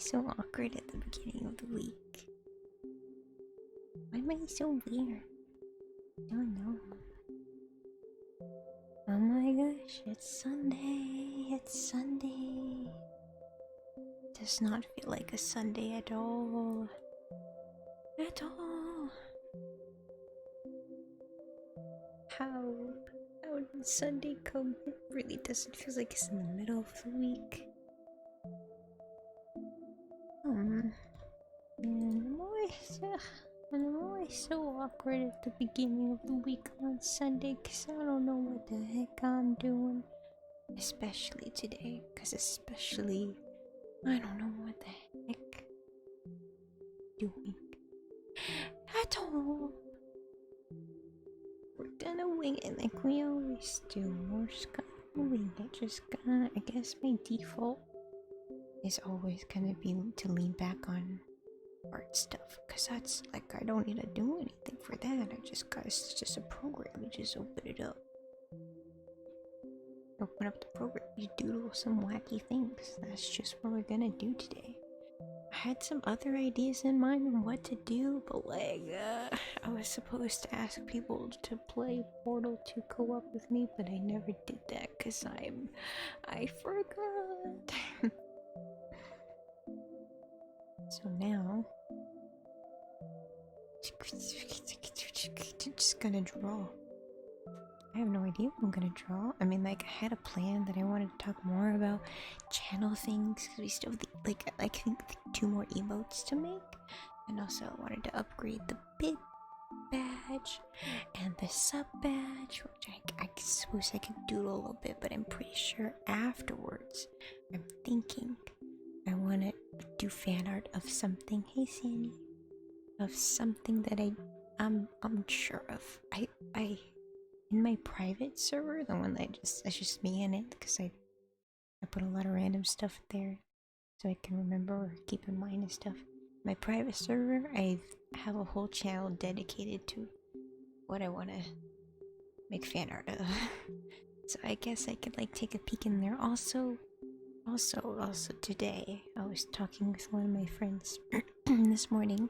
so awkward at the beginning of the week? Why am I so weird? I don't know. Oh my gosh, it's Sunday. It's Sunday. Does not feel like a Sunday at all. At all. How did Sunday come? It really doesn't feel like it's in the middle of the week. Man, I'm always so awkward at the beginning of the week on Sunday because I don't know what the heck I'm doing. Especially today, because I don't know what the heck I'm doing at all. We're gonna wing it like we always do. We're just gonna wing it. I guess my default is always gonna be to lean back on art stuff, because that's like, I don't need to do anything for that. It's just a program. You just open it up. Open up the program, you doodle some wacky things. That's just what we're gonna do today. I had some other ideas in mind on what to do, but I was supposed to ask people to play Portal 2 co-op with me, but I never did that because I forgot. So now just gonna draw. I have no idea what I'm gonna draw. I mean, like, I had a plan that I wanted to talk more about channel things because we still have I think 2 more emotes to make, and also I wanted to upgrade the big badge and the sub badge, which I suppose I could doodle a little bit, but I'm pretty sure afterwards I'm thinking I want to do fan art of something. Hey Sandy, of something that I'm unsure of. I in my private server, the one that that's just me in it, because I put a lot of random stuff there so I can remember or keep in mind and stuff. My private server, I have a whole channel dedicated to what I want to make fan art of. So I guess I could like take a peek in there. Also today I was talking with one of my friends this morning,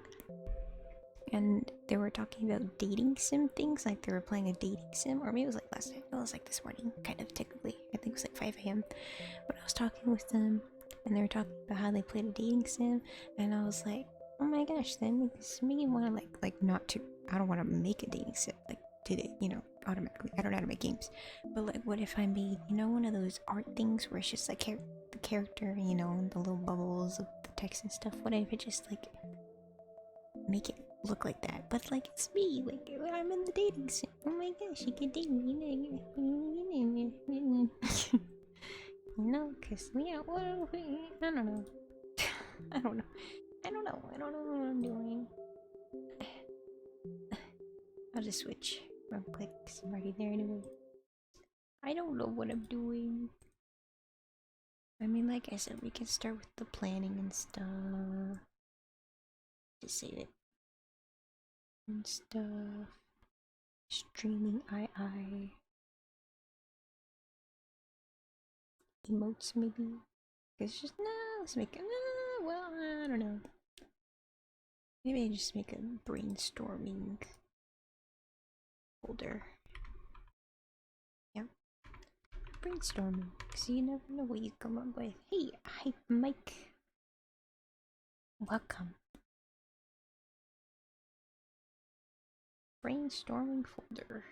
and they were talking about dating sim things, like they were playing a dating sim, or maybe it was like last night, it was like this morning, kind of technically, I think it was like 5 a.m. But I was talking with them, and they were talking about how they played a dating sim, and I was like, oh my gosh, then makes me want to like not to, I don't want to make a dating sim, like today, automatically, I don't know how to make games, but like, what if I made, one of those art things where it's just like the character, the little bubbles of the text and stuff, what if it just like make it look like that, but like it's me, like I'm in the dating sim. Oh my gosh, you can date me, because I don't know. I don't know what I'm doing. I'll just switch real quick because I'm already there anyway. I don't know what I'm doing. I mean, like I said, we can start with the planning and stuff. Just save it and stuff. Streaming II emotes maybe. It's just let's make it. Well, I don't know. Maybe I just make a brainstorming folder. Yep, brainstorming. Cause you never know what you come up with. Hey, hi, Mike. Welcome. Brainstorming folder.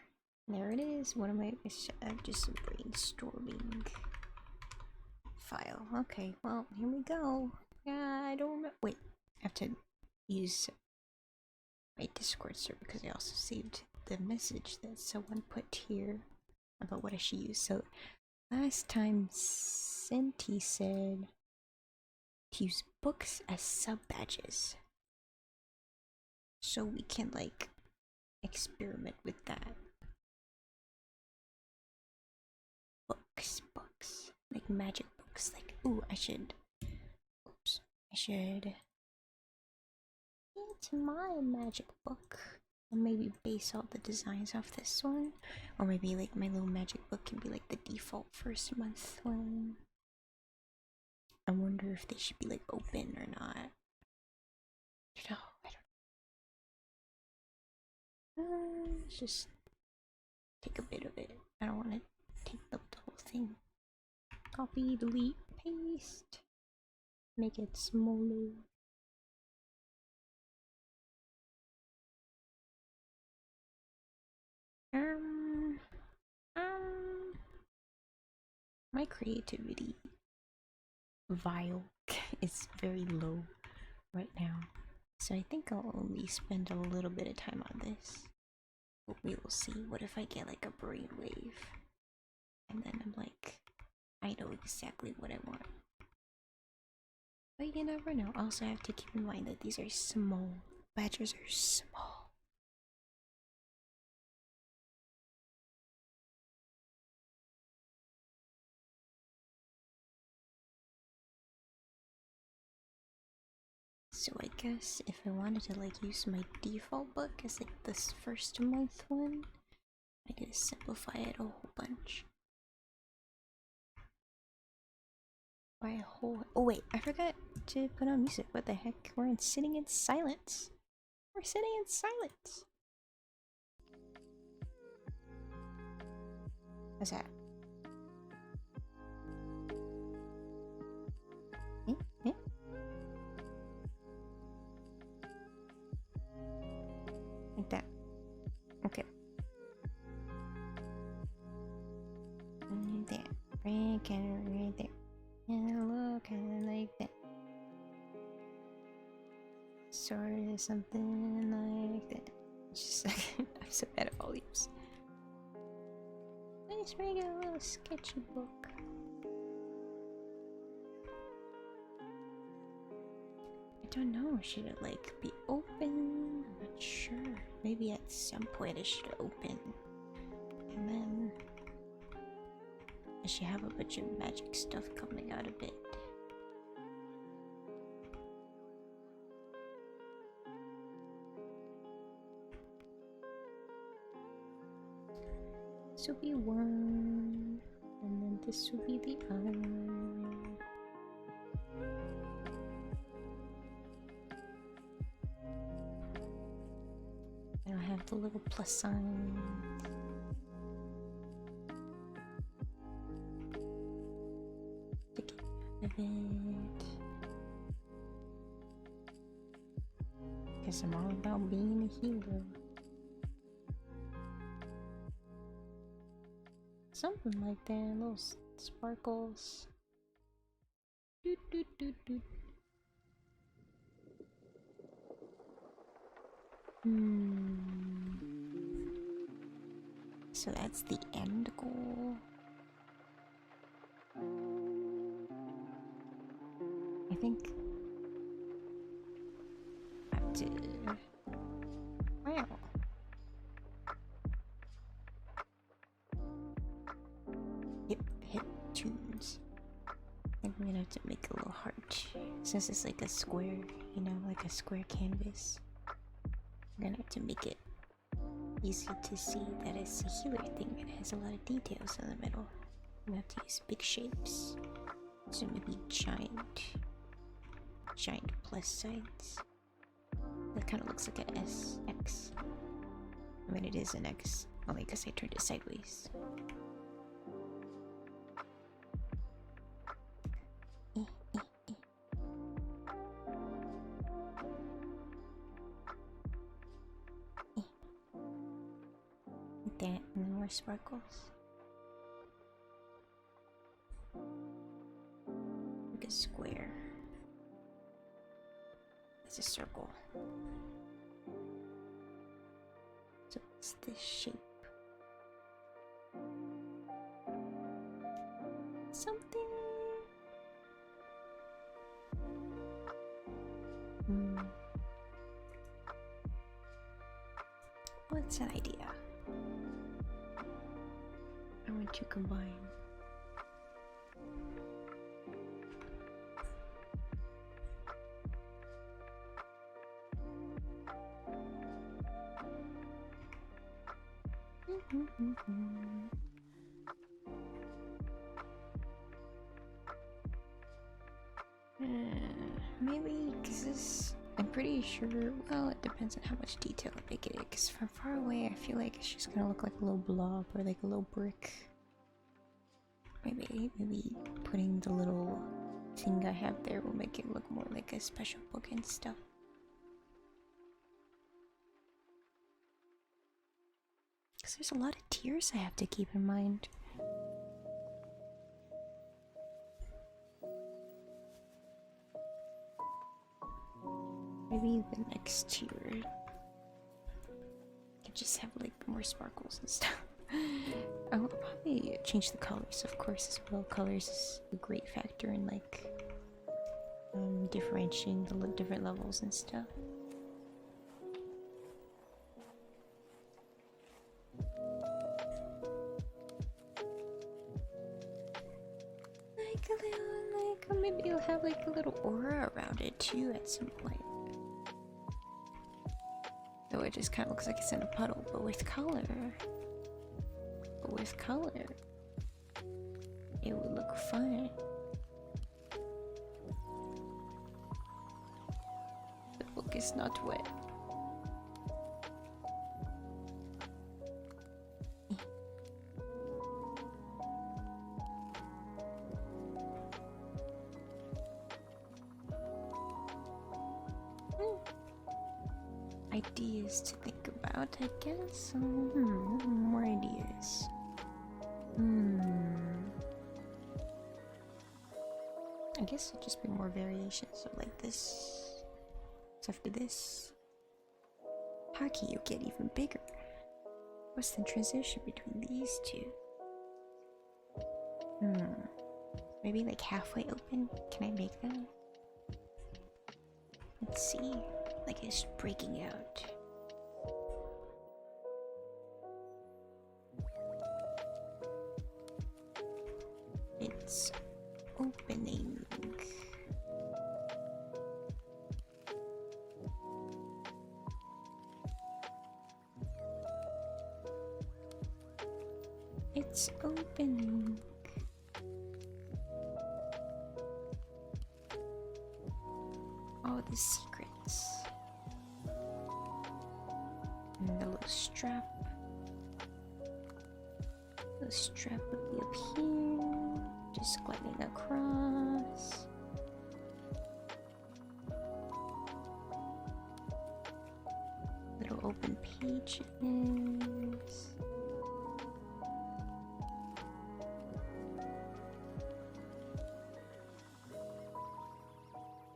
There it is. What am I? Just a brainstorming file. Okay, well, here we go. Yeah, I don't remember. Wait, I have to use my Discord server because I also saved the message that someone put here about what I should use. So last time Senti said to use books as sub badges, so we can like experiment with that. Books, like magic books. Like, ooh, I should it's my magic book, and maybe base all the designs off this one, or maybe like my little magic book can be like the default first month one. I wonder if they should be like open or not. You know, I don't. Let's just take a bit of it. I don't want to take up the whole thing. Copy, delete, paste. Make it smaller. Um, my creativity vial is very low right now, so I think I'll only spend a little bit of time on this. But we will see. What if I get like a brainwave, and then I'm like, I know exactly what I want. But you never know. Also, I have to keep in mind that these are small. Badgers are small. So I guess if I wanted to like use my default book as like this first month one, I need to simplify it a whole bunch. By a whole— oh wait, I forgot to put on music. What the heck? We're sitting in silence. We're sitting in silence. What's that? Eh? Like that. Okay. Right there. Right there. And look at it like that. Sort of something like that. Just a second. I'm so bad at volumes. Let's make a little sketchy book. I don't know. Should it like be open? I'm not sure. Maybe at some point it should open. And then I should have a bunch of magic stuff coming out of it. This will be one, and then this will be the other. And I'll have the little plus sign. Stick it out of it. Because I'm all about being a hero. Something like that, little sparkles. Doot, doot, doot, doot. So that's the end goal. I think I have to— wow. Hip tunes. I think I'm gonna have to make a little heart. Since it's like a square, you know, like a square canvas. I'm gonna have to make it easy to see that it's a healer thing and it has a lot of details in the middle. I'm gonna have to use big shapes. So maybe giant plus signs. That kind of looks like an X. I mean, it is an X, only because I turned it sideways. Like that, and more sparkles. Like a square. It's a circle. So it's this shape. Something. What's an idea? I want to combine. Maybe because this, I'm pretty sure, well, it depends on how much detail I make it, because from far away I feel like it's just gonna look like a little blob or like a little brick. Maybe putting the little thing I have there will make it look more like a special book and stuff. Because there's a lot of tiers I have to keep in mind. Maybe the next tier could just have like more sparkles and stuff. I will probably change the colors, of course, as well. Colors is a great factor in like differentiating the different levels and stuff. Like a little, like maybe you'll have like a little aura around it too at some point. Though it just kind of looks like it's in a puddle, but with color. It would look fun. The book is not wet. Ideas to think about, I guess. More ideas. I guess it'd just be more variations of like this. So after this, how can you get even bigger? What's the transition between these two? Maybe like halfway open? Can I make that? Let's see. Like it's breaking out. It's opening. It's opening. All the secrets. And the little strap. The strap would be up here. Just gliding across. Little open pages.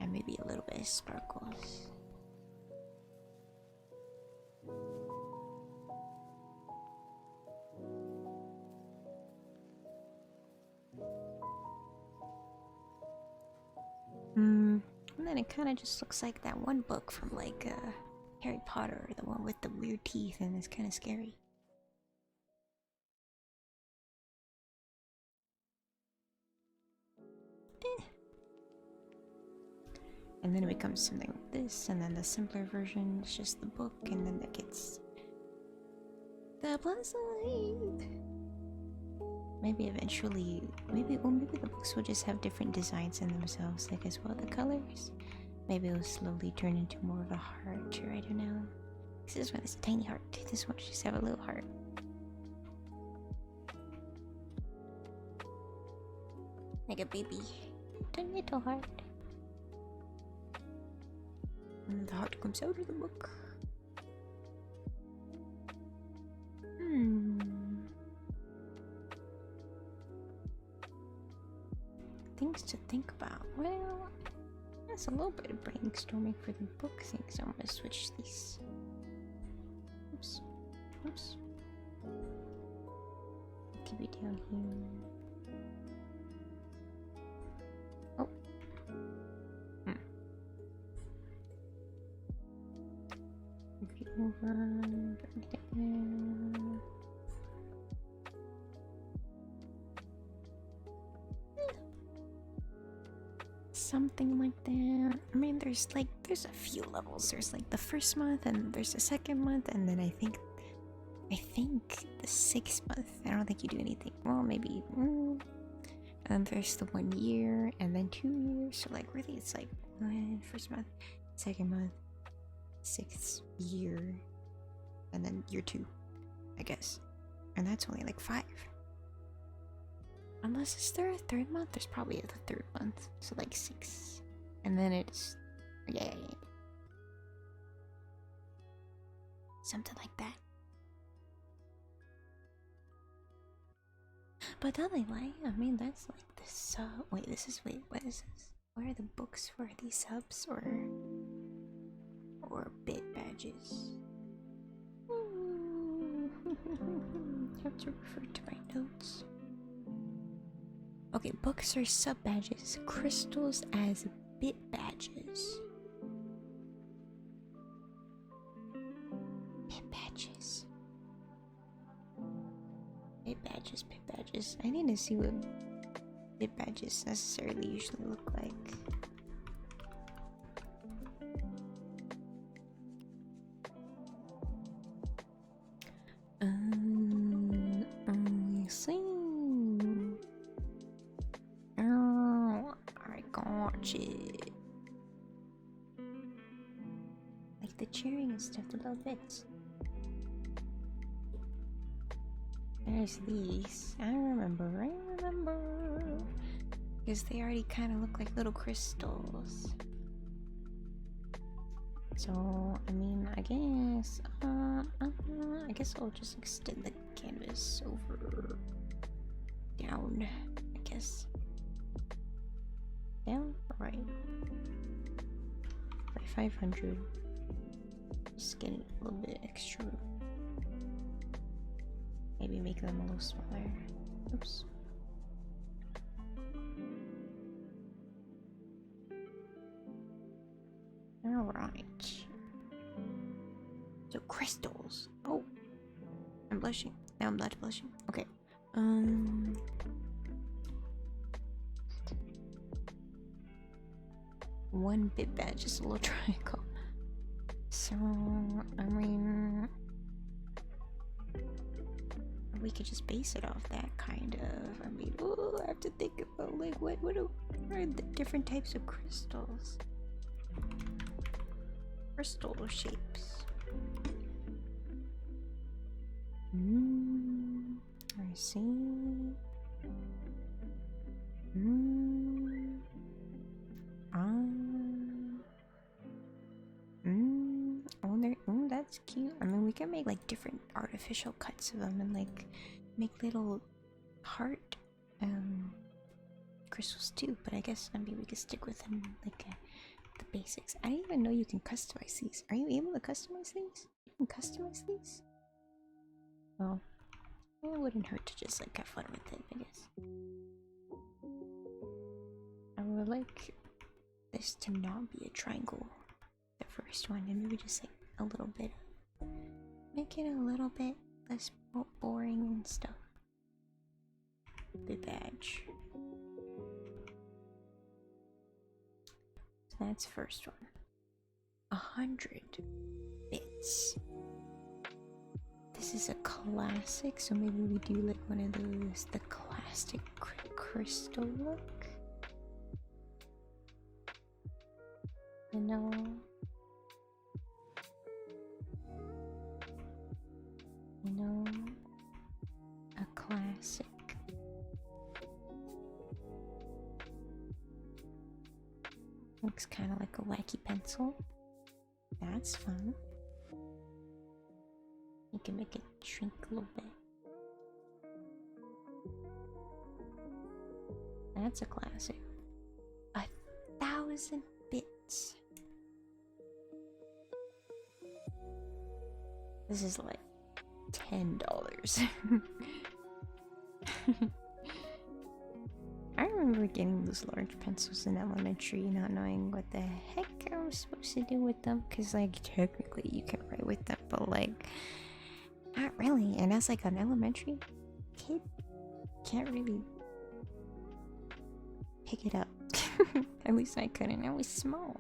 And maybe a little bit of sparkles. And then it kind of just looks like that one book from like Harry Potter, the one with the weird teeth, and it's kind of scary. And then it becomes something like this, and then the simpler version is just the book, and then that gets the plus light. Maybe eventually, maybe the books will just have different designs in themselves, like as well the colors. Maybe it'll slowly turn into more of a heart, or I don't know. This one is a tiny heart. This one just have a little heart. Like a baby. Tiny little heart. And the heart comes out of the book. Things to think about. Well, that's a little bit of brainstorming for the book thing, so I'm gonna switch these. Oops. Oops. Keep it down here. Oh. Move it over. Bring it down. Something like that. I mean, there's a few levels. There's like the first month, and there's the second month, and then I think the 6th month. I don't think you do anything. Well, maybe. And there's the 1 year, and then 2 years. So like really, it's like first month, second month, 6th year, and then year 2, I guess. And that's only like 5. Unless is there a 3rd month? There's probably the 3rd month, so like 6, and then it's something like that. But don't they lie? I mean, that's like the sub. Wait, what is this? What are the books for these subs or bit badges? Have to refer to my notes. Okay, books are sub badges, crystals as bit badges. Bit badges. Bit badges. I need to see what bit badges necessarily usually look like. I see. Oh, I got it. Like the cheering and stuff, the little bits. There's these. I remember. Because they already kind of look like little crystals. So, I mean, I guess I'll just extend the canvas over, down, I guess. Down? Right. By 500. Just get a little bit extra. Maybe make them a little smaller. Oops. Alright. So crystals. Oh. I'm blushing. Now I'm not blushing. Okay. One bit badge is a little triangle. So, I mean, we could just base it off that kind of. I mean, I have to think about like what are the different types of crystals? Crystal shapes. I see. Oh, that's cute. I mean, we can make like different artificial cuts of them and like make little heart crystals too. But I guess maybe we could stick with them like the basics. I didn't even know you can customize these. Are you able to customize these? You can customize these? Well, it wouldn't hurt to just like have fun with it, I guess. I would like this to not be a triangle, the first one, and maybe just like a little bit, make it a little bit less boring and stuff. The badge. So that's first one. 100 bits. This is a classic, so maybe we do like one of those, the classic crystal look. You know, a classic. Looks kind of like a wacky pencil. That's fun. You can make it shrink a little bit. That's a classic. 1,000 bits. This is like $10. I remember getting those large pencils in elementary, not knowing what the heck I was supposed to do with them, because like technically you can write with them, but like not really. And as like an elementary kid, can't really pick it up. At least I couldn't. I was small.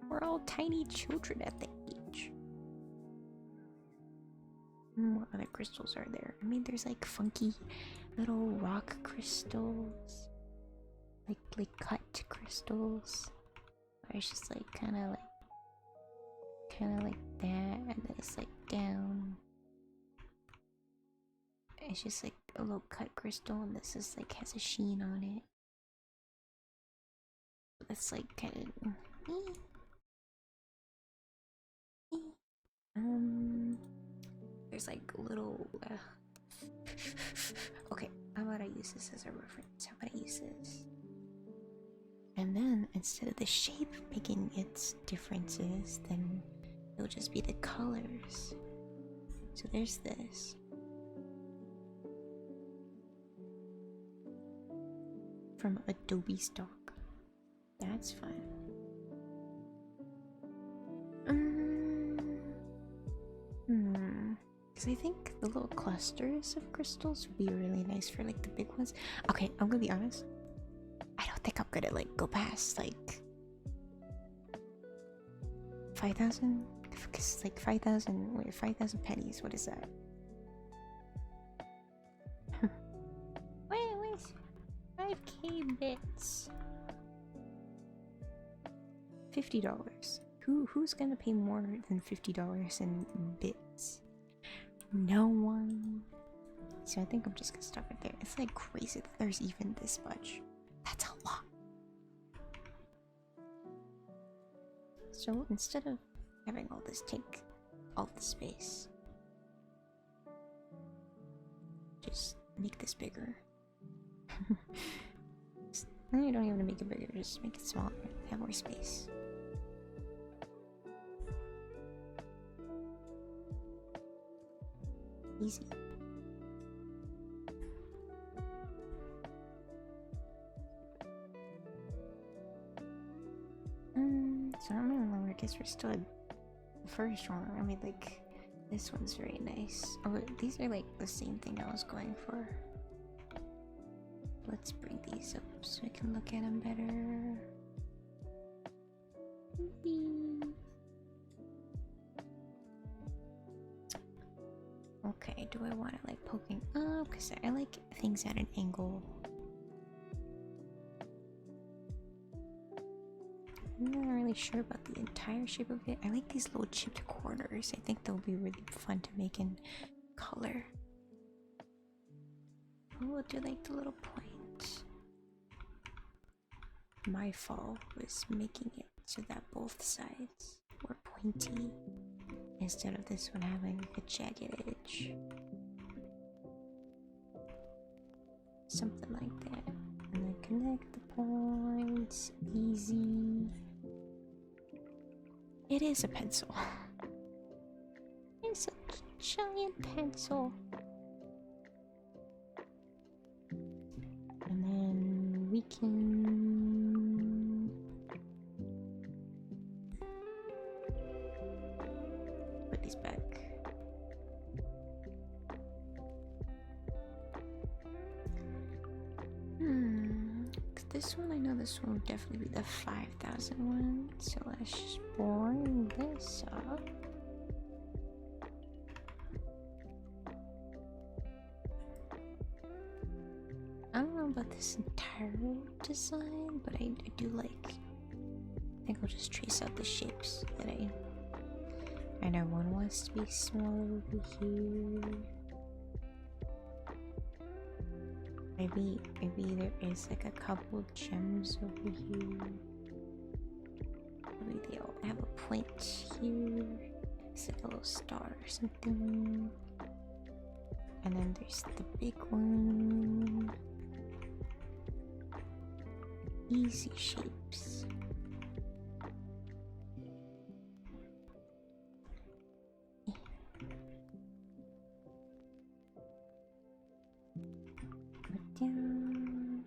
We're all tiny children at the age. What other crystals are there? I mean, there's like funky little rock crystals. like cut crystals. Or it's just like kind of like that, and then it's like down. It's just like a little cut crystal, and this is like has a sheen on it. That's like kind of there's like little okay, how about I use this as a reference? How about I use this? And then instead of the shape making its differences, then it'll just be the colors. So there's this. From Adobe stock. That's fun. Because I think the little clusters of crystals would be really nice for like the big ones. Okay, I'm gonna be honest. I don't think I'm gonna like go past like 5,000. Because like 5,000. Wait, 5,000 pennies. What is that? wait, 5K bits. $50. Who's gonna pay more than $50 in bits? No one. So I think I'm just gonna stop it there. It's like crazy that there's even this much. That's a lot. So instead of having all this take all the space, just make this bigger. You don't even make it bigger, just make it smaller. Have more space. Easy. So I don't remember. I guess we're still at the first one. I mean, like, this one's very nice. Oh, these are like the same thing I was going for. Let's bring these up so we can look at them better. Okay, do I want it like poking up? Because I like things at an angle. I'm not really sure about the entire shape of it. I like these little chipped corners. I think they'll be really fun to make in color. We'll do like the little point. My fault was making it so that both sides were pointy instead of this one having a jagged edge. Something like that. And then connect the points. Easy. It is a pencil. It's a giant pencil. And then we can put these back. This one, I know this one will definitely be the 5,000 one. So let's just bring this up. I don't know about this entire design, but I do like. I think I'll just trace out the shapes that I know one wants to be smaller over here. Maybe there is like a couple gems over here. Maybe they all have a point here. It's like a little star or something. And then there's the big one. Easy shapes. Down.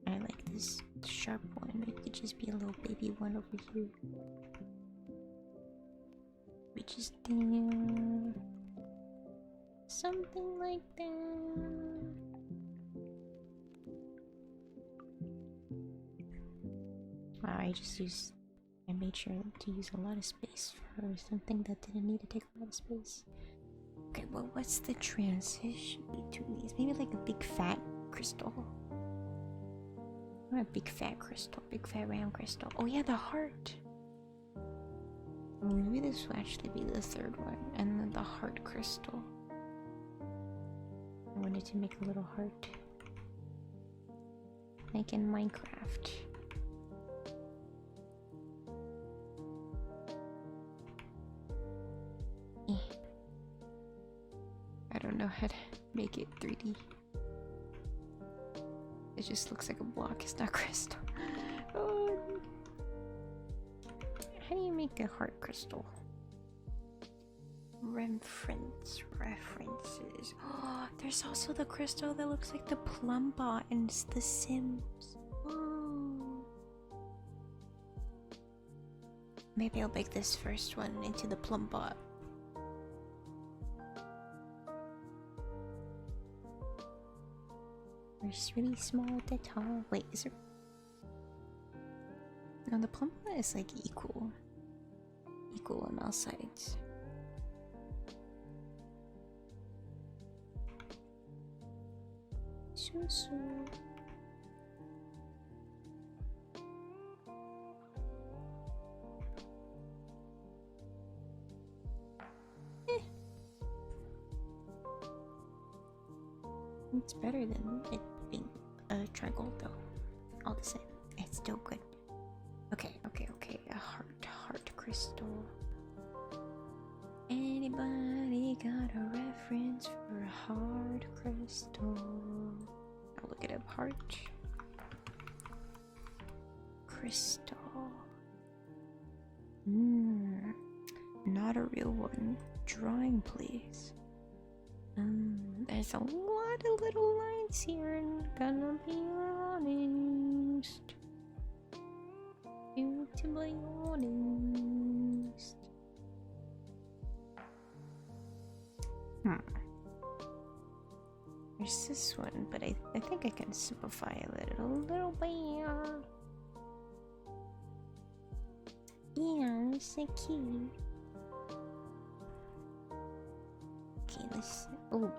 I like this sharp one. It could just be a little baby one over here. Which is there. Something like that. Wow, I made sure to use a lot of space for something that didn't need to take a lot of space. Okay, well, what's the transition between these? Maybe like a big fat crystal. a big fat crystal, big fat round crystal. Oh yeah, the heart. Maybe this will actually be the third one, and then the heart crystal. I wanted to make a little heart, like in Minecraft. I don't know how to make it 3D. It just looks like a block, it's not crystal. Oh. How do you make a heart crystal? References. Oh, there's also the crystal that looks like the plum bot in The Sims. Oh. Maybe I'll make this first one into the plum bot. There's really small at the top. Wait, is there? No, the plum bot is like equal on all sides. So. It's better than it being a triangle though. All the same, it's still good. Okay. A heart crystal. Anybody got a reference for a heart crystal? I'll look it up. Heart crystal. Not a real one. Drawing, please. There's a lot of little lines here, and gonna be honest. To be honest. There's this one, but I think I can simplify a little bit. Yeah, it's so cute. Okay, let's. Oh,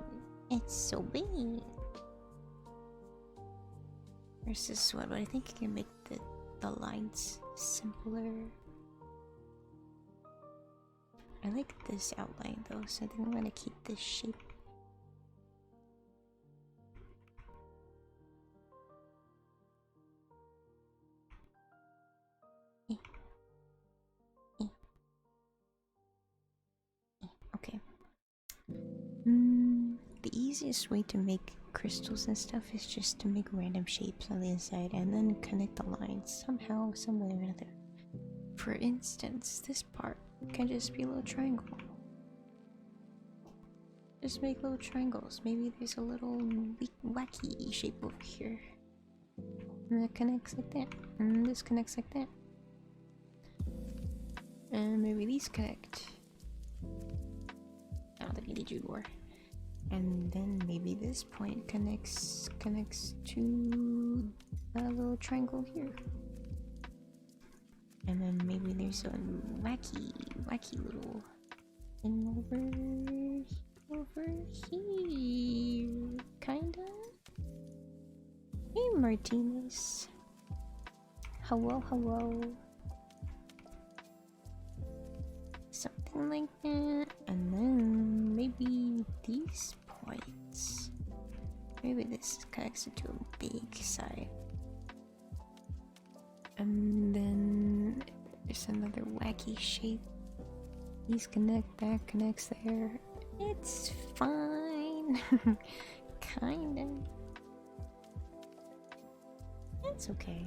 it's so big. There's this one, but I think I can make the lines simpler. I like this outline though, so I think I'm gonna keep this shape. Okay. The easiest way to make crystals and stuff is just to make random shapes on the inside and then connect the lines somehow, some way or another. For instance, this part can just be a little triangle. Just make little triangles. Maybe there's a little wacky shape over here. And it connects like that. And this connects like that. And maybe these connect. I don't think I need you more. And then maybe this point connects to a little triangle here. And then maybe there's a wacky little thing over here, kinda. Hey, Martinez. Hello. Something like that. And then maybe these points. Maybe this connects into a big side. And then there's another wacky shape. These connect, that connects there. It's fine. Kinda. It's okay.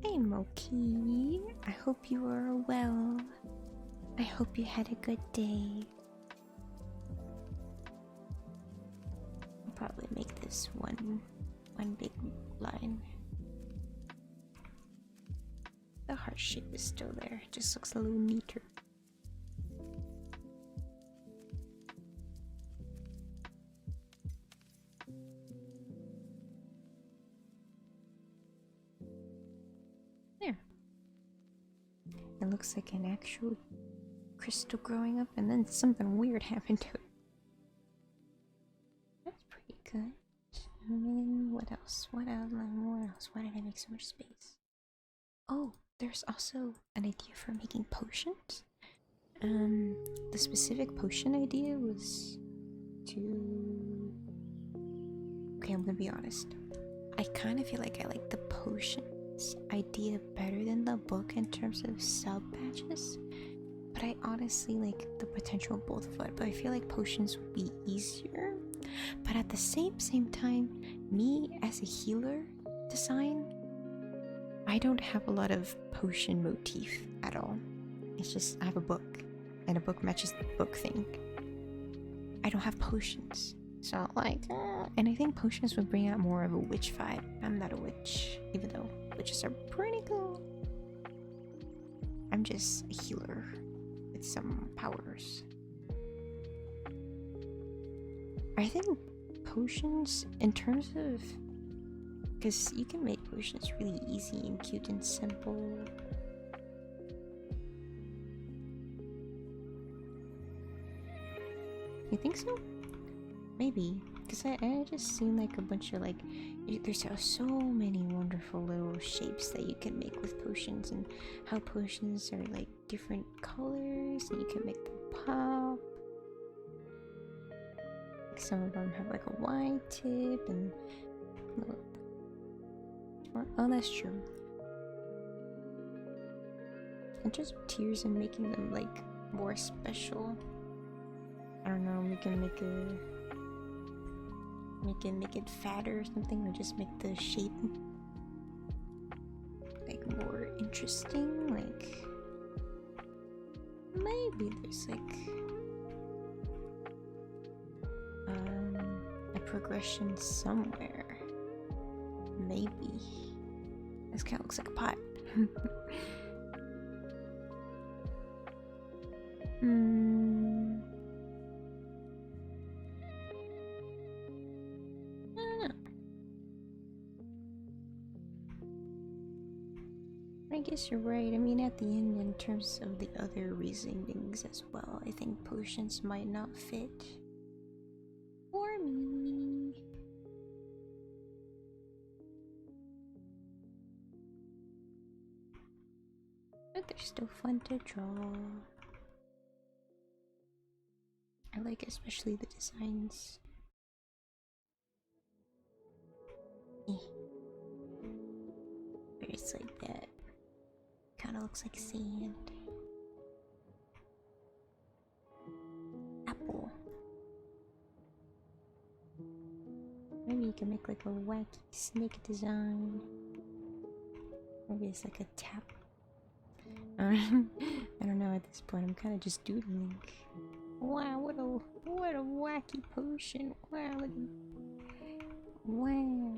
Hey Moki, I hope you are well. I hope you had a good day. I'll probably make this one big line. The heart shape is still there, it just looks a little neater. There. It looks like an actual crystal growing up, and then something weird happened to it. That's pretty good. I mean, what else? What else? What else? Why did I make so much space? Oh, there's also an idea for making potions. The specific potion idea was to... Okay, I'm gonna be honest. I kind of feel like I like the potions idea better than the book in terms of sub-patches. But I honestly like the potential of both of it. But I feel like potions would be easier. But at the same time, me as a healer design, I don't have a lot of potion motif at all. It's just I have a book, and a book matches the book thing. I don't have potions, so like, and I think potions would bring out more of a witch vibe. I'm not a witch, even though witches are pretty cool. I'm just a healer with some powers. I think potions, in terms of, because you can make potions really easy and cute and simple. You think so? Maybe, because I just seen like a bunch of like, there's so many wonderful little shapes that you can make with potions, and how potions are like different colors and you can make them pop. Like some of them have like a wide tip and oh, that's true. And just tears and making them like more special. I don't know, we can make it fatter or something, or just make the shape like more interesting. Like maybe there's like a progression somewhere. Maybe. This kind of looks like a pot. I guess you're right. I mean, at the end, in terms of the other reasonings as well, I think potions might not fit for me. But they're still fun to draw. I like especially the designs. Where it's like that. Kind of looks like sand. Apple. Maybe you can make like a wacky snake design. Maybe it's like a tap. I don't know at this point. I'm kind of just doodling. Wow, what a wacky potion! Wow, look at, wow.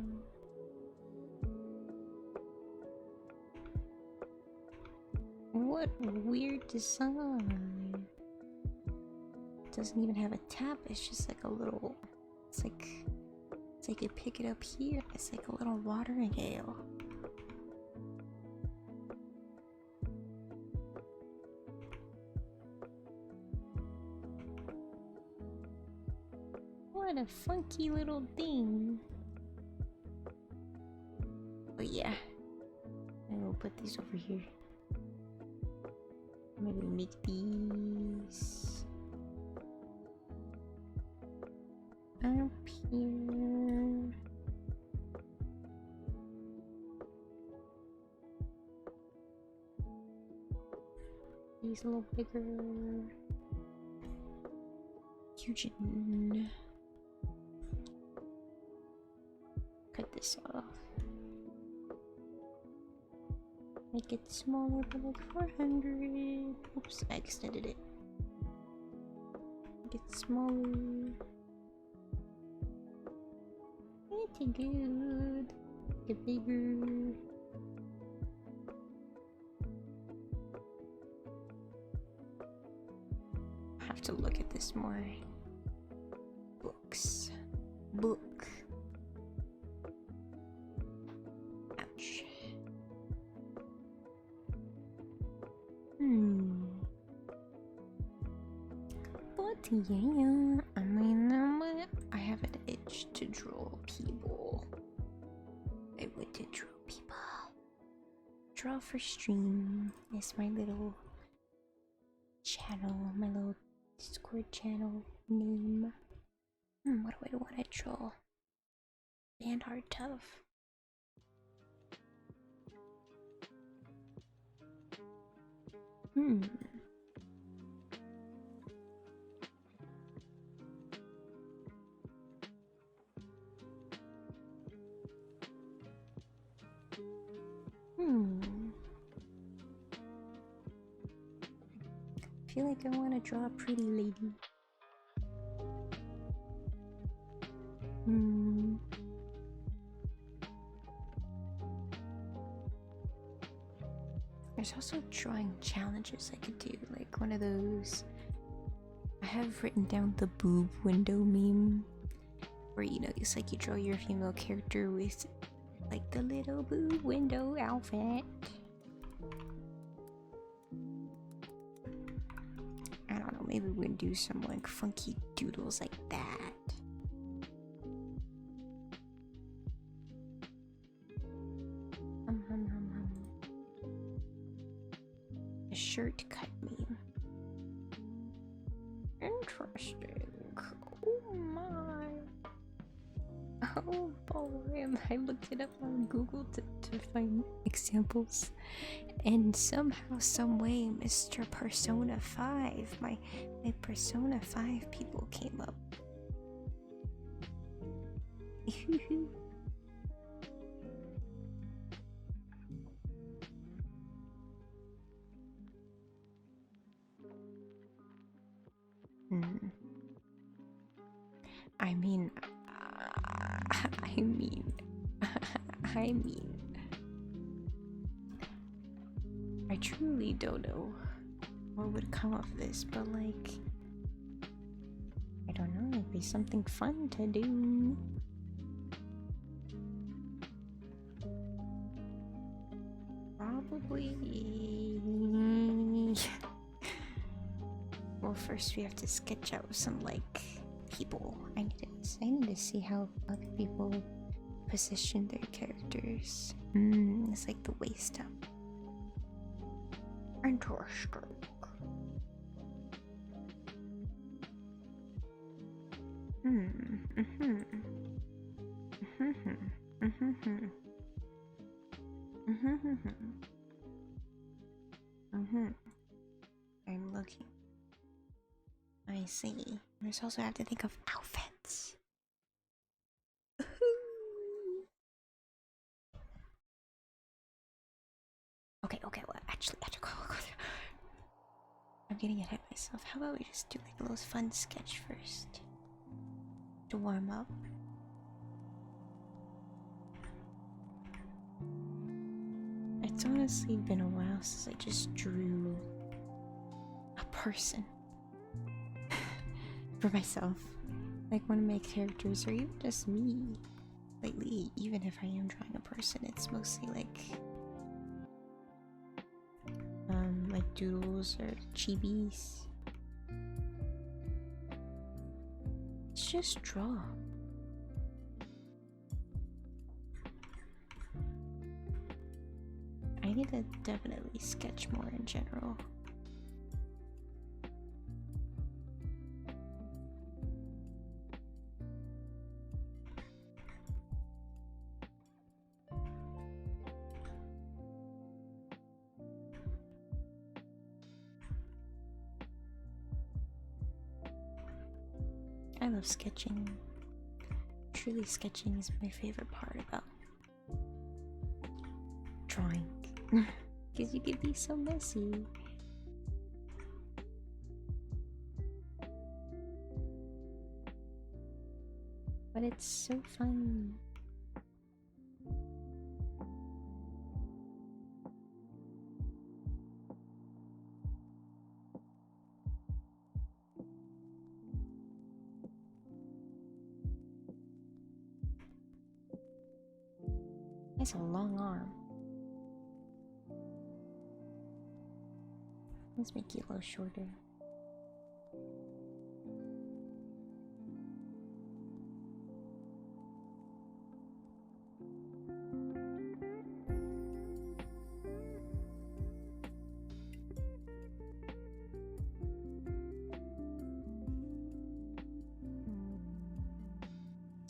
What a weird design. It doesn't even have a tap. It's just like a little. It's like you pick it up here. It's like a little watering ale. What a funky little thing. But yeah, I will put these over here. Maybe make these up here. These a little bigger. Fusion. Cut this off. Make it smaller, but like 400. Oops, I extended it. Make it smaller. Pretty good. Make it bigger. I have to look at this more. Books. Book. Ouch. But yeah, I mean, I have an itch to draw people. I want to draw people. Draw for stream is my little channel, my little Discord channel name. What do I want to draw? Fanart tough. I feel like I want to draw a pretty lady. There's also drawing challenges I could do, like one of those. I have written down the boob window meme, where you know, it's like you draw your female character with like the little boob window outfit. I don't know, maybe we can do some like funky doodles like that. A shirt cut meme. Interesting. Oh my. Oh boy, I looked it up on Google to find examples. And somehow, someway, Mr. Persona 5, my Persona 5 people came up. I truly don't know what would come of this, but like, I don't know, it'd be something fun to do. Probably. Well, first we have to sketch out some like people. I need to see how other people position their characters. It's like the waist up. Interesting. I'm looking. I see. I also have to think of outfits. Okay, well, actually, I'm getting ahead of myself. How about we just do like a little fun sketch first to warm up? It's honestly been a while since I just drew a person for myself, like one of my characters, or even just me. Lately, even if I am drawing a person, it's mostly like doodles or chibis. Let's just draw. I need to definitely sketch more in general. I love sketching. Truly, sketching is my favorite part about drawing. Because you can be so messy. But it's so fun. It's a long arm. Let's make it a little shorter.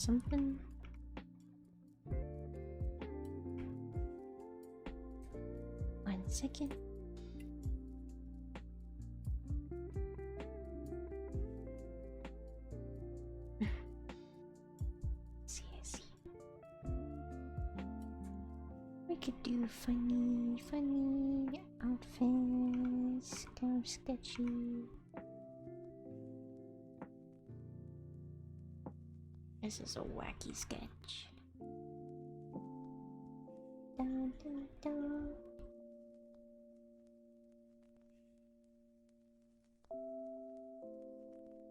something? One second. See. We could do funny outfits, kind of sketchy. This is a wacky sketch. Dun, dun, dun.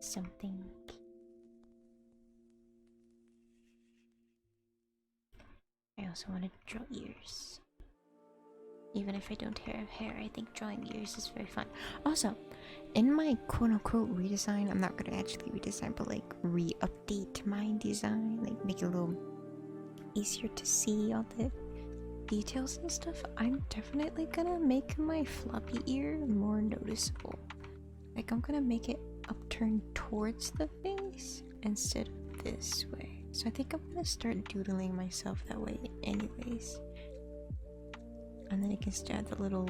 Something. I also want to draw ears. Even if I don't have hair, I think drawing ears is very fun. Also, in my quote-unquote redesign, I'm not gonna actually redesign, but like re-update my design, like make it a little easier to see all the details and stuff. I'm definitely gonna make my floppy ear more noticeable. Like I'm gonna make it upturned towards the face instead of this way. So I think I'm gonna start doodling myself that way anyways. And then I can start the little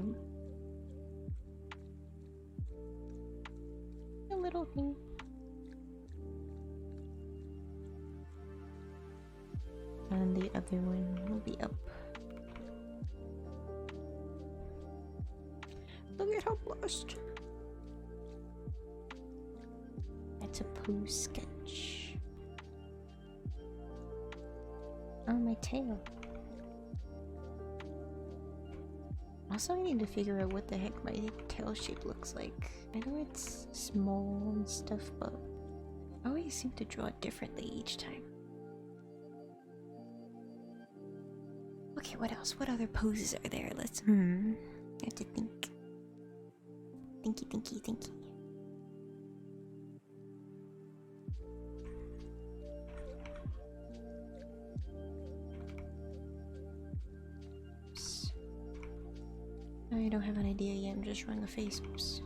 thing. And the other one will be up. Look at how blushed. That's a pose sketch. Oh, my tail. Also, I need to figure out what the heck my tail shape looks like. I know it's small and stuff, but I always seem to draw it differently each time. Okay, what else? What other poses are there? Let's I have to think. Thinky. I don't have an idea yet, I'm just drawing a face. Oops.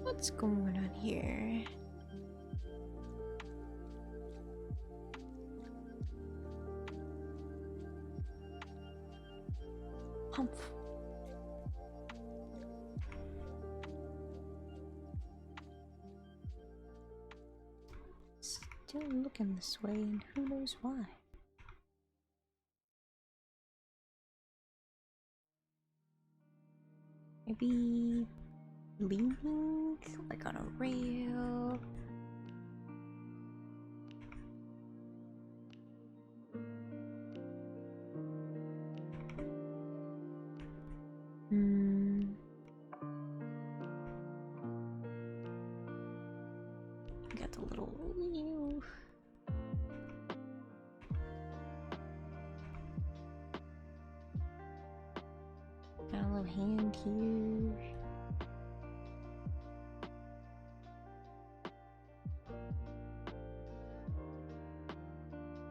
What's going on here? Humph. Still looking this way, and who knows why. Maybe leaning like on a rail. Got the little wheel. Got a little hand here.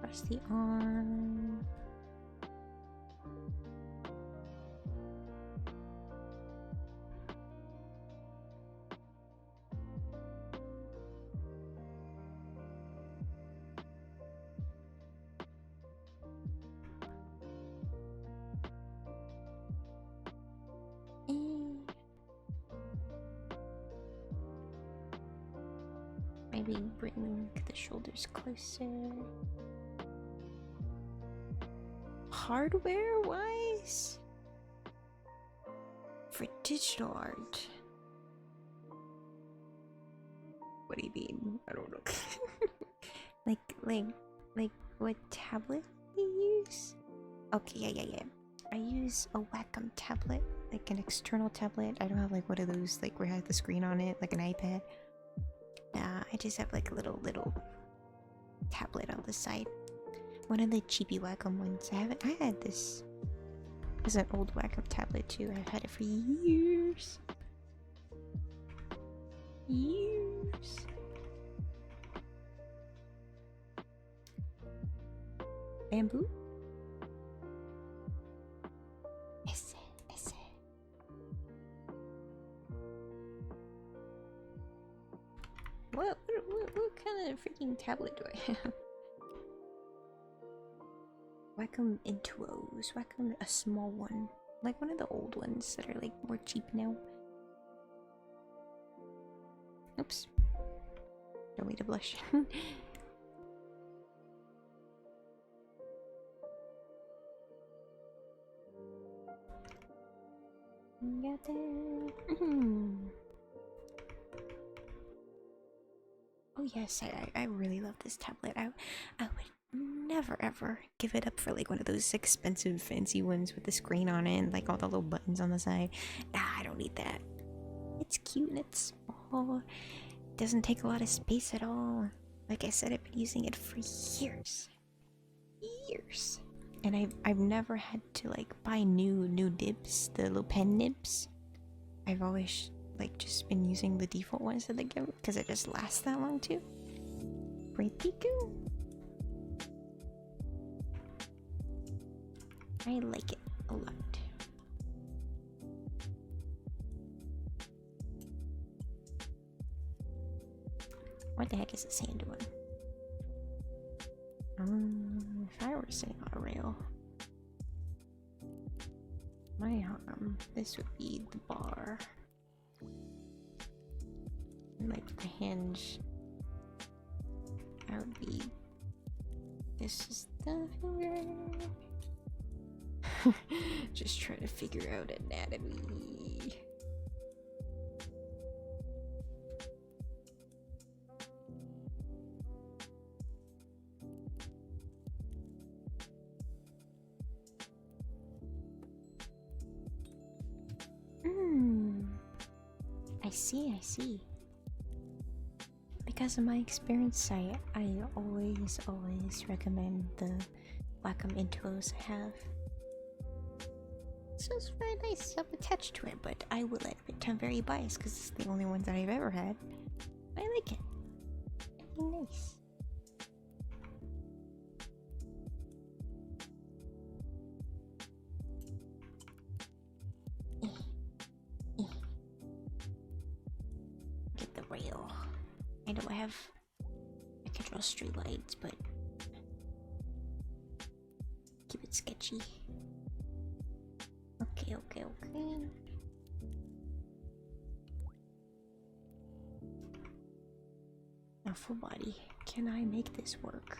Press the arm. Maybe bring the shoulders closer. Hardware wise? For digital art? What do you mean? I don't know. like what tablet do you use? Okay, yeah. I use a Wacom tablet, like an external tablet. I don't have like one of those like where I have the screen on it, like an iPad. Nah, I just have like a little tablet on the side. One of the cheapy Wacom ones. I had this. It's an old Wacom tablet too. I've had it for years. Bamboo? Esse. of freaking tablet do I have? Wacom Intuos. Wacom a small one. Like one of the old ones that are like more cheap now. Oops. Don't need to blush. Got it. Oh yes, I really love this tablet. I would never ever give it up for like one of those expensive fancy ones with the screen on it and like all the little buttons on the side. Nah, I don't need that. It's cute and it's small. It doesn't take a lot of space at all. Like I said, I've been using it for years. Years. And I've never had to like buy new nibs, the little pen nibs. I've always like just been using the default ones that they give because it just lasts that long too. Pretty cool. I like it a lot. What the heck is this hand doing? If I were sitting on a rail, my arm, this would be the bar. And like the hinge, that would be, this is the finger. Just trying to figure out anatomy. I see. Because of my experience, I always recommend the Wacom Intuos I have. So it's very nice. I'm attached to it, but I will admit I'm very biased because it's the only ones that I've ever had. I like it. Very nice. Get the rail. I know I can draw straight lines, but keep it sketchy. Okay. Now full body. Can I make this work?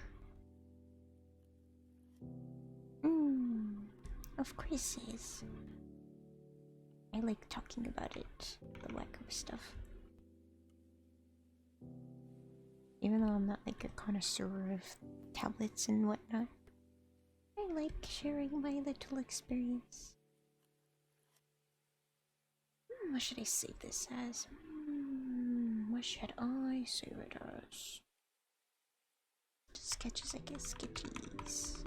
Of course it is. I like talking about it, the Wacom stuff. Even though I'm not like a connoisseur of tablets and whatnot, I like sharing my little experience. What should I save this as? What should I save it as? Sketches, I guess. Sketchies.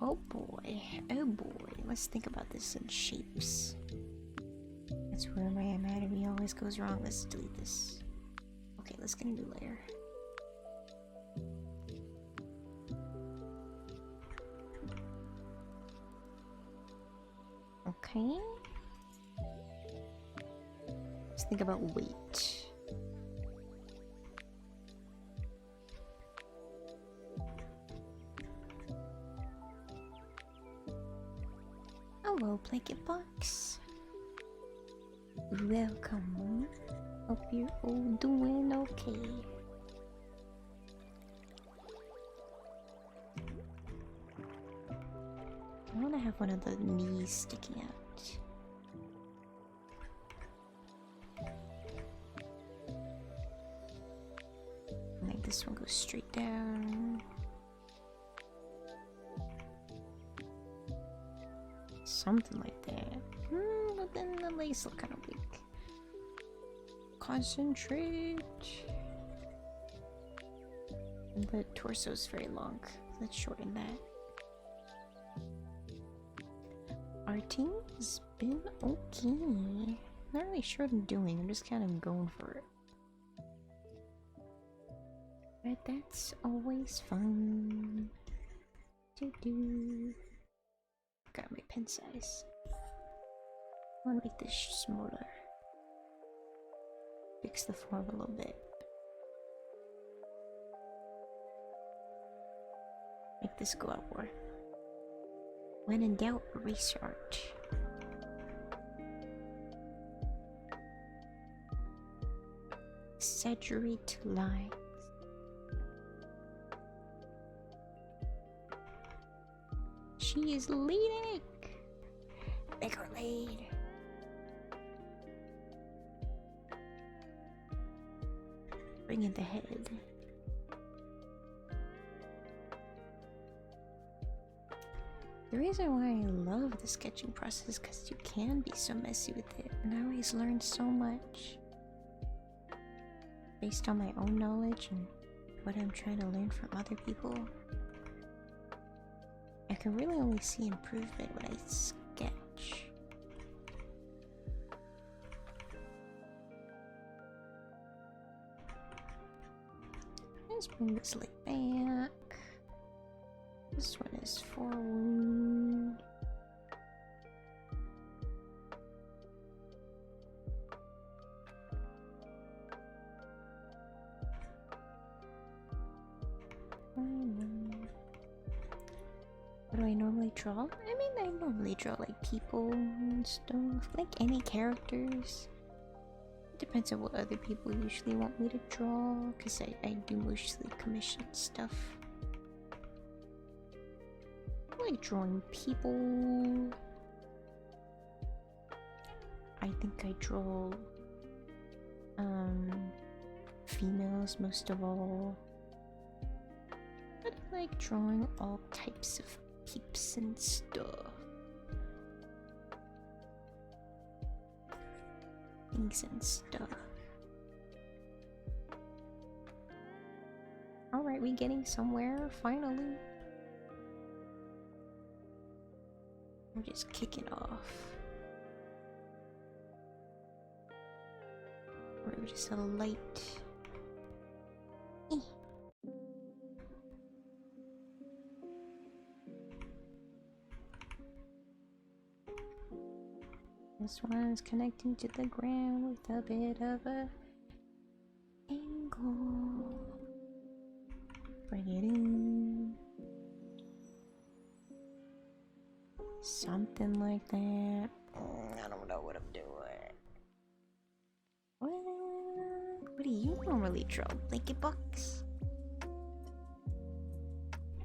Oh boy. Let's think about this in shapes. That's where my anatomy always goes wrong. Let's delete this. Okay, let's get a new layer. Okay. Let's think about weight. Hello, blanket box. Welcome. Hope you're all doing okay. I want to have one of the knees sticking out. Like this one goes straight down. Something like that. But then the lace will kind of weak. Concentrate. And the torso's very long. Let's shorten that. Arting's been okay. Not really sure what I'm doing. I'm just kind of going for it. But that's always fun to do. Got my pen size. I want to make this smaller. Fix the form a little bit. Make this go outward. When in doubt, erase art. Exaggerate lines. She is leading! Make her lead. Bring in the head. The reason why I love the sketching process is because you can be so messy with it, and I always learn so much based on my own knowledge and what I'm trying to learn from other people. I can really only see improvement when I sketch. Let's bring this leg back. This one is forward. What do I normally draw? I mean, I normally draw like people and stuff, like any characters. It depends on what other people usually want me to draw, because I do mostly commission stuff. I like drawing people. I think I draw females most of all. But I like drawing all types of peeps and stuff. Things and stuff. Alright, we getting somewhere, finally. We're just kicking off. We're just a light. This one's connecting to the ground with a bit of a angle. Bring it in. Something like that. I don't know what I'm doing. What do you normally draw? Blanket box?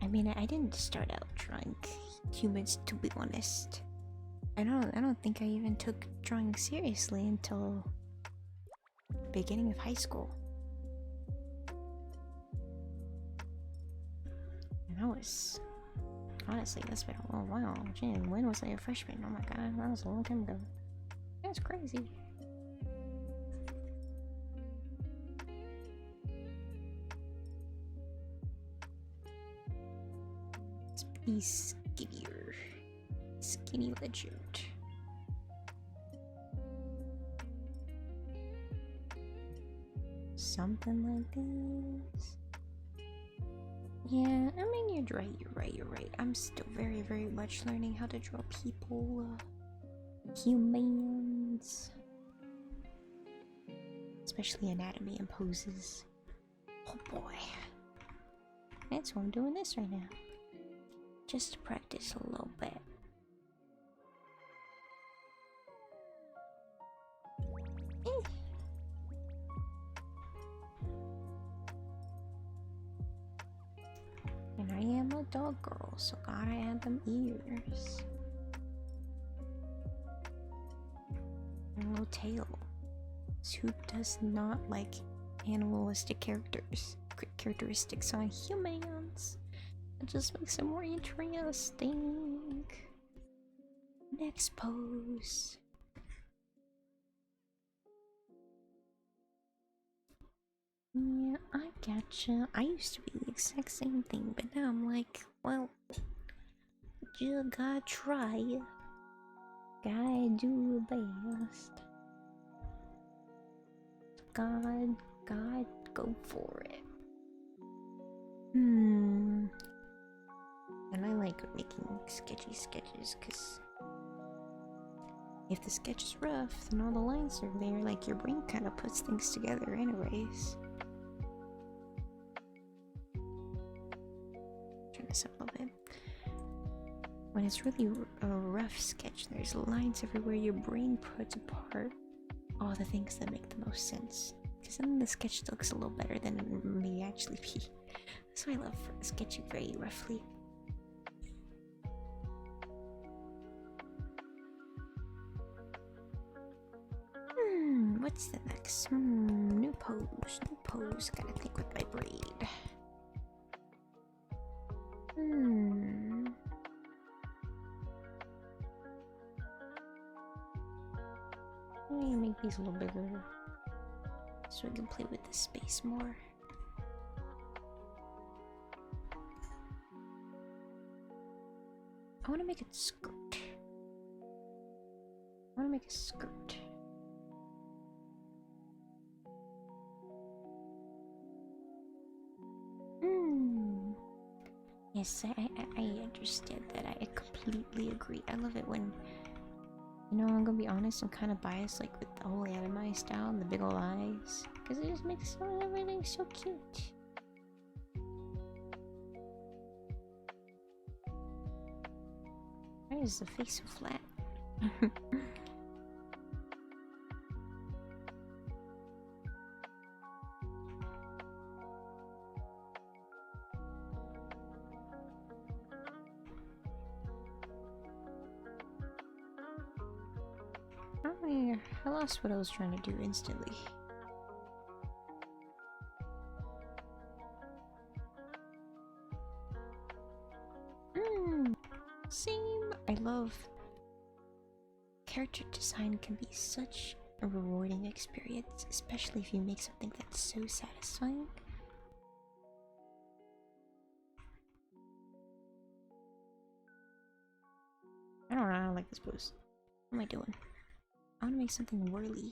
I mean, I didn't start out drawing humans, to be honest. I don't think I even took drawing seriously until beginning of high school. And I was honestly, that's been oh wow, gee, when was I a freshman? Oh my god, that was a long time ago. That's crazy. Let's be skinnier. Skinny legend. Something like this. Yeah, I mean, you're right. I'm still very, very much learning how to draw people, humans. Especially anatomy and poses. Oh boy. That's why I'm doing this right now. Just to practice a little bit. And I am a dog girl, so gotta add them ears. And a little tail. Who does not like animalistic characteristics on humans? It just makes it more interesting. Next pose. Yeah, I gotcha. I used to be the exact same thing, but now I'm like, well, you gotta try. Gotta do your best. God, go for it. And I like suck at making sketchy sketches, because if the sketch is rough, then all the lines are there, like your brain kind of puts things together anyways. Turn this up a little bit. When it's really a rough sketch, there's lines everywhere, your brain puts apart all the things that make the most sense. Because then the sketch looks a little better than it may actually be. That's why I love sketching very roughly. What's the next? New pose. New pose. Gotta think with my braid. Let me make these a little bigger so I can play with the space more. I want to make it skirt. I want to make a skirt. Yes, I understand that. I completely agree. I love it when, you know, I'm gonna be honest, I'm kind of biased, like with the whole anime style and the big old eyes, because it just makes everything so cute. Why is the face so flat? I lost what I was trying to do instantly. Same. I love character design. Can be such a rewarding experience, especially if you make something that's so satisfying. I don't like this pose. What am I doing? I want to make something whirly.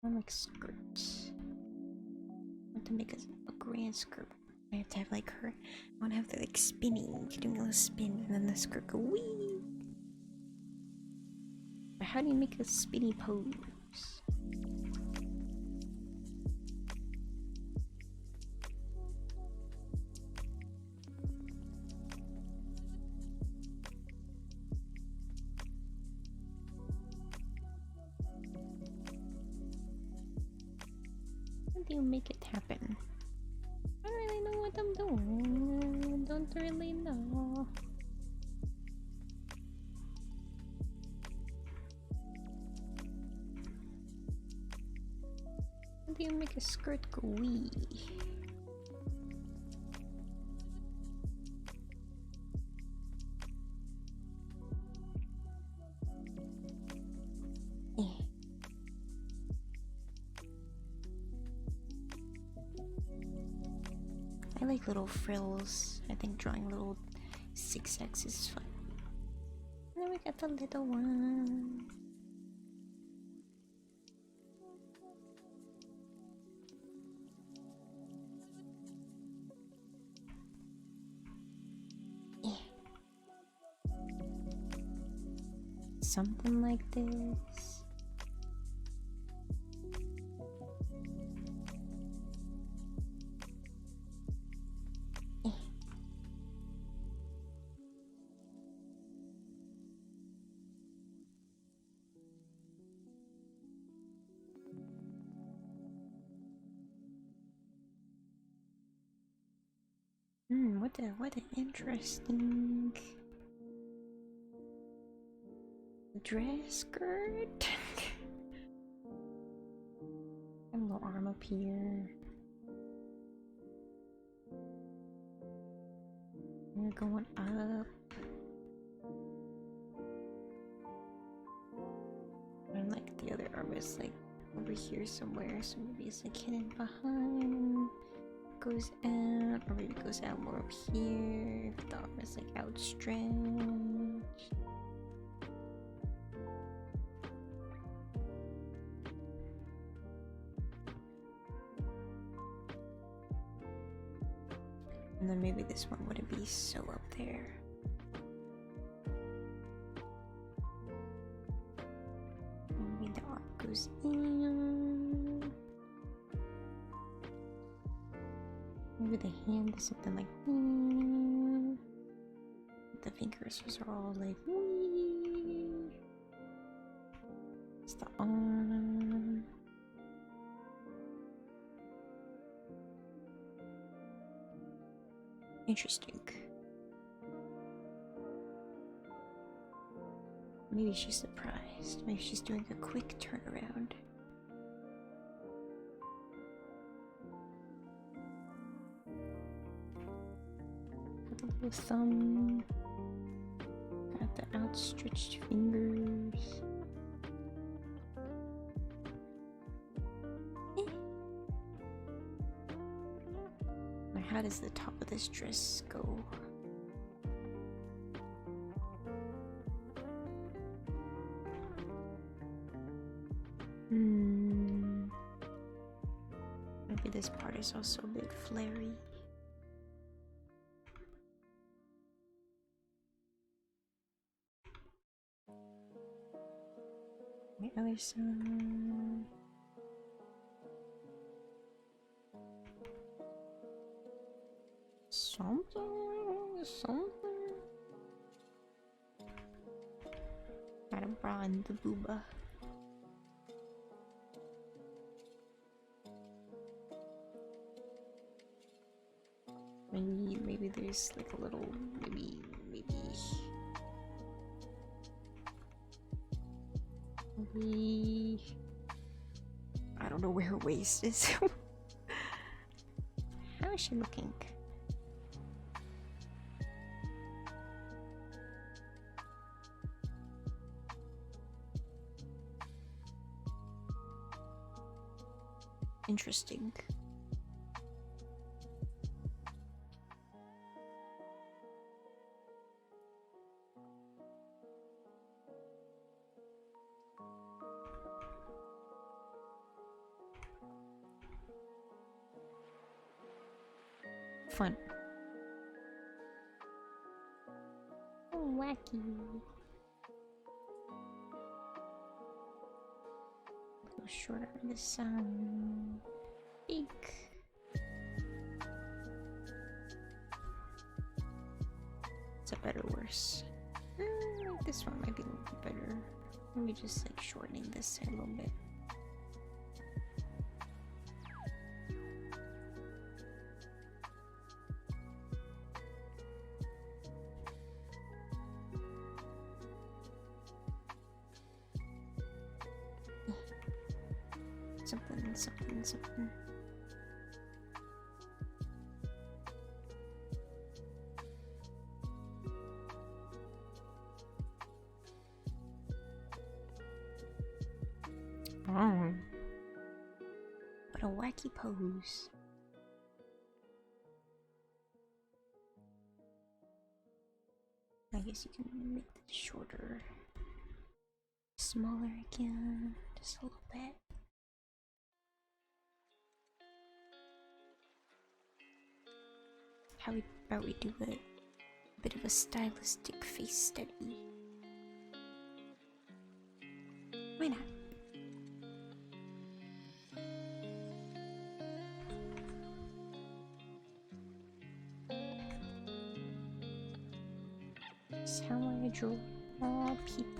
I want to make skirts. I want to make a grand skirt. I have to have like her. I want to have the like spinning, doing a little spin, and then the skirt go wee. But how do you make a spinny pose? How do you make it happen? I don't really know what I'm doing. I don't really know. How do you make a skirt go wee? I like little frills. I think drawing little zigzags is fun. And then we got the little one. Something like this. What an interesting dress skirt. A little arm up here. We're going up. And like the other arm is like over here somewhere, so maybe it's like hidden behind. Goes out, or maybe it goes out more up here. The arm is like outstretched. And then maybe this one wouldn't be so up there. Maybe the arm goes in. Maybe the hand is something like the fingers are all like it's the arm. Interesting. Maybe she's surprised. Maybe she's doing a quick turnaround. The little thumb. Got the outstretched fingers. How does the top of this dress go? Maybe this part is also a bit flary. The other side. Something. Got a bra in the booba. Maybe there's like a little, maybe. I don't know where her waist is. How is she looking? Interesting. Fun. Oh, wacky. Go shorter on this side. Eek. Is that better or worse? This one might be a little bit better. Maybe just like shortening this side a little bit. Something. Oh. What a wacky pose. I guess you can make it shorter. Smaller again. Just a little bit. How about we do a bit of a stylistic face study? Why not? That's how I draw people.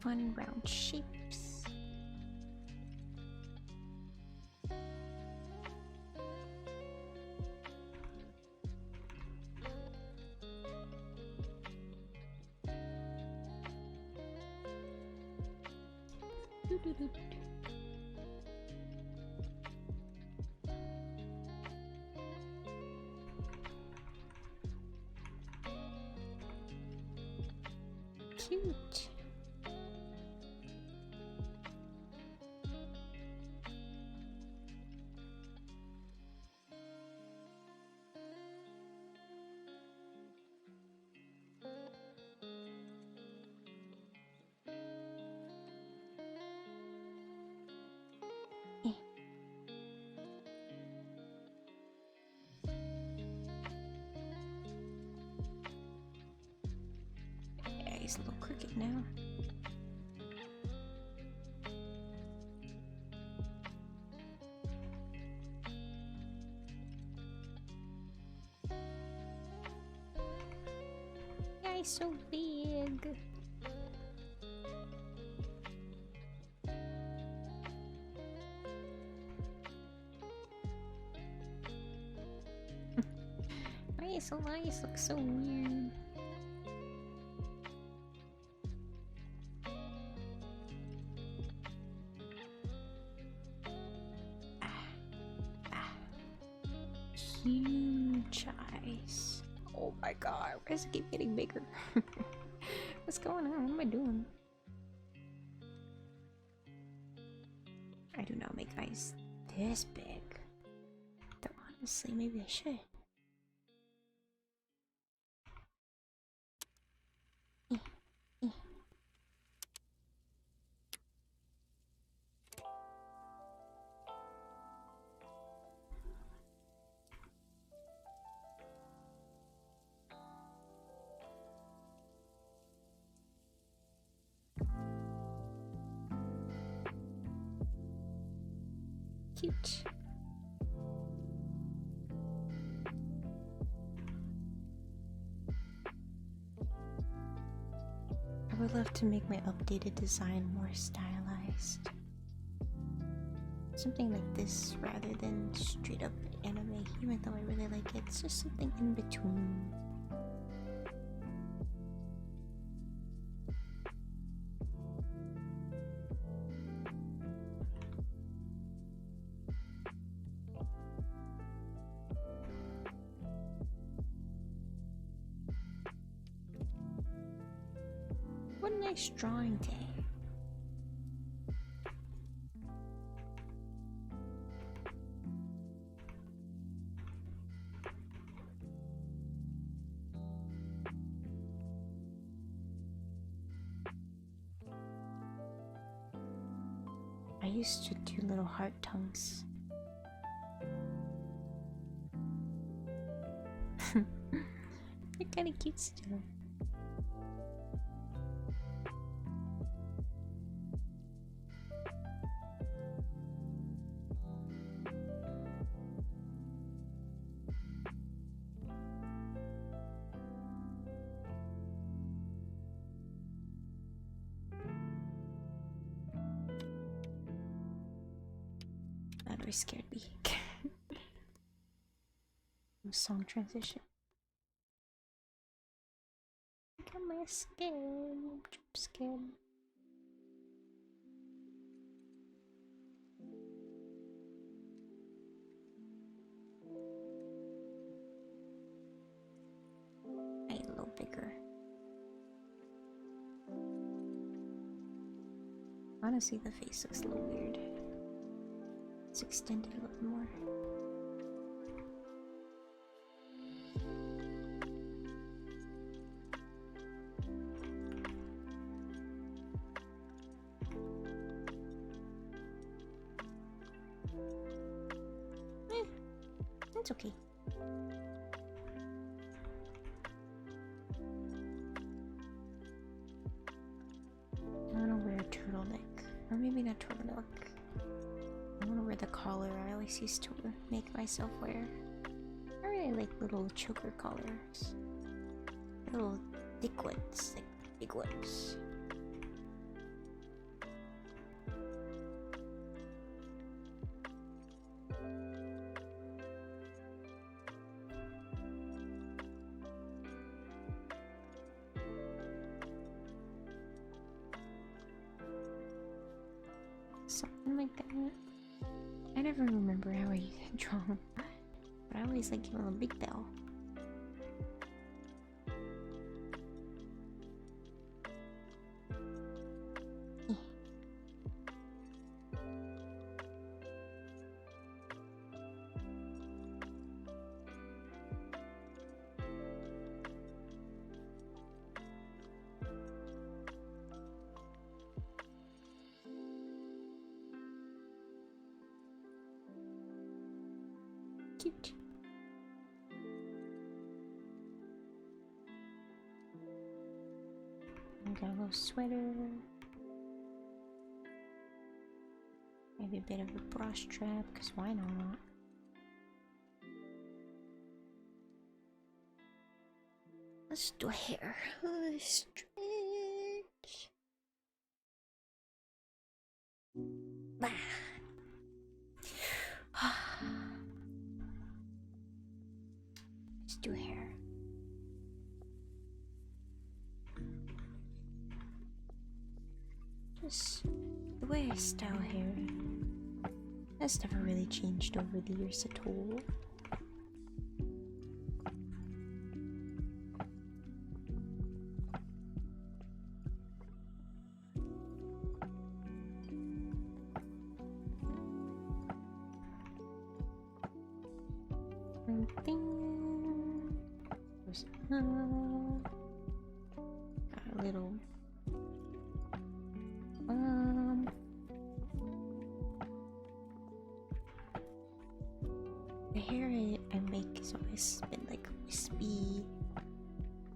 Fun round shapes. cute. Yeah, he's a little crooked now. Yeah, he's so big. Why is so nice? Looks so weird. Huge eyes. Oh my god, why does it keep getting bigger? What's going on? What am I doing? I do not make eyes this big. Though honestly, maybe I should. Cute. I would love to make my updated design more stylized. Something like this rather than straight up anime, even though I really like it. It's just something in between. What a nice drawing day. I used to do little heart tongues. They're kinda cute still. That always scared me. Song transition. Look at my skin. Jump skin. A little bigger. Honestly, the face looks a little weird. It's extended a little more. It's okay. I want to wear a turtleneck. Or maybe not turtleneck. I want to wear the collar I always used to make myself wear. I really like little choker collars. Little thick ones, like big ones. Something like that. I never remember how I draw, but I always like giving a big bell. Cute. I got a little sweater. Maybe a bit of a bra strap, because why not? Let's do hair. Stretch. Bah. Let's do hair. Just the way I style hair has never really changed over the years at all. Got a little the hair I make has always been like wispy,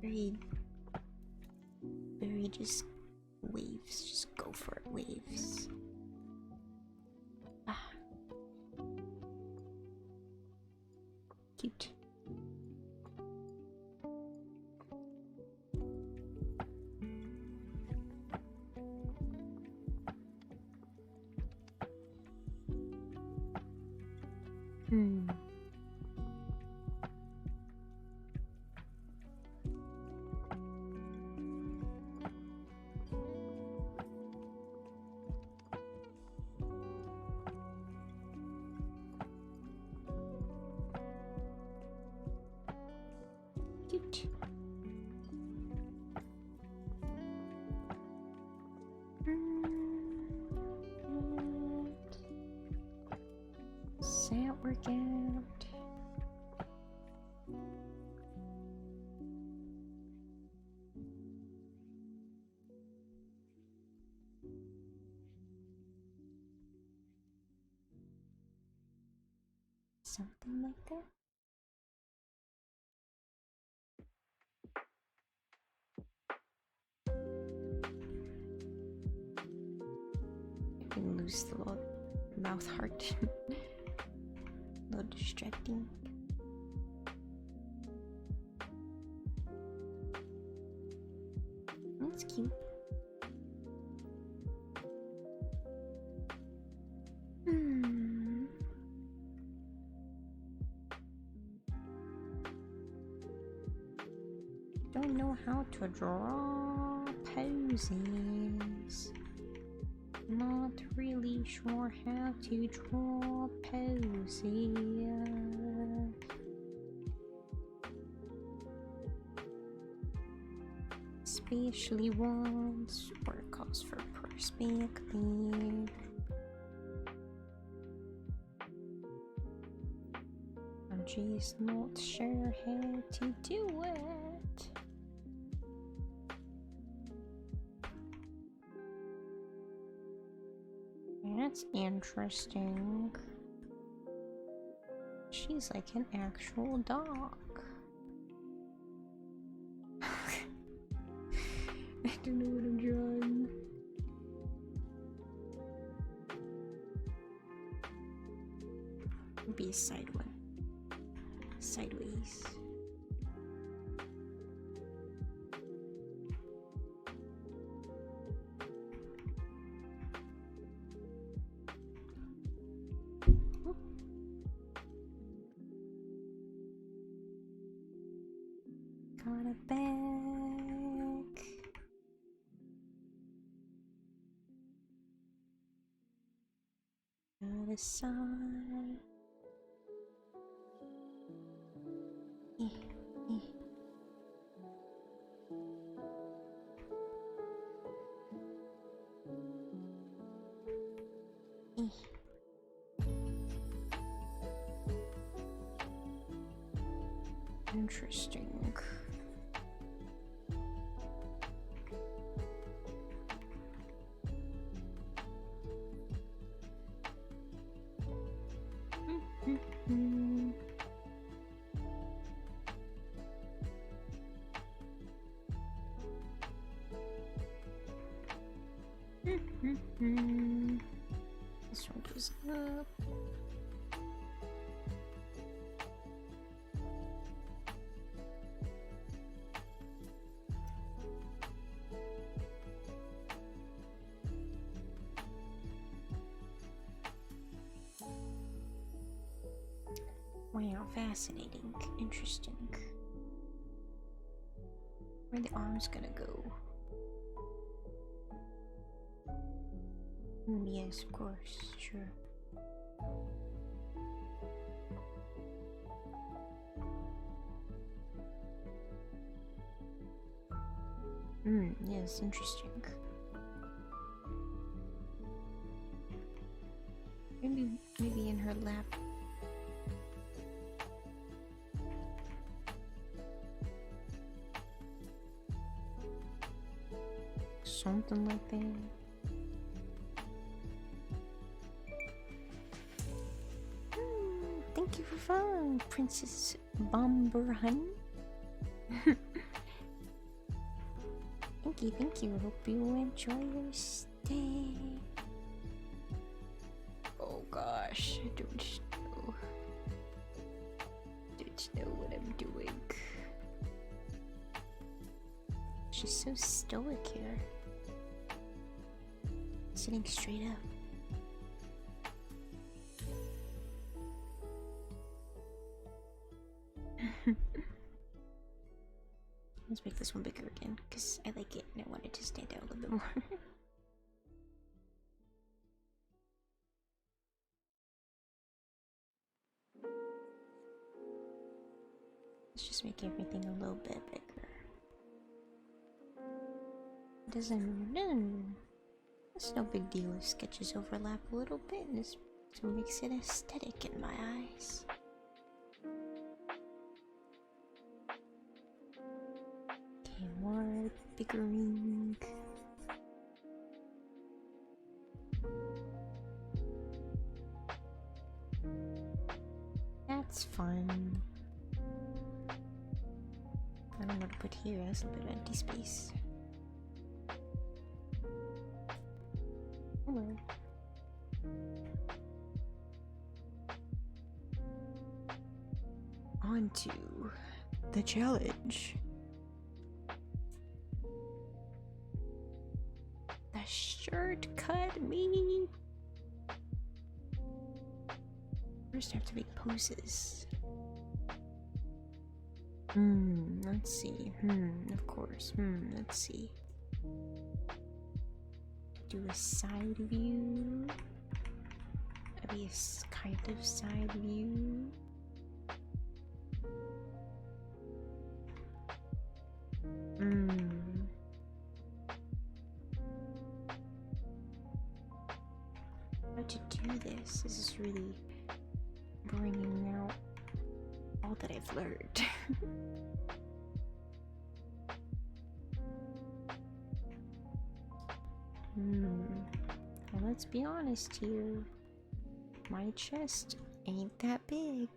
very just waves, just go for it waves. Ah, cute. Cute. Sat workout. Something like that. I can lose the little mouth heart. A little distracting. That's cute. Don't know how to draw poses. Not really sure how to draw poses. Especially ones where it calls for perspective. I'm just not sure how to do it. That's interesting. She's like an actual dog. I don't know what I'm drawing. Maybe a side one. Sideways. Got a bag. Got a sign. Interesting. This one goes up. Wow, fascinating. Interesting. Where the arms gonna go? Yes, of course, sure. Yes, interesting. Maybe in her lap. Something like that. Thank you for following, Princess Bomberhun. Thank you. Hope you enjoy your stay. Oh gosh, I don't know what I'm doing. She's so stoic here. Sitting straight up. Let's make this one bigger again, because I like it and I want it to stand out a little bit more. Let's just make everything a little bit bigger. It's no big deal if sketches overlap a little bit, and this makes it aesthetic in my eyes. Okay, more bickering. That's fun. I don't know what to put here. That's a bit of empty space. Hello. On to the challenge. The shirt cut me. First I have to make poses. Let's see. Of course. Let's see. Do a side view. Maybe a kind of side view. How to do this? This is really bringing out all that I've learned. Well, let's be honest here. My chest ain't that big.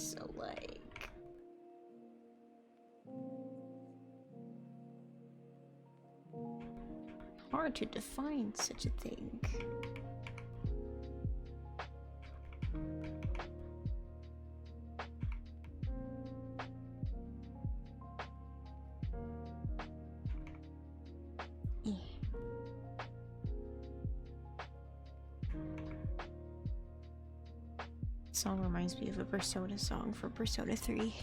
So like hard to define such a thing. Song reminds me of a Persona song for Persona 3.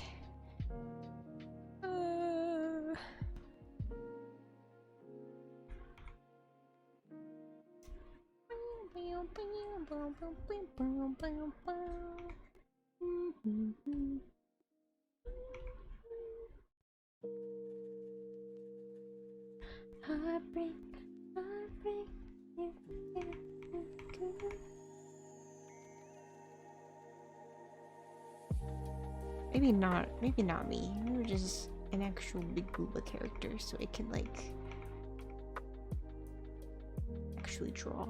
Heartbreak, heartbreak, maybe not me. You're just an actual big Gooba character, so it can like actually draw.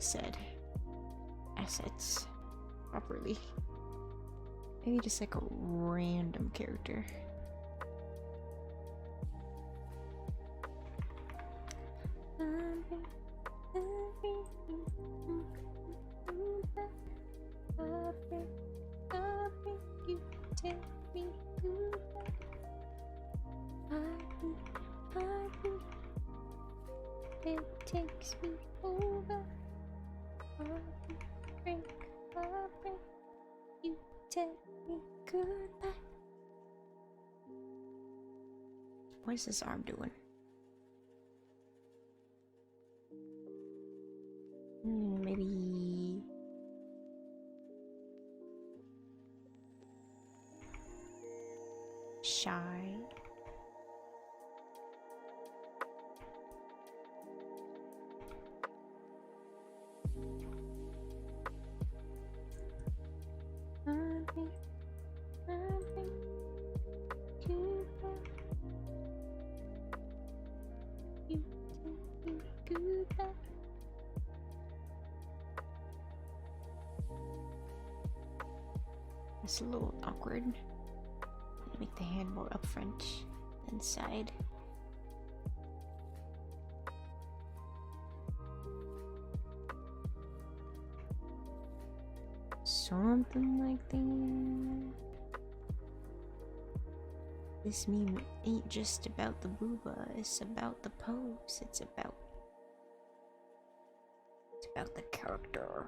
said assets properly. Maybe just like a random character. It takes me over. You tell me goodbye. What is this arm doing? Maybe shy. It's a little awkward. Make the hand more up front than side. Something like that. This meme ain't just about the booba, it's about the pose, it's about the character.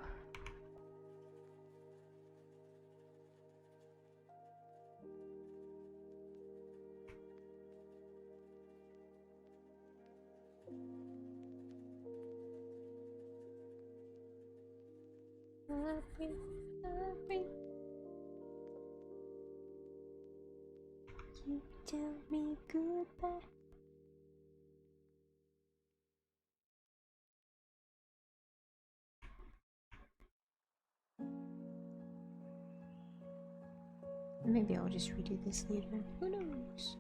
You tell me goodbye. Maybe I'll just redo this later. Who knows?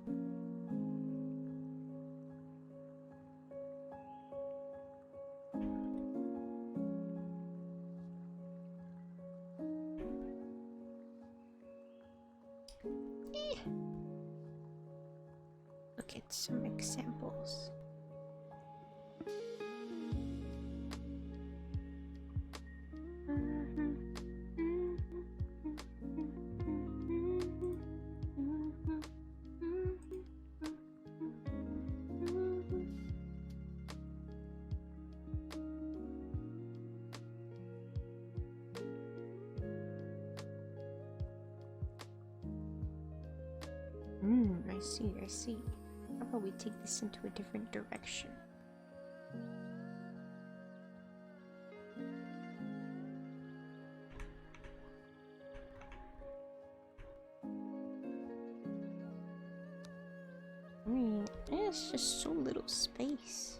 Look at some examples. I see. How about we take this into a different direction? I mean, it's just so little space.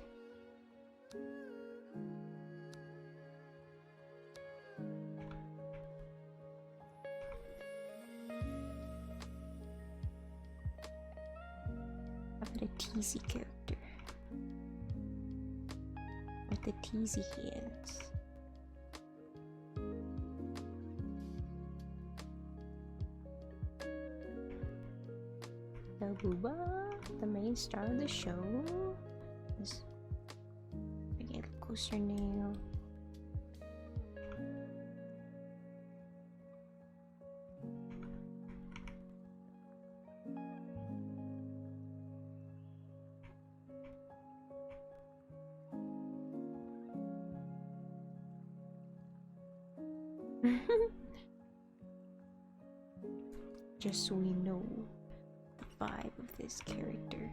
A teasy character with the teasy hands. The booba, the main star of the show. Let's get closer now. Just so we know the vibe of this character.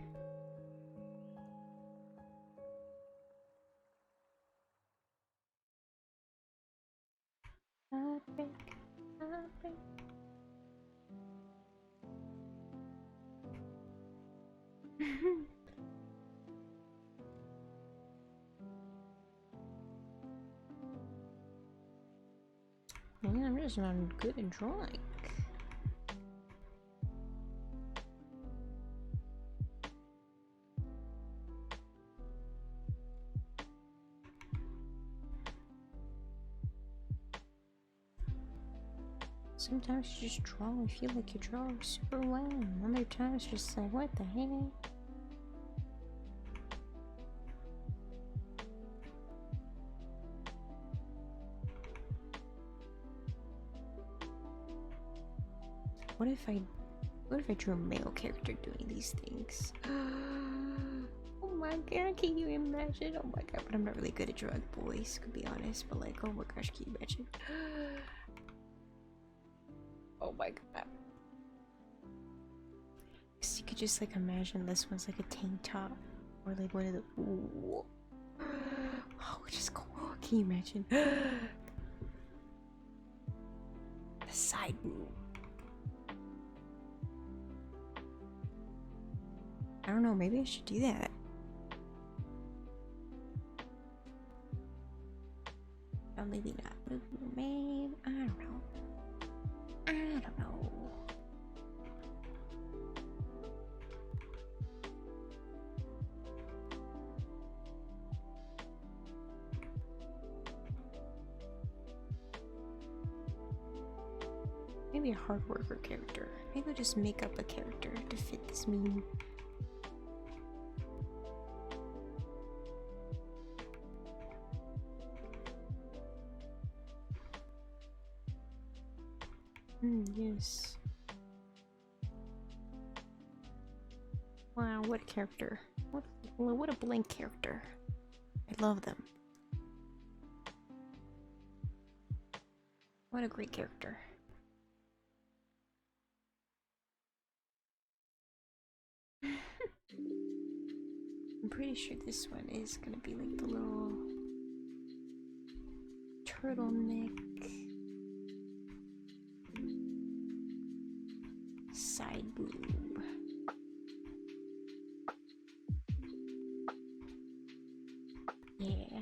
Man, I'm just not good at drawing. Sometimes you just draw and feel like you're drawing super well, and other times just like, what the heck? What if I drew a male character doing these things? Oh my god, can you imagine? Oh my god, but I'm not really good at drawing boys, to be honest, but like, oh my gosh, can you imagine? Oh my god. So you could just like imagine this one's like a tank top, or like one of the, ooh. Oh, just cool. Can you imagine? The side boob. I don't know, maybe I should do that. Oh, maybe not. Maybe, I don't know. I don't know. Maybe a hard worker character. Maybe I'll just make up a character to fit this meme. Yes. Wow, what a character. What a blank character. I love them. What a great character. I'm pretty sure this one is gonna be like the little turtleneck side boob. Yeah.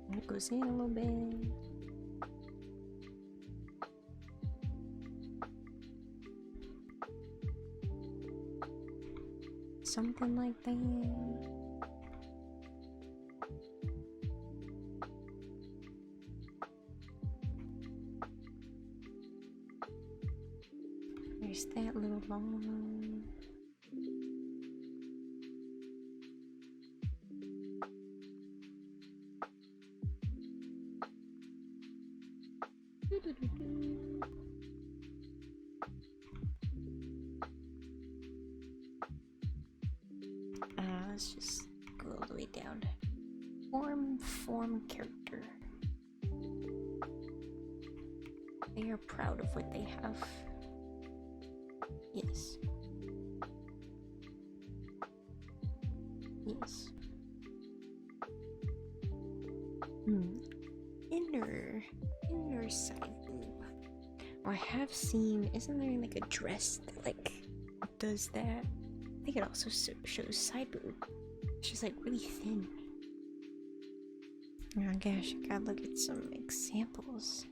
And it goes in a little bit. Something like that. There's that little long one. Let's just go all the way down. Form character. They are proud of what they have. Yes. Yes. Inner side boob. Oh, I have seen, isn't there like a dress that like does that? I think it also shows side boob. It's just like really thin. Oh gosh, I gotta look at some examples.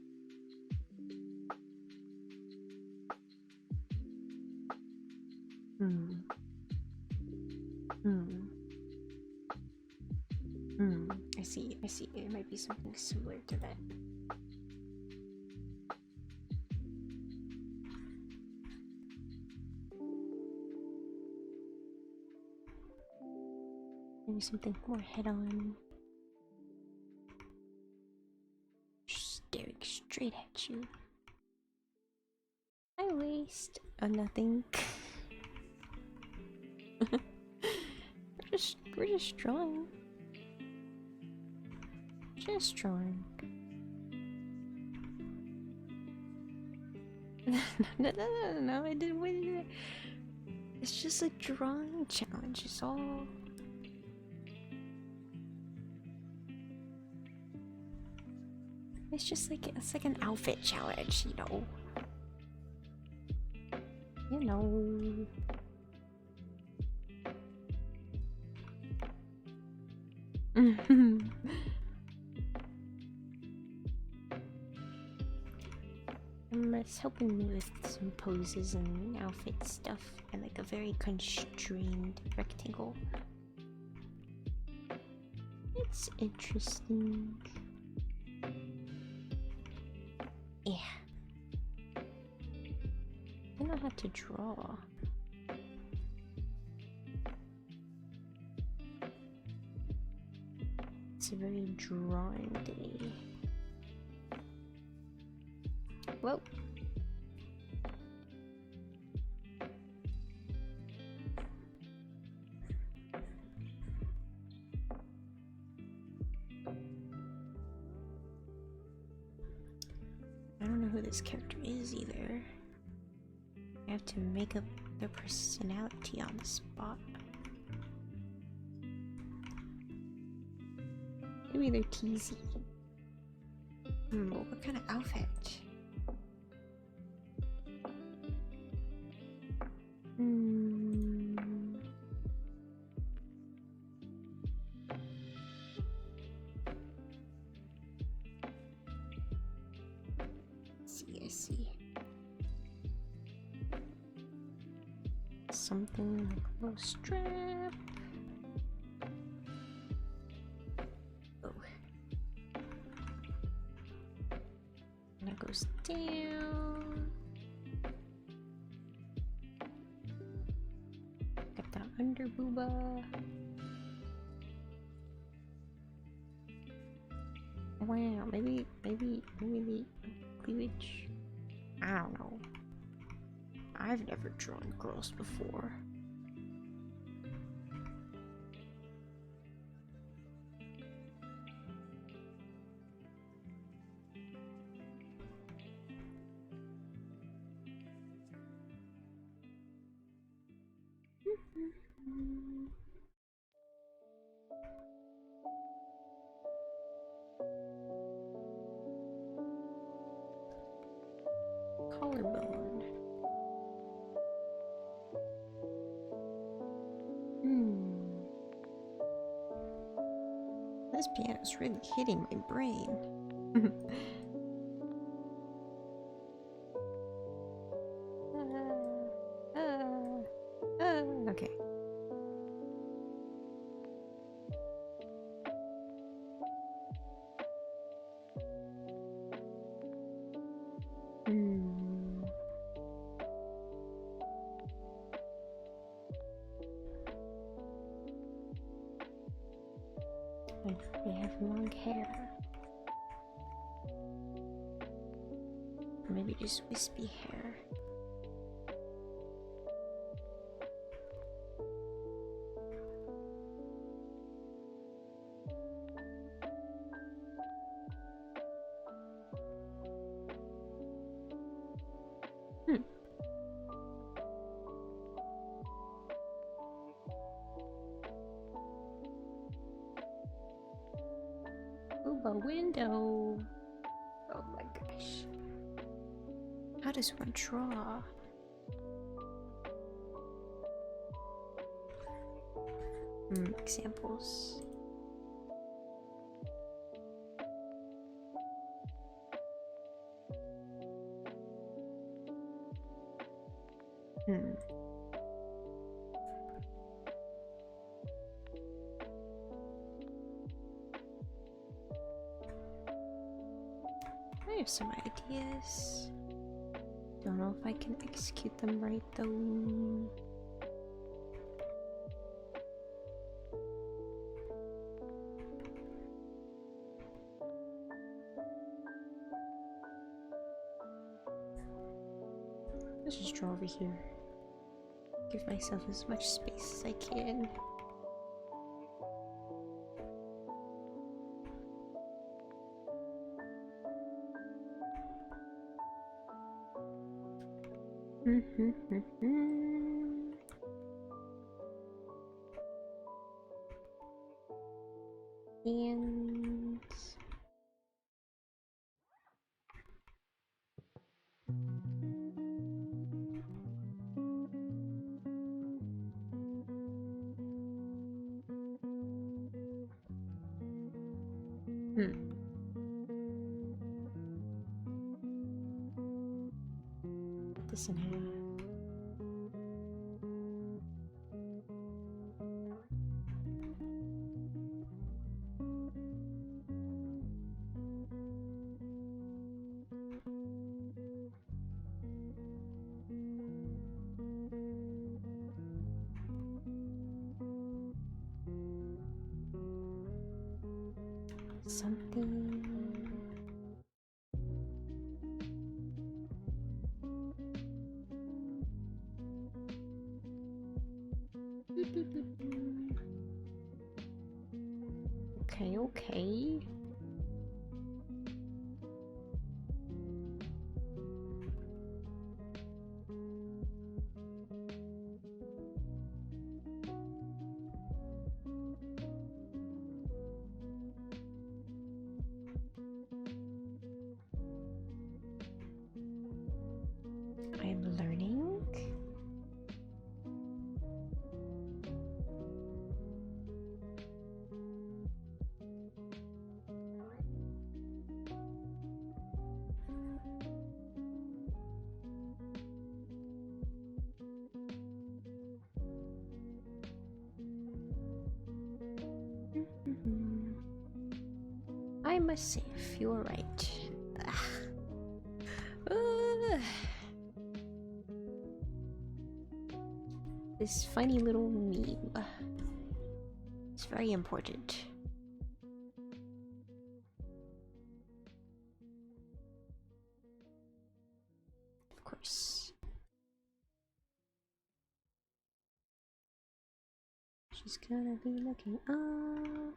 I see. It might be something similar to that. Maybe something more head-on. Staring straight at you. I waste nothing. we're just drawing. Just drawing. No, I didn't win it. It's just a drawing challenge, it's all. It's just like, it's like an outfit challenge, you know. You know. it's helping me with some poses and outfit stuff and like a very constrained rectangle. It's interesting. Yeah. I don't know how to draw. It's a very drawing day. Whoa. I don't know who this character is either. I have to make up their personality on the spot. Maybe they're teasy. What kind of outfit? I see. Something like a little strap. Oh. And it goes down. Got that under booba. Wow, maybe the cleavage. I don't know. I've never drawn girls before. Collarbone. This piano's really hitting my brain. Okay. They have long hair. Or maybe just wispy hair. A window. Oh my gosh. How does one draw? Examples. I have some ideas. Don't know if I can execute them right though. Let's just draw over here. Give myself as much space as I can. And this in here. Something. Okay, okay. I'm learning. I'm a safe, you're right. This funny little meme. It's very important. Of course. She's gonna be looking up.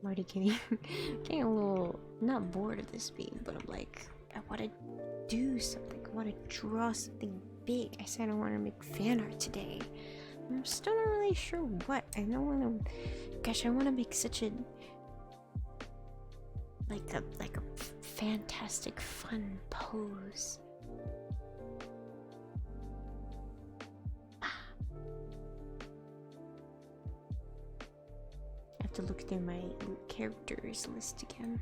I'm already getting a little, not bored of this beam, but I'm like, I want to do something. I want to draw something big. I said I want to make fan art today. I'm still not really sure what. I don't want to. Gosh, I want to make such a like a fantastic, fun pose. I have to look through my characters list again.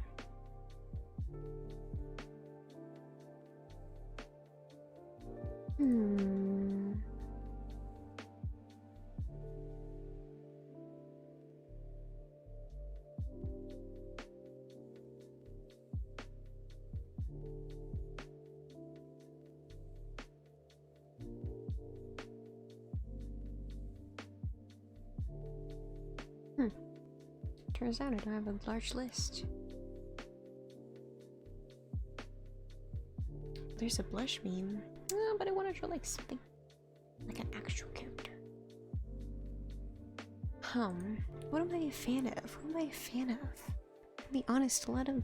Turns out I don't have a large list. There's a blush meme. But I want to draw like something like an actual character. What am I a fan of? Who am I a fan of? To be honest, a lot of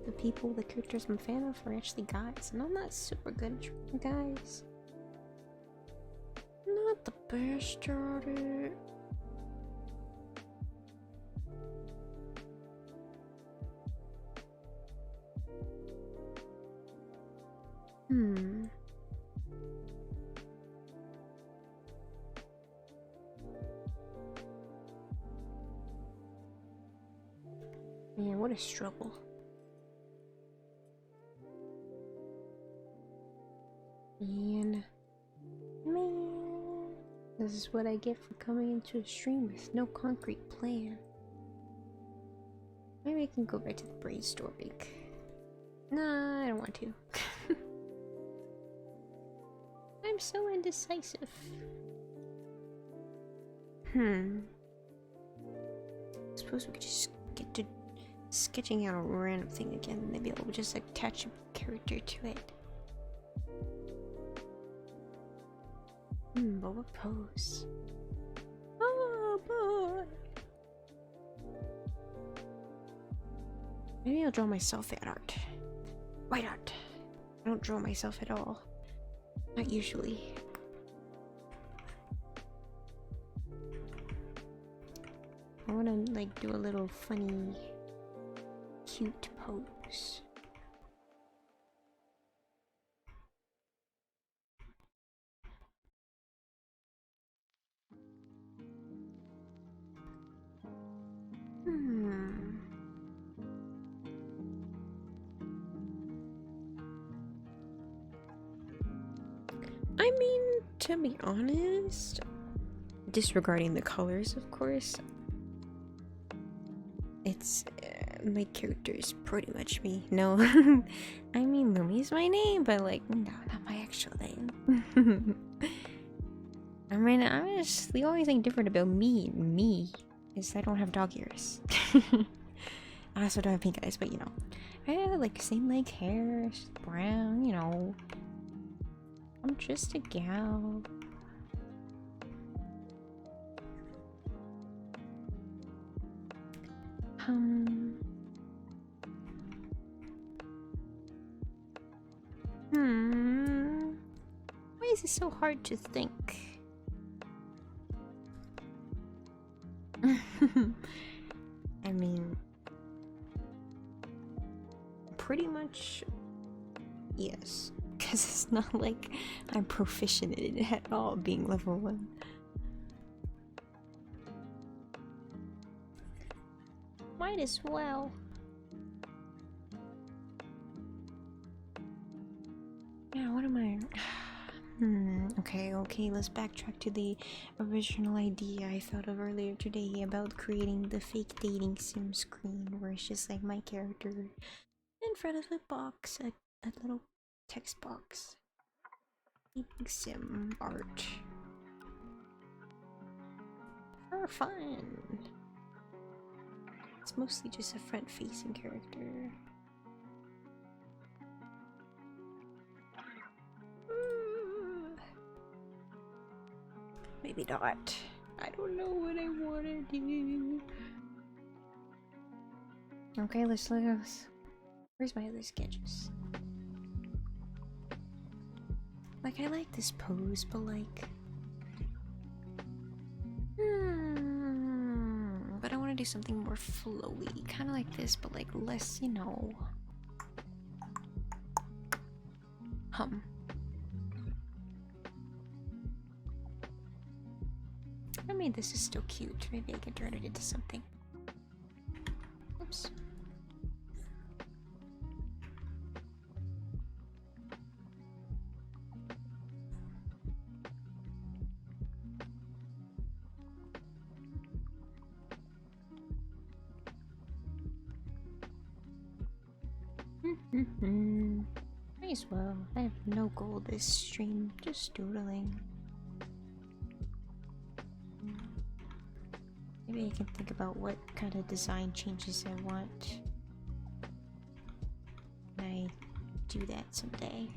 the people, the characters I'm a fan of are actually guys, and I'm not super good at drawing guys. Not the best at it. Man, what a struggle. Man, this is what I get for coming into a stream with no concrete plan. Maybe I can go back to the brainstorming. Nah, I don't want to. I'm so indecisive. Suppose we could just get to sketching out a random thing again. Maybe I'll just attach a character to it. But what pose? Oh boy. Maybe I'll draw myself fan art. Why not? I don't draw myself at all. Not usually. I wanna like do a little funny, cute pose. To be honest, disregarding the colors, of course, it's my character is pretty much me. No, I mean Lumi's my name, but like, no, not my actual name. I mean, the only thing different about me is I don't have dog ears. I also don't have pink eyes, but you know, I have like same like hair, brown, you know. I'm just a gal. Why is it so hard to think? I mean, pretty much yes, because it's not like I'm proficient in it at all, being level 1. Might as well. Yeah, what am I? Okay, let's backtrack to the original idea I thought of earlier today about creating the fake dating sim screen where it's just like my character in front of a box, a little text box. Dating sim art. For fun. It's mostly just a front-facing character. Maybe not. I don't know what I want to do. Okay, let's look at this. Where's my other sketches? Like, I like this pose, but like... But I want to do something more flowy. Kind of like this, but like less, you know... I mean, this is still cute. Maybe I can turn it into something. Oops. May as well. I have no goal this stream, just doodling. Maybe I can think about what kind of design changes I want. Can I do that someday?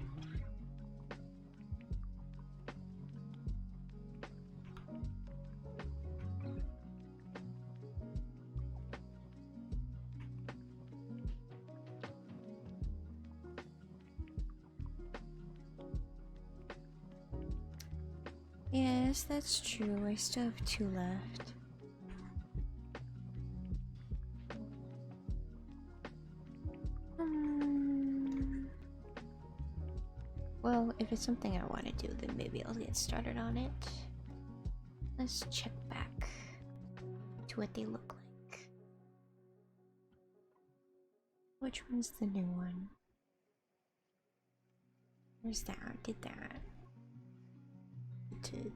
Yes, that's true. I still have 2 left. Well, if it's something I want to do, then maybe I'll get started on it. Let's check back to what they look like. Which one's the new one? Where's that? Did that. To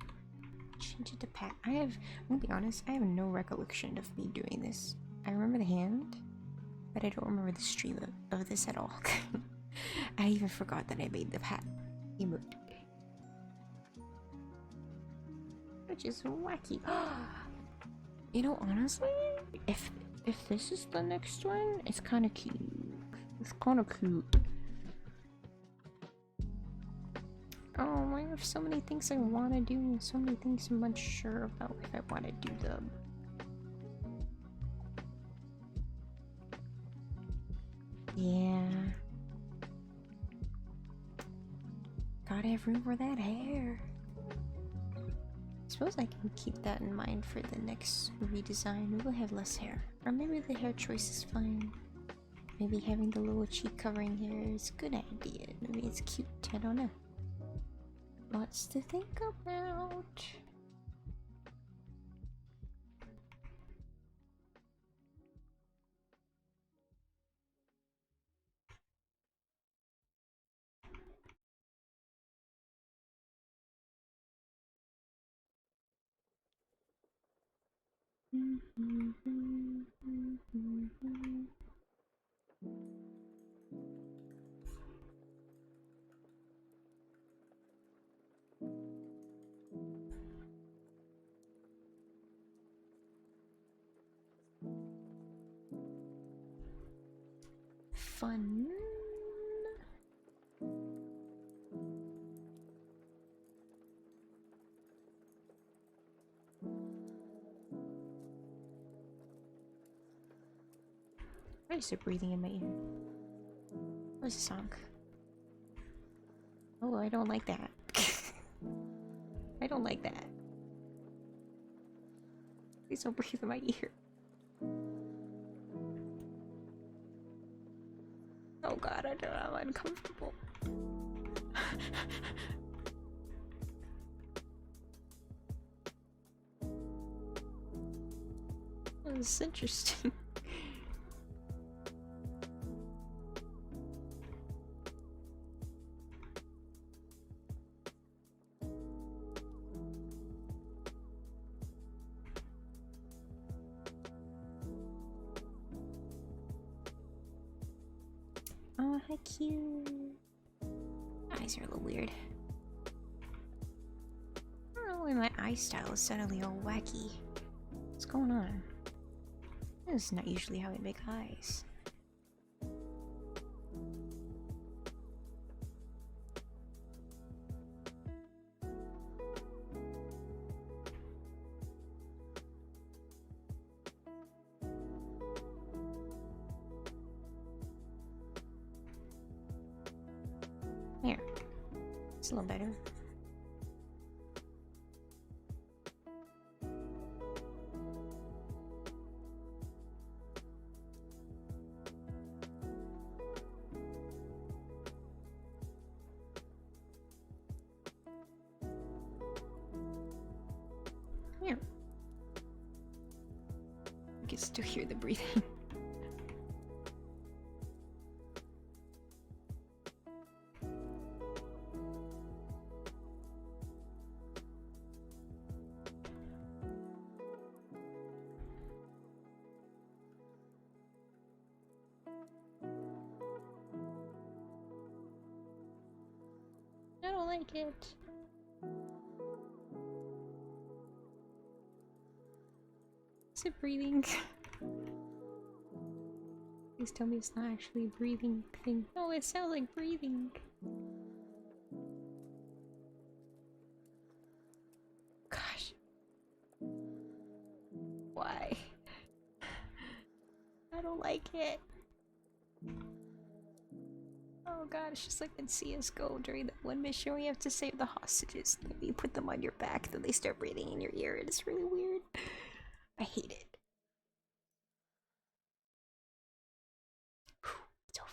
change it to pack. I'm gonna be honest, I have no recollection of me doing this. I remember the hand, but I don't remember the stream of this at all. I even forgot that I made the pat emote. Which is wacky. You know, honestly, if this is the next one, it's kind of cute. It's kind of cute. Oh, I have so many things I want to do, and so many things I'm unsure about if I want to do them. Yeah. Gotta have room for that hair. I suppose I can keep that in mind for the next redesign. We will have less hair. Or maybe the hair choice is fine. Maybe having the little cheek covering hair is a good idea. Maybe it's cute. I don't know. Lots to think about. Fun. Why is it breathing in my ear? Where's the song? Oh, I don't like that. I don't like that. Please don't breathe in my ear. Oh god, I'm uncomfortable. This is interesting. Oh, how cute. Eyes are a little weird. I don't know why my eye style is suddenly all wacky. What's going on? This is not usually how I make eyes. Here. It's a little better. Yeah. I can still hear the breathing. I don't like it. Is it breathing? Please tell me it's not actually a breathing thing. Oh, it sounds like breathing. Gosh. Why? I don't like it. Oh god, it's just like in CSGO during that one mission where you have to save the hostages. You put them on your back, then they start breathing in your ear, and it's really weird. I hate it. Whew, it's over.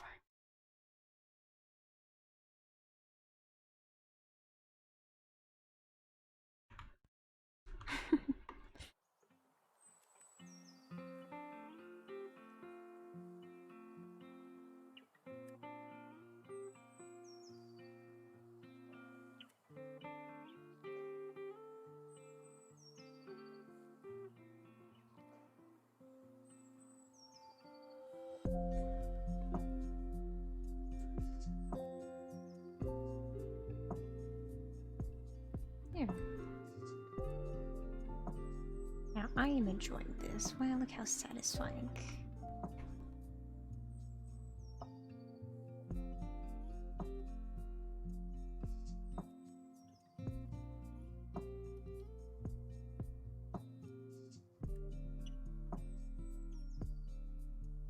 Here. Now I am enjoying this. Wow, look how satisfying.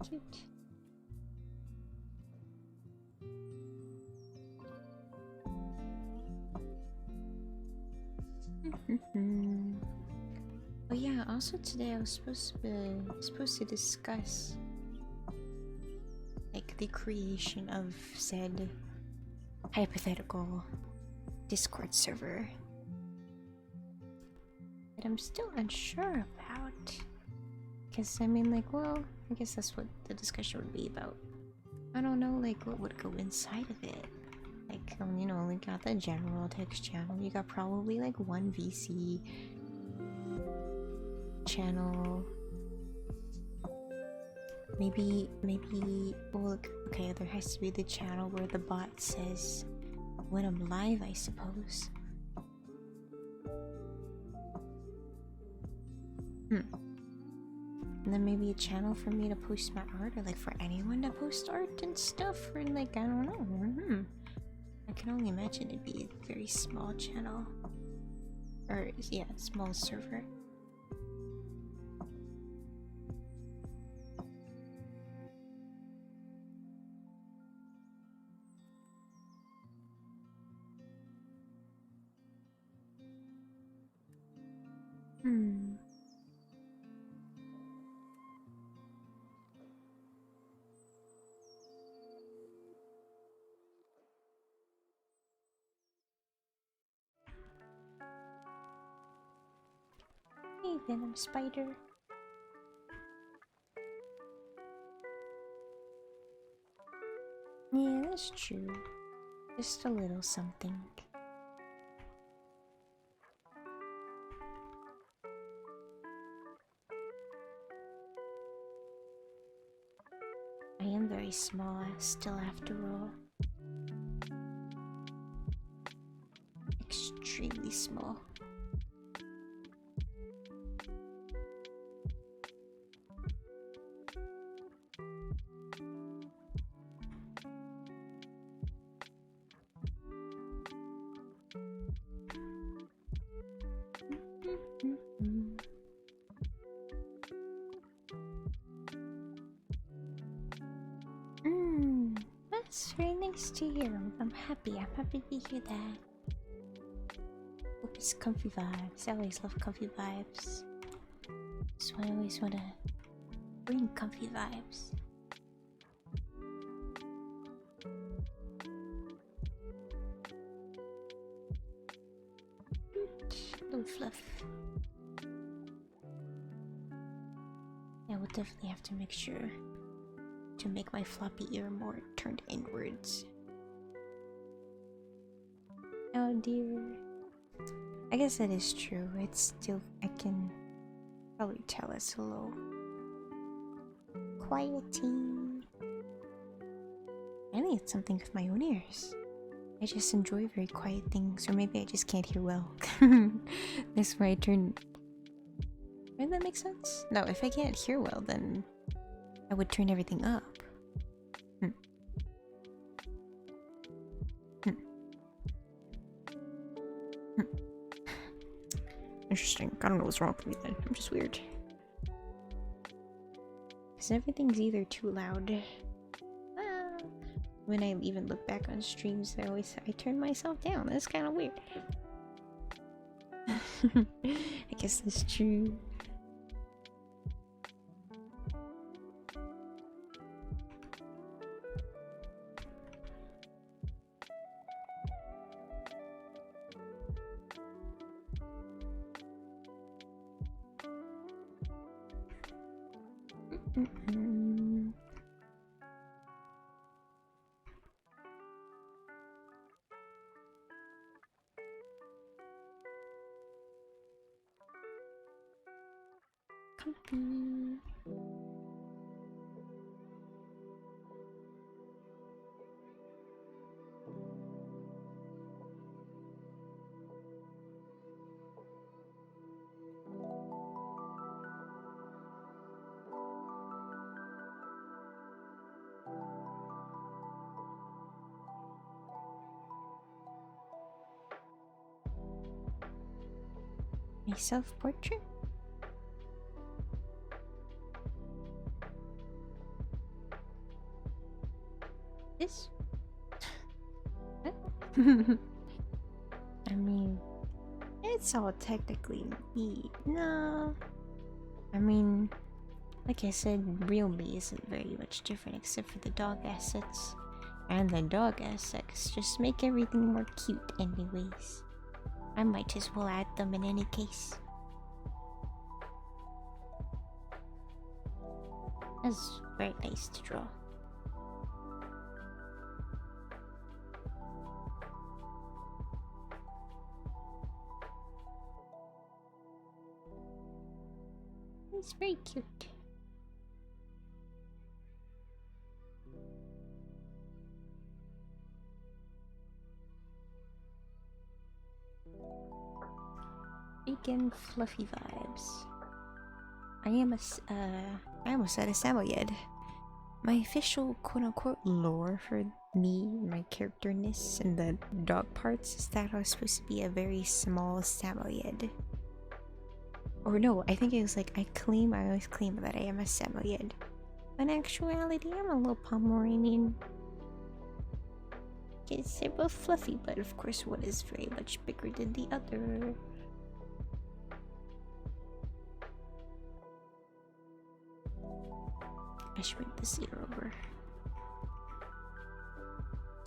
Cute. Oh yeah, also today I was supposed to discuss like the creation of said hypothetical Discord server that I'm still unsure about. Because I mean, like, well, I guess that's what the discussion would be about. I don't know, like, what would go inside of it. Like, you know, we got the general text channel. You got probably like one VC channel. Maybe, well, okay, there has to be the channel where the bot says when I'm live, I suppose. And then maybe a channel for me to post my art, or like for anyone to post art and stuff, or like, I don't know. I can only imagine it'd be a very small channel. Or, yeah, small server. Hey, Venom Spider. Yeah, that's true. Just a little something. I am very small still, after all. Extremely small. That's very nice to hear. I'm happy to hear that. Hope it's comfy vibes. I always love comfy vibes. So I always want to bring comfy vibes. Little fluff. I will definitely have to make sure to make my floppy ear more turned inwards. Oh dear. I guess that is true. It's still, I can probably tell it's a little quieting. I think it's something with my own ears. I just enjoy very quiet things, or maybe I just can't hear well. That's why I turn. Does that make sense? No, if I can't hear well, then I would turn everything up. Interesting. I don't know what's wrong with me then. I'm just weird. Because everything's either too loud. When I even look back on streams, I turn myself down. That's kind of weird. I guess that's true. My self-portrait? This? I mean, it's all technically me. No. I mean, like I said, real me isn't very much different except for the dog assets. And the dog assets just make everything more cute anyways. I might as well add them in any case. That's very nice to draw. It's very cute. Big and fluffy vibes. I almost said a Samoyed. My official quote-unquote lore for me, my characterness, and the dog parts is that I was supposed to be a very small Samoyed. Or no, I think it was like I always claim that I am a Samoyed. But in actuality, I'm a little Pomeranian. Yes, they're both fluffy, but of course one is very much bigger than the other. I should bring this ear over.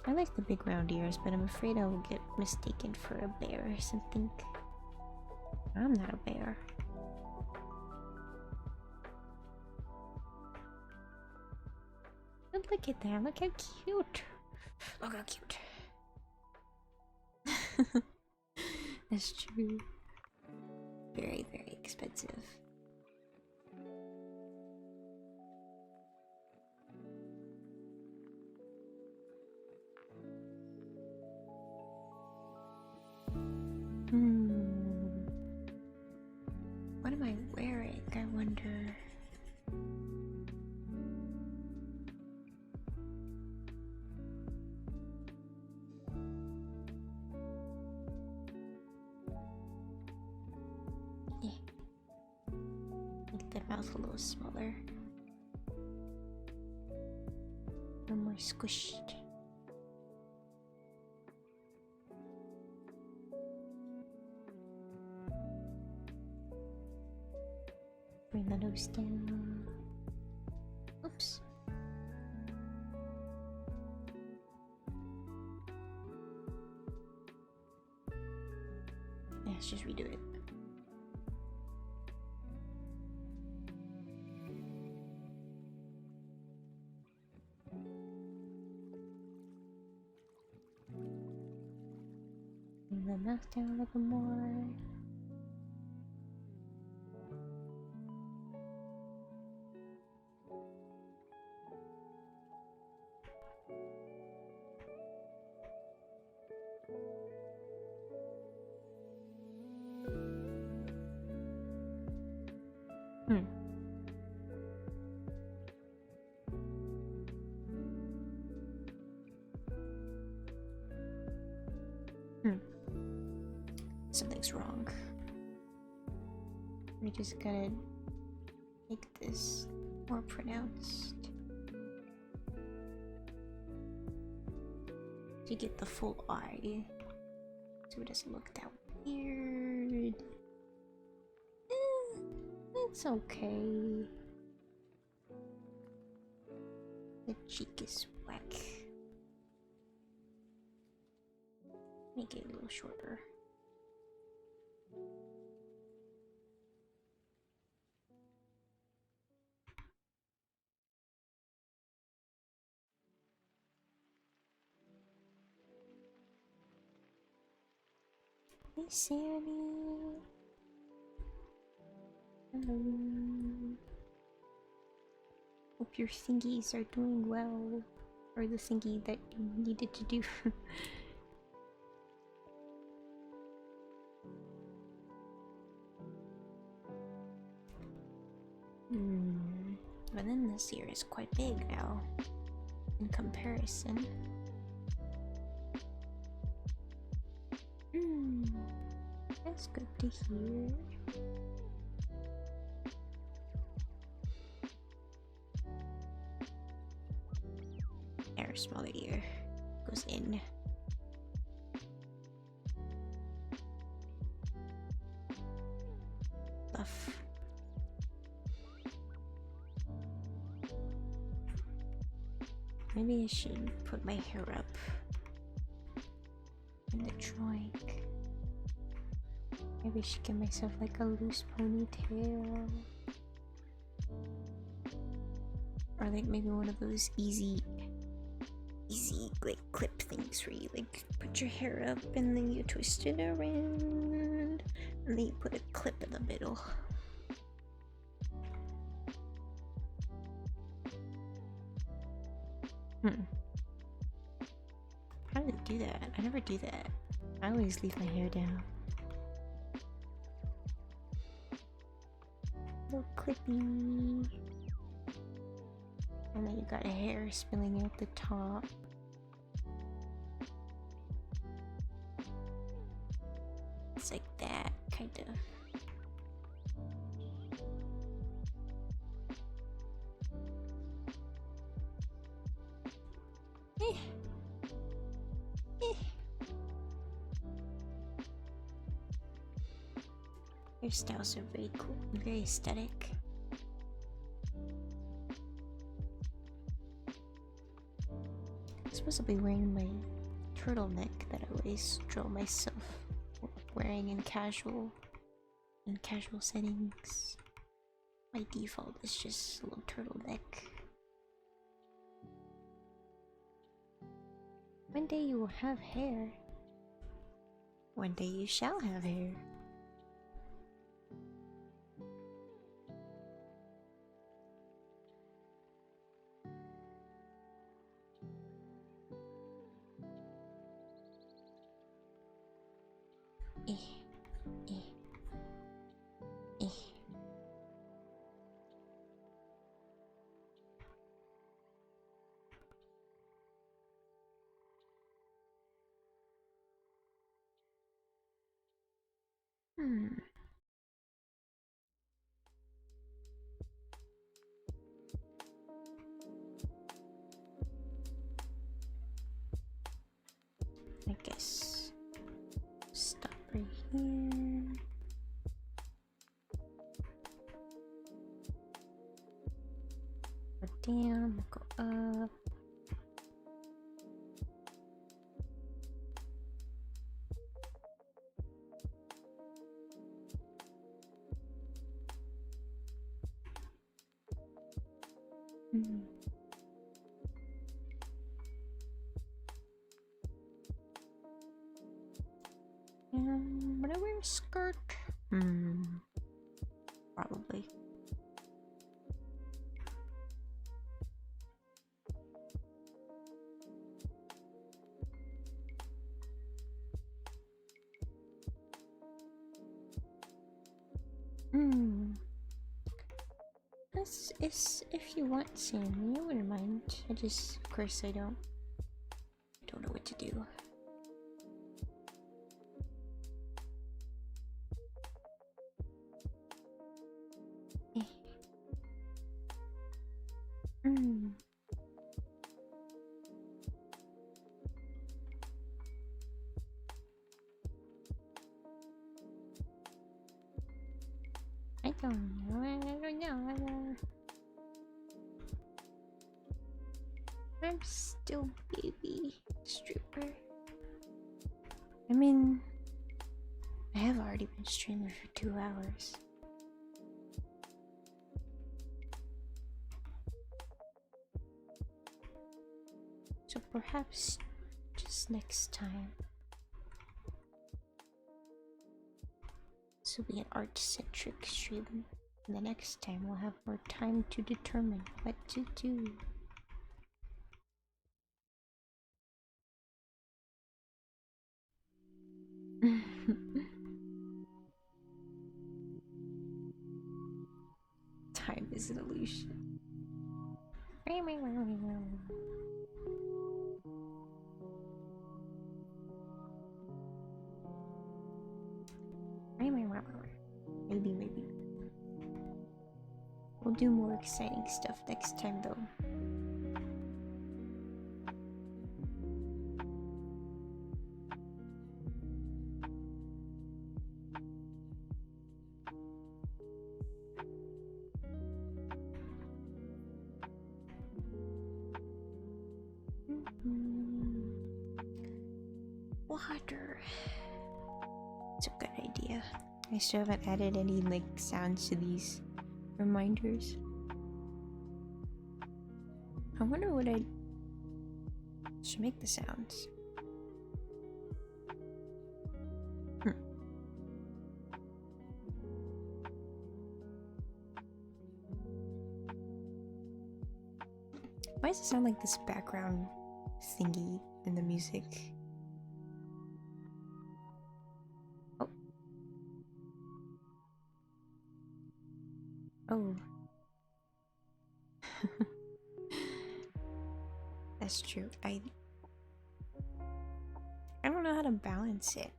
I like the big round ears, but I'm afraid I will get mistaken for a bear or something. I'm not a bear. But look at that, look how cute. Look how cute. That's true. Very, very expensive. What am I wearing, I wonder? Yeah. Make the mouth a little smaller. A little more squished. Bring the nose down. Oops. Yeah, let's just redo it. Bring the mouth down a little more. Something's wrong. We just gotta make this more pronounced to get the full eye, so it doesn't look that weird. It's okay. The cheek is whack. Make it a little shorter. Hey Sammy. Hello. Hope your thingies are doing well. Or the thingy that you needed to do. But then this ear is quite big now, in comparison. That's good to hear. There, smaller ear goes in. Buff. Maybe I should put my hair up in the trunk. Maybe I should give myself like a loose ponytail. Or like maybe one of those easy like clip things where you like put your hair up and then you twist it around and then you put a clip in the middle. Hmm. How do they do that? I never do that. I always leave my hair down. Little clippy. And then you got hair spilling out the top. It's like that, kind of. Your styles are very cool, very aesthetic. I'm supposed to be wearing my turtleneck that I always draw myself wearing in casual settings. My default is just a little turtleneck. One day you will have hair. One day you shall have hair. I guess stop right here. Go down, go up. Would I wear a skirt? Probably. If you want Sammy, I wouldn't mind. Of course I don't know what to do. I don't know. I'm still baby stripper. I mean, I have already been streaming for 2 hours. So perhaps just next time. This will be an art-centric stream. And the next time we'll have more time to determine what to do. Time is an illusion. Maybe. We'll do more exciting stuff next time though. Water. It's a good idea. I still haven't added any like sounds to these reminders. I wonder what I should make the sounds. Why does it sound like this background thingy in the music? Oh. Oh. That's true. I don't know how to balance it.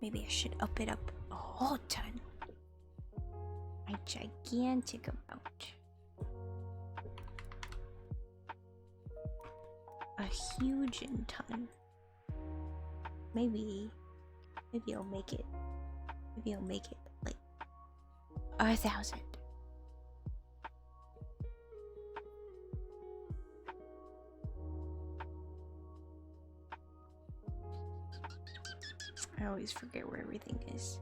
Maybe I should up it up a whole ton. A gigantic amount. A huge ton. Maybe I'll make it. Maybe I'll make it like 1,000. I always forget where everything is.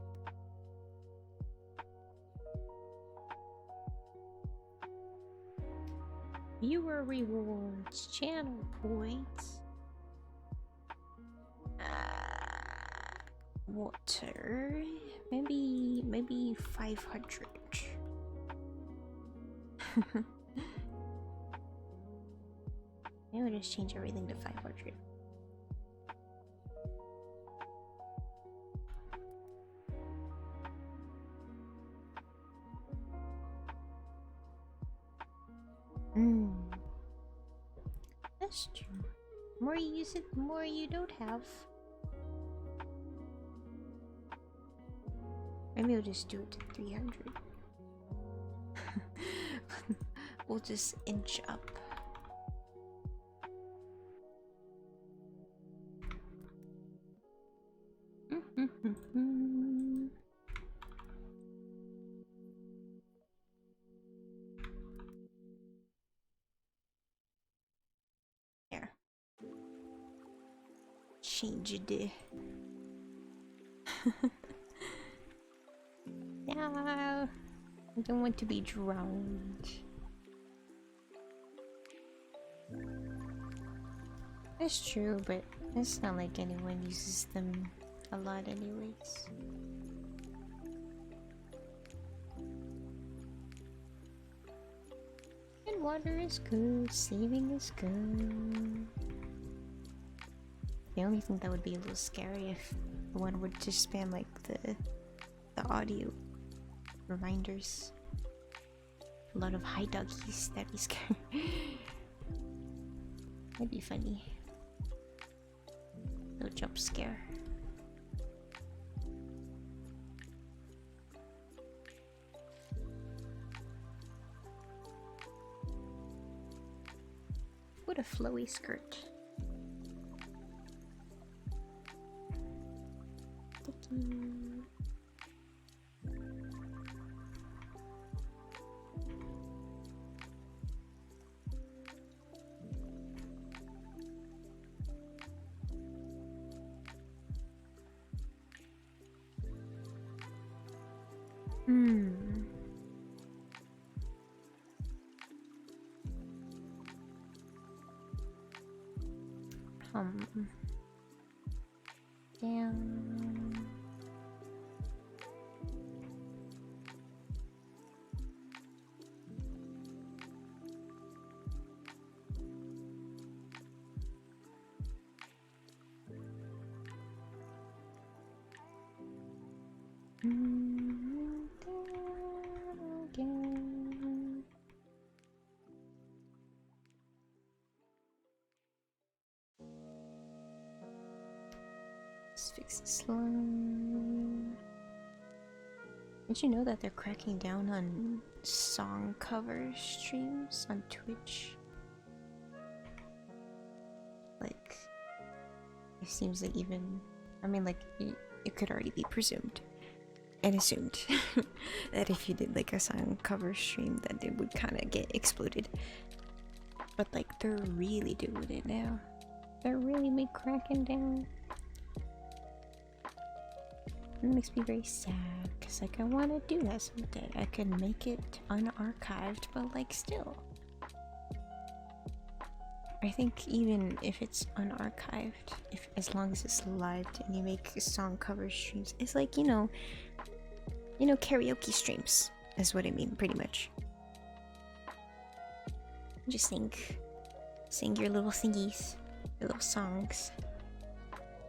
Viewer rewards, channel points. Water. Maybe 500. Maybe I'll just change everything to 500. That's true. The more you use it, the more you don't have. Maybe I'll just do it to 300. We'll just inch up. There. Change it. No, I don't want to be drowned. That's true, but it's not like anyone uses them a lot anyways. And water is good, saving is good. The only thing that would be a little scary if one would just spam like the audio reminders. A lot of hi doggies, that'd be scary. That'd be funny. No jump scare. What a flowy skirt. Thank you. Down. Again. Let's fix this line. Did you know that they're cracking down on song cover streams on Twitch? Like, it seems like even, I mean, like, it could already be presumed and assumed that if you did like a song cover stream that it would kind of get exploded. But like, they're really doing it now. They're really cracking down. It makes me very sad because like I want to do that someday. I can make it unarchived, but like still, I think even if it's unarchived, if as long as it's live and you make song cover streams, it's like, you know, You know, karaoke streams is what I mean, pretty much. Just sing your little thingies, your little songs.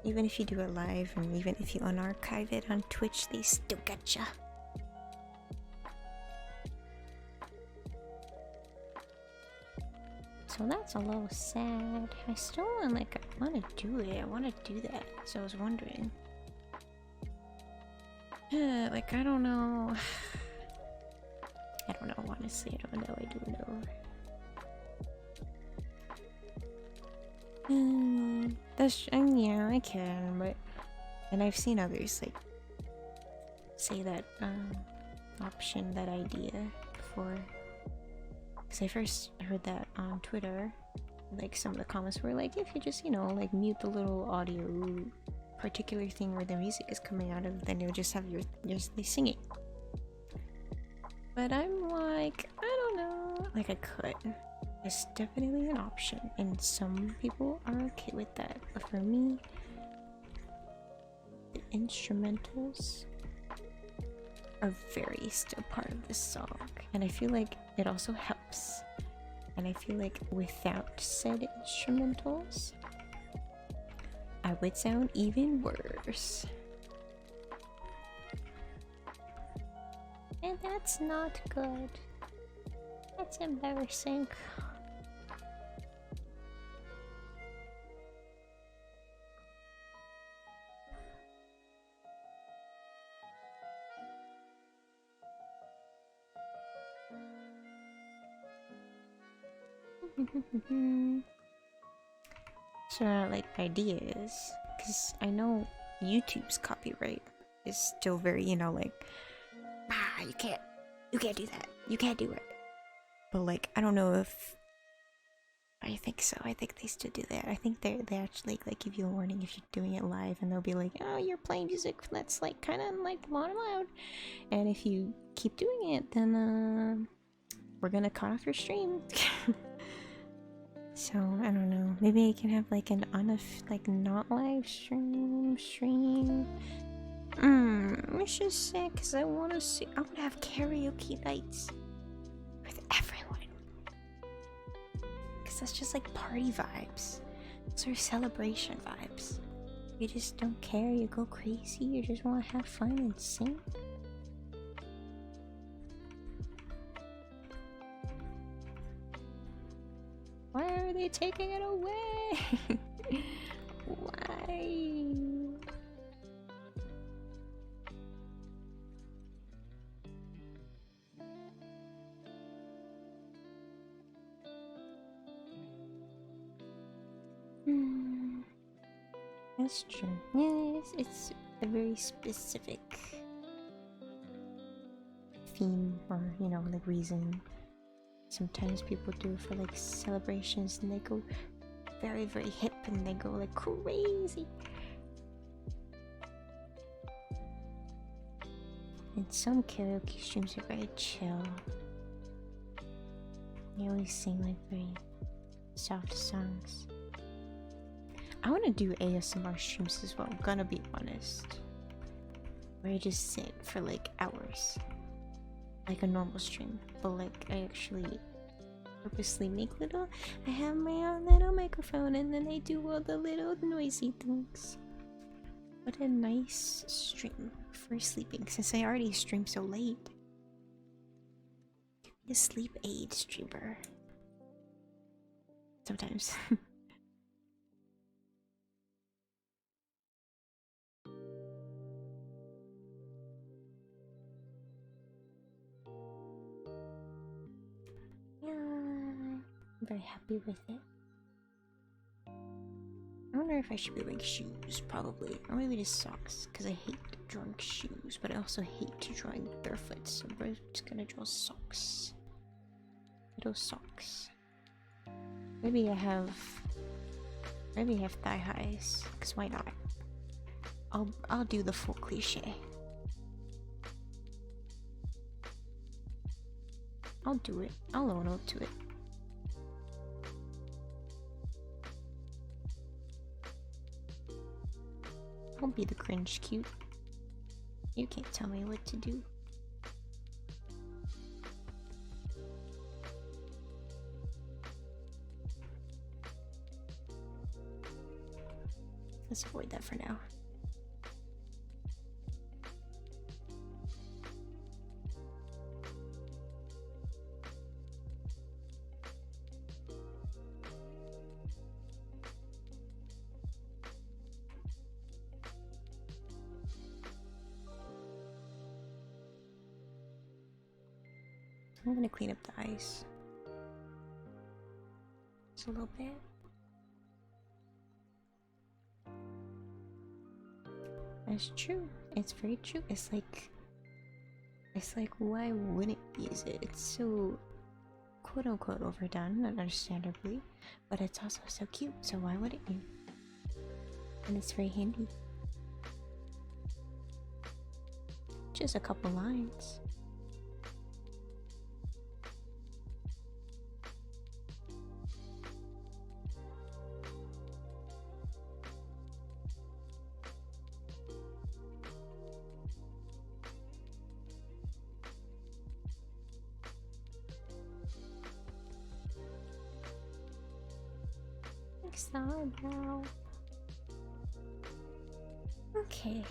Even if you do it live, and even if you unarchive it on Twitch, they still getcha. So that's a little sad. I still want to do it. I want to do that. So I was wondering. Like, I don't know. I don't know, honestly. I don't know. I don't know. Yeah, I can, but... And I've seen others, like, say that, option, that idea before. Because I first heard that on Twitter. Like, some of the comments were like, if you just, you know, like, mute the little audio particular thing where the music is coming out of, then you'll just have they sing it. But I'm like, I don't know. Like, I could. It's definitely an option, and some people are okay with that. But for me, the instrumentals are very still part of the song, and I feel like it also helps. And I feel like without said instrumentals, I would sound even worse. And that's not good. That's embarrassing. So, like, ideas, because I know YouTube's copyright is still very, you know, like, you can't do that, you can't do it. But like, I don't know if I think so. I think they still do that. I think they actually like give you a warning if you're doing it live, and they'll be like, oh, you're playing music that's like kind of like not allowed, and if you keep doing it, then we're gonna cut off your stream. So I don't know. Maybe I can have like an not live stream. It's just sad because I want to have karaoke nights with everyone. Because that's just like party vibes. Those are celebration vibes. You just don't care, you go crazy, you just want to have fun and sing. Why are they taking it away? Why? That's true. Yeah, it's a very specific theme, or you know, like reason. Sometimes people do it for like celebrations, and they go very, very hip, and they go like crazy. And some karaoke streams are very chill. They always sing like very soft songs. I want to do ASMR streams as well, I'm gonna be honest. Where I just sit for like hours. Like a normal stream. But like I actually purposely make I have my own little microphone, and then I do all the little noisy things. What a nice stream for sleeping, since I already stream so late. Give me a sleep aid streamer. Sometimes. Yeah, I'm very happy with it. I wonder if I should be wearing shoes, probably. Or maybe just socks, because I hate drawing shoes, but I also hate drawing barefoot, so we're just gonna draw socks. Little socks. Maybe I have thigh highs, because why not? I'll do the full cliche. I'll do it. I'll own up to it. I'll be the cringe cute. You can't tell me what to do. Let's avoid that for now. I'm gonna clean up the ice. Just a little bit. That's true. It's very true. It's like why wouldn't you use it? It's so quote unquote overdone, understandably, but it's also so cute, so why wouldn't you? And it's very handy. Just a couple lines. Now. Okay.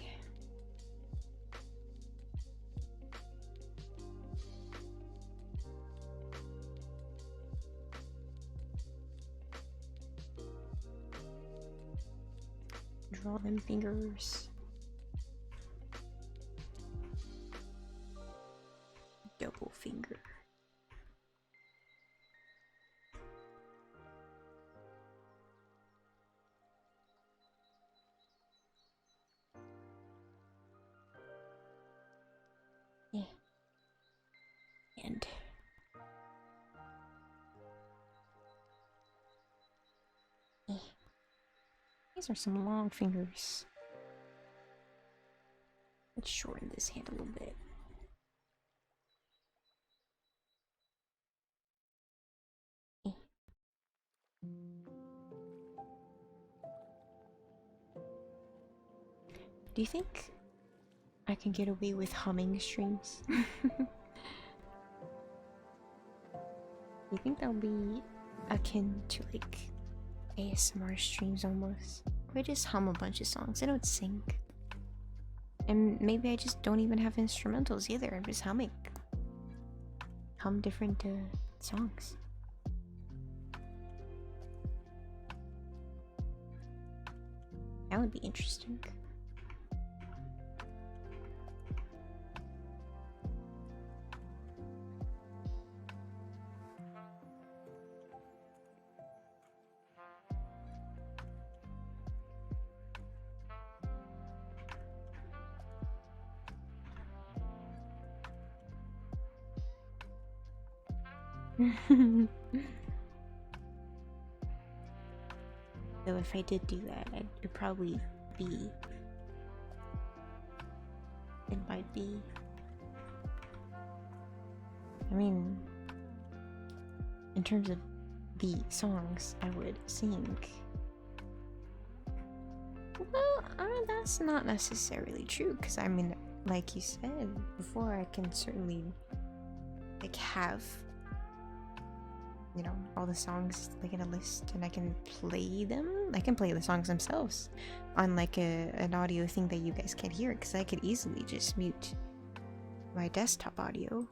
Draw them fingers. Double finger. And these are some long fingers. Let's shorten this hand a little bit. Do you think I can get away with humming streams? Do you think that'll be akin to like ASMR streams almost? Or I just hum a bunch of songs. I don't sing. And maybe I just don't even have instrumentals either. I'm just humming. Hum different songs. That would be interesting. Though if I did do that, it'd probably be... It might be... I mean... In terms of the songs I would sing... Well, that's not necessarily true, because I mean, like you said before, I can certainly... like have... you know, all the songs like in a list and I can play them. I can play the songs themselves on like an audio thing that you guys can't hear, because I could easily just mute my desktop audio.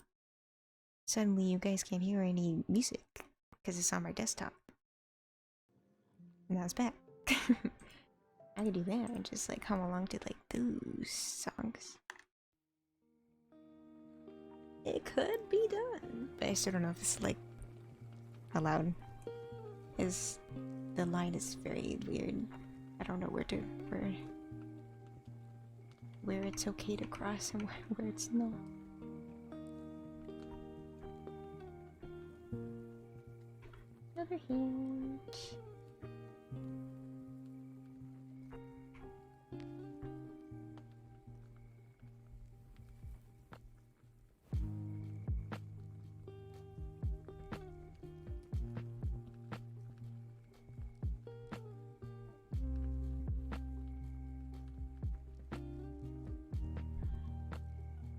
Suddenly you guys can't hear any music because it's on my desktop. And that's bad. I could do that and just like hum along to like those songs. It could be done, but I still don't know if it's like allowed. Is the line is very weird. I don't know where it's okay to cross and where it's not. Another hint.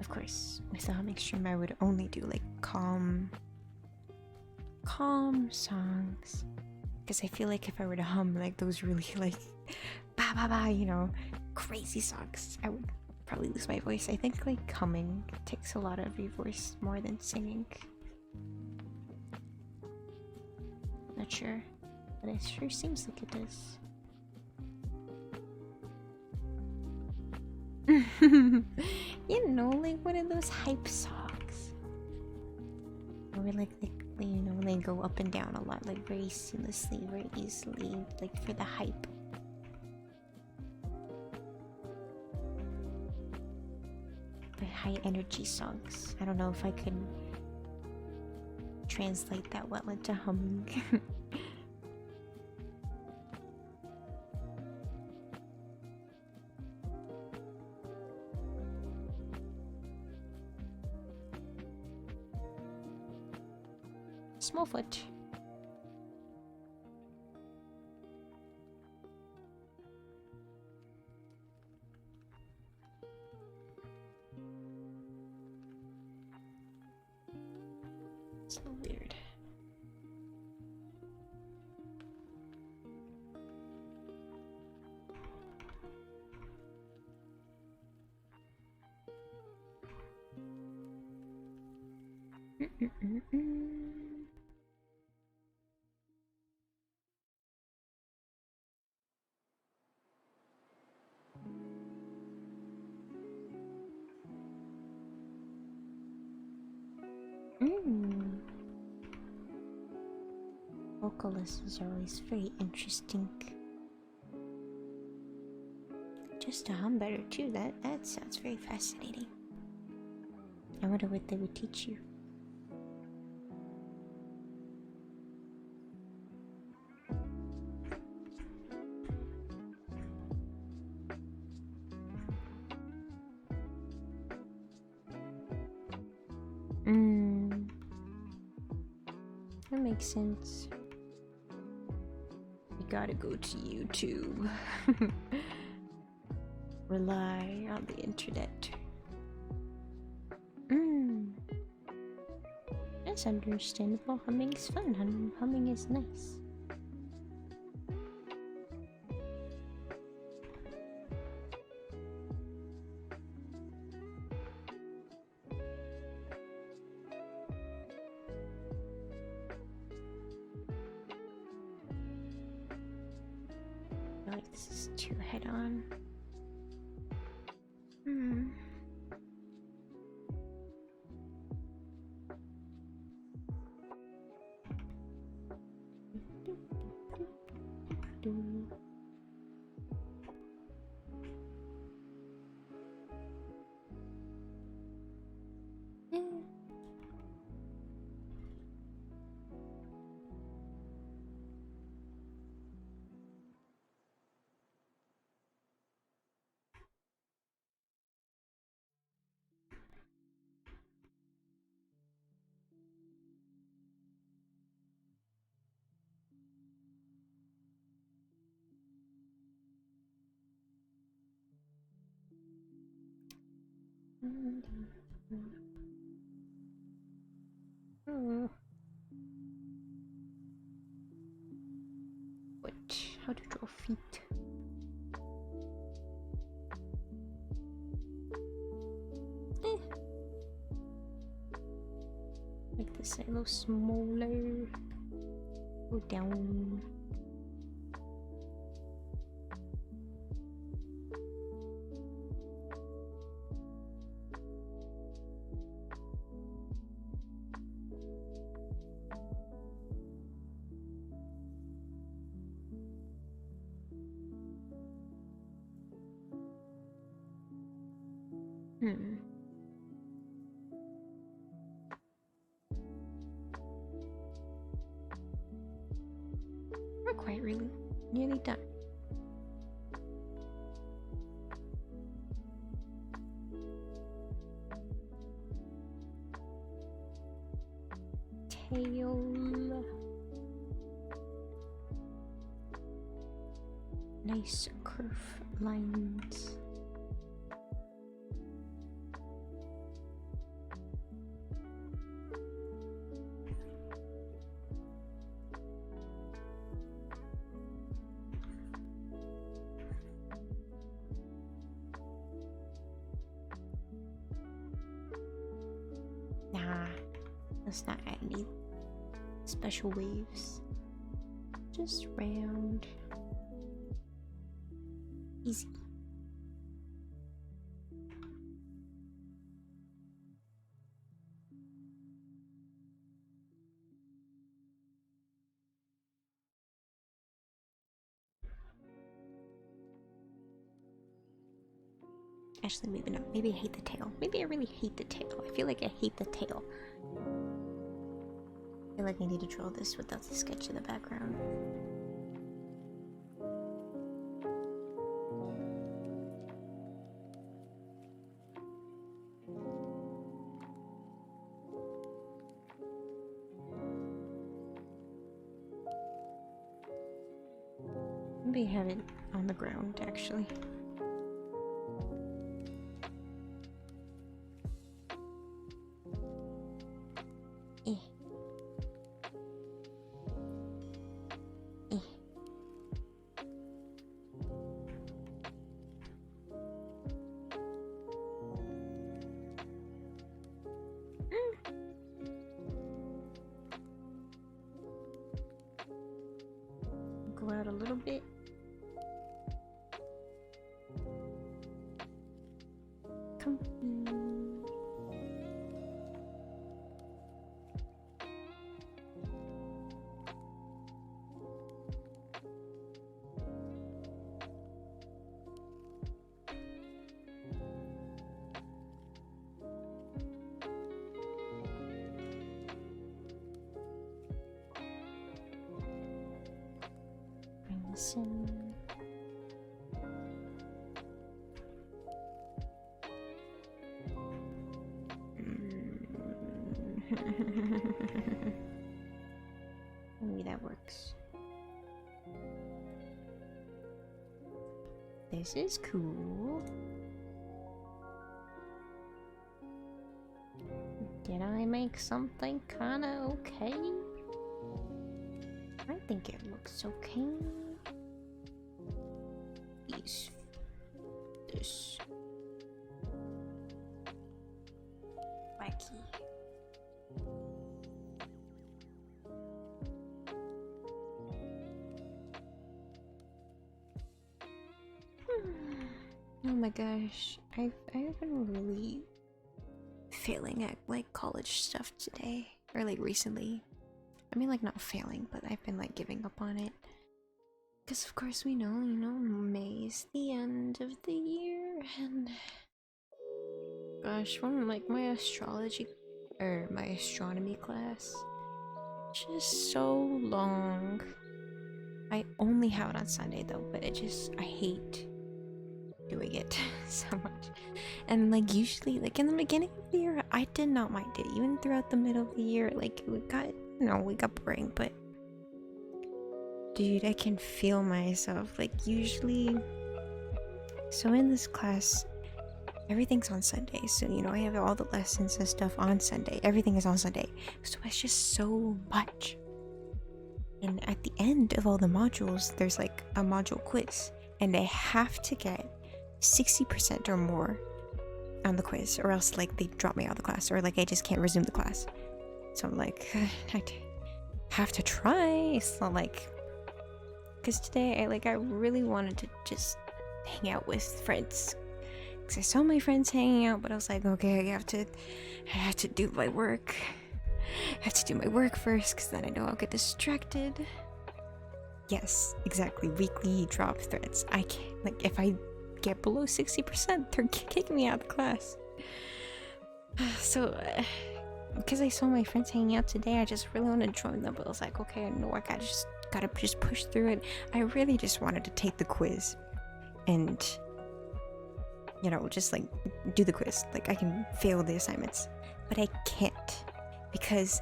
Of course, with the humming stream, I would only do like calm songs, because I feel like if I were to hum like those really like ba you know, crazy songs, I would probably lose my voice. I think like humming takes a lot of your voice more than singing. Not sure, but it sure seems like it does. You know, like one of those hype songs. Where like they, you know, they go up and down a lot, like very seamlessly, very easily, like for the hype. Like high energy songs. I don't know if I could translate that well into humming. Smallfoot. So weird. Vocalists are always very interesting. Just to hum better too. That sounds very fascinating. I wonder what they would teach you. That makes sense. You gotta go to YouTube. Rely on the internet. That's understandable. Humming's fun. Humming is nice. I feel like this is too head-on. What? How to draw feet? Make this a little smaller. Go down. Not quite really. Nearly done. Tail. Nice curve lines. let's not add any special waves. Just round. Easy. Actually, maybe not. Maybe I hate the tail. Maybe I really hate the tail. I feel like I hate the tail. I feel like I need to draw this without the sketch in the background. Maybe have it on the ground, actually. Go out a little bit. Come. Listen. Maybe that works. This is cool. Did I make something kinda okay? I think it looks okay. This wacky. Oh my gosh, I've been really failing at like college stuff today, or like recently. I mean, like not failing, but I've been like giving up on it. Because of course we know, May is the end of the year, and gosh, one like my astrology or my astronomy class, just so long. I only have it on Sunday though, but I hate doing it so much. And like usually, like in the beginning of the year, I did not mind it. Even throughout the middle of the year, like we got boring, but dude, I can feel myself like usually. So in this class, everything's on Sunday, so I have all the lessons and stuff on Sunday. Everything is on Sunday, so it's just so much. And at the end of all the modules, there's like a module quiz, and I have to get 60% or more on the quiz, or else like they drop me out of the class, or like I just can't resume the class. So I'm like, I have to try. It's not like, because today I really wanted to just hang out with friends, because I saw my friends hanging out, but I was like, okay, I have to do my work. I have to do my work first, because then I know I'll get distracted. Yes, exactly. Weekly drop threads. I can't, like, if I get below 60%, they're kicking me out of the class. So, because I saw my friends hanging out today, I just really wanted to join them, but I was like, okay, I know I gotta just push through it. I really just wanted to take the quiz and, just like do the quiz. Like, I can fail the assignments, but I can't, because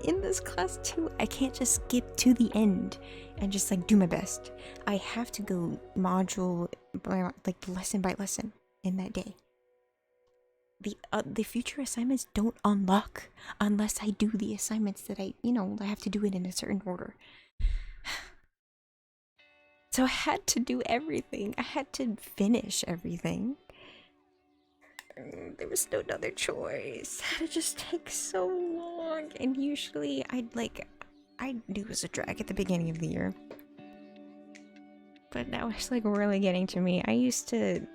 in this class too, I can't just skip to the end and just like do my best. I have to go module by like lesson by lesson in that day. The future assignments don't unlock unless I do the assignments that I have to do it in a certain order. So I had to do everything. I had to finish everything. there was no other choice. It just takes so long. And usually I do as a drag at the beginning of the year. But now it's like really getting to me. I used to...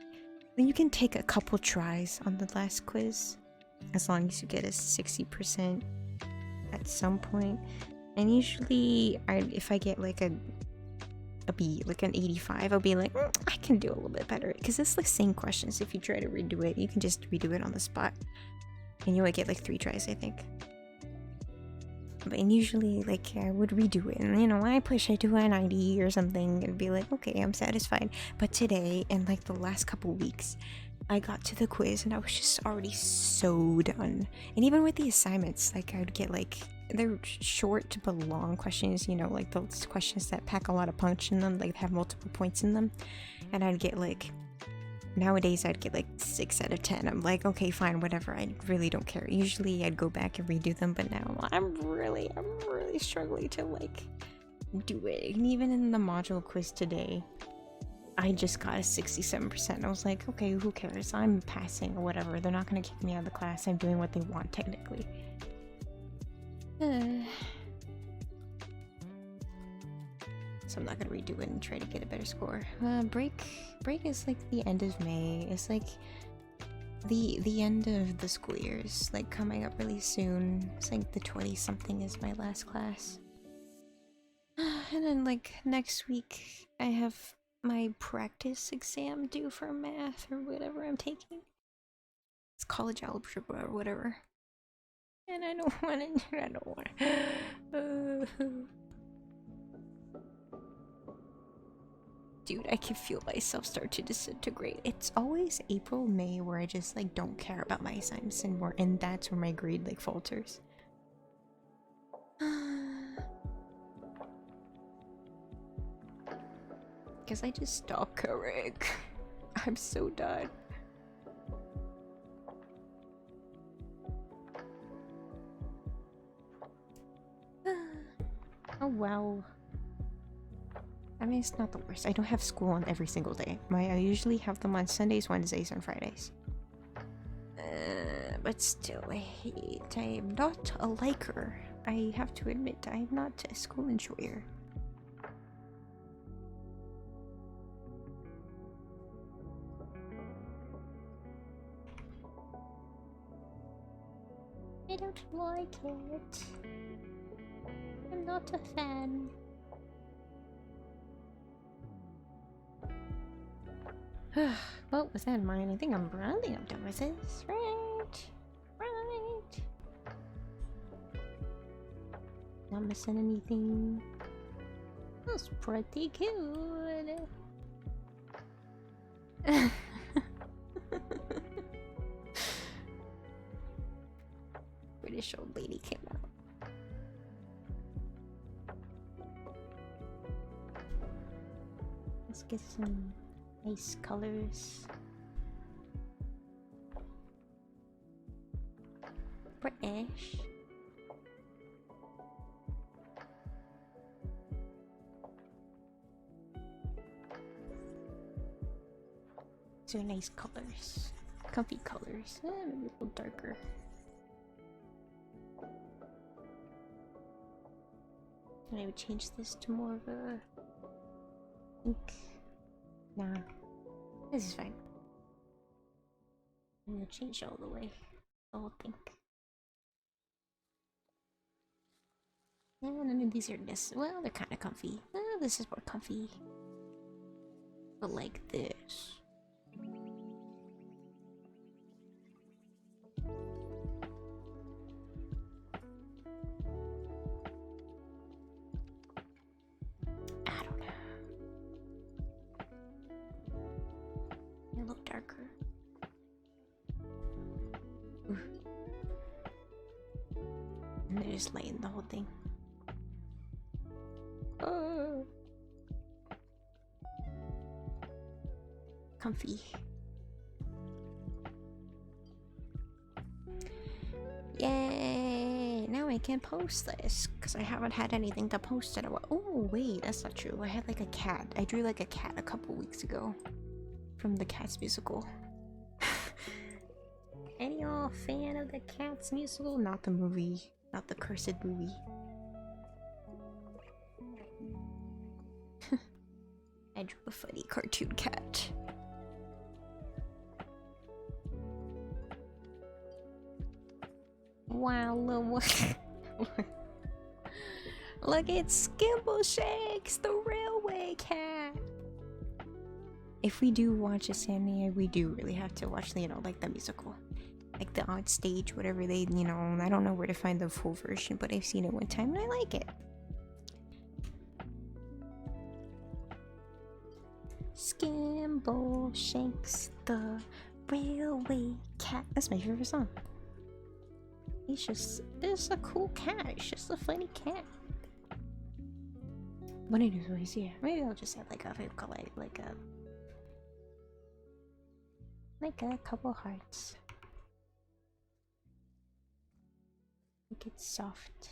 You can take a couple tries on the last quiz. As long as you get a 60% at some point. And usually, if I get like a B, like an 85, I'll be like, I can do a little bit better. Because it's the same questions. If you try to redo it, you can just redo it on the spot. And you only get like 3 tries, I think. But usually, like, I would redo it. And, you know, when I push, I do a 90 or something and be like, okay, I'm satisfied. But today, and like the last couple weeks, I got to the quiz and I was just already so done. And even with the assignments, like, I would get like, they're short but long questions, you know, like those questions that pack a lot of punch in them, like have multiple points in them. And I'd get like, nowadays I'd get like 6 out of 10. I'm like, okay, fine, whatever. I really don't care. Usually I'd go back and redo them, but now I'm really struggling to like do it. And even in the module quiz today, I just got a 67%. I was like, okay, who cares? I'm passing or whatever. They're not gonna kick me out of the class. I'm doing what they want technically. So I'm not gonna redo it and try to get a better score. Break is like the end of May. It's like the end of the school year is like coming up really soon. It's like the 20-something is my last class. And then like next week I have my practice exam due for math or whatever I'm taking. It's college algebra or whatever. And I don't want to. I don't want to. Dude, I can feel myself start to disintegrate. It's always April, May where I just like don't care about my assignments anymore, and that's where my grade like falters. Because I just stopped caring. I'm so done. Oh wow. I mean, it's not the worst. I don't have school on every single day. I usually have them on Sundays, Wednesdays, and Fridays. But still, I hate. I am not a liker. I have to admit, I am not a school enjoyer. I don't like it. I'm not a fan. Well, with that in mind, I think I'm done with this. Right. Not missing anything. That's pretty cute. British old lady came out. Let's get some nice colors. British. These are nice colors. Comfy colors. Maybe a little darker. And I would change this to more of a pink. Nah. This is fine. I'm gonna change all the way. The whole thing. Yeah, none of these are this. Well, they're kind of comfy. This is more comfy. But like this. I don't know. A little darker. Ooh. And then just lighten the whole thing. Oh. Comfy. Yay! Now I can post this because I haven't had anything to post in a while. Oh wait, that's not true. I had like a cat. I drew like a cat a couple weeks ago from the Cats musical. Any y'all fan of the Cats musical? Not the movie. Not the cursed movie. I drew a funny cartoon cat. Wow, look at Skimbleshakes, the railway cat. If we do watch a Sandy, we do really have to watch, you know, like the musical. Like the on stage, whatever they, you know, I don't know where to find the full version, but I've seen it one time and I like it. Skimbleshakes, the railway cat. That's my favorite song. It's a cool cat. It's just a funny cat. What I do is, yeah, maybe I'll just have like a favorite color, like a couple hearts. Make it soft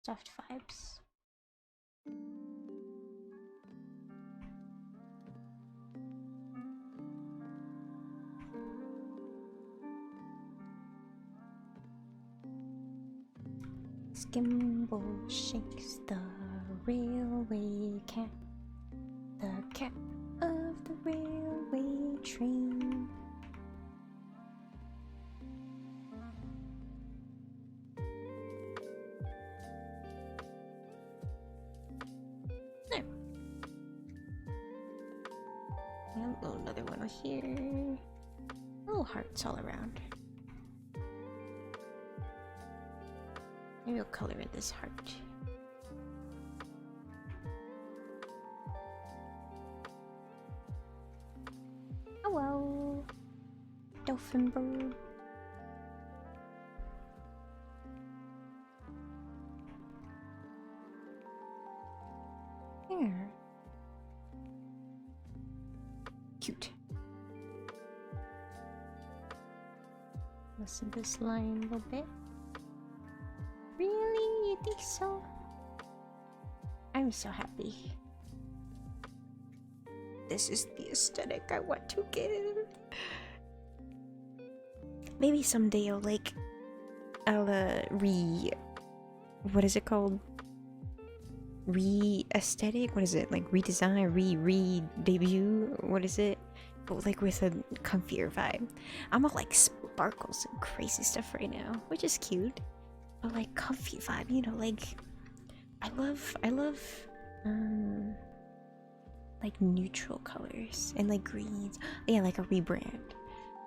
vibes. Skimbleshakes, the railway cat, the cat of the railway train. There. And another one here. Little hearts all around. Maybe I'll color in this heart. Hello, dolphin bird. Here. Cute. Listen to this line a little bit. Really? You think so? I'm so happy. This is the aesthetic I want to give. Maybe someday I'll what is it called? Re-aesthetic? What is it? Like redesign? Re-debut? What is it? But like with a comfier vibe. I'm all like sparkles and crazy stuff right now, which is cute. But like comfy vibe, you know, like I love like neutral colors and like greens. Yeah, like a rebrand.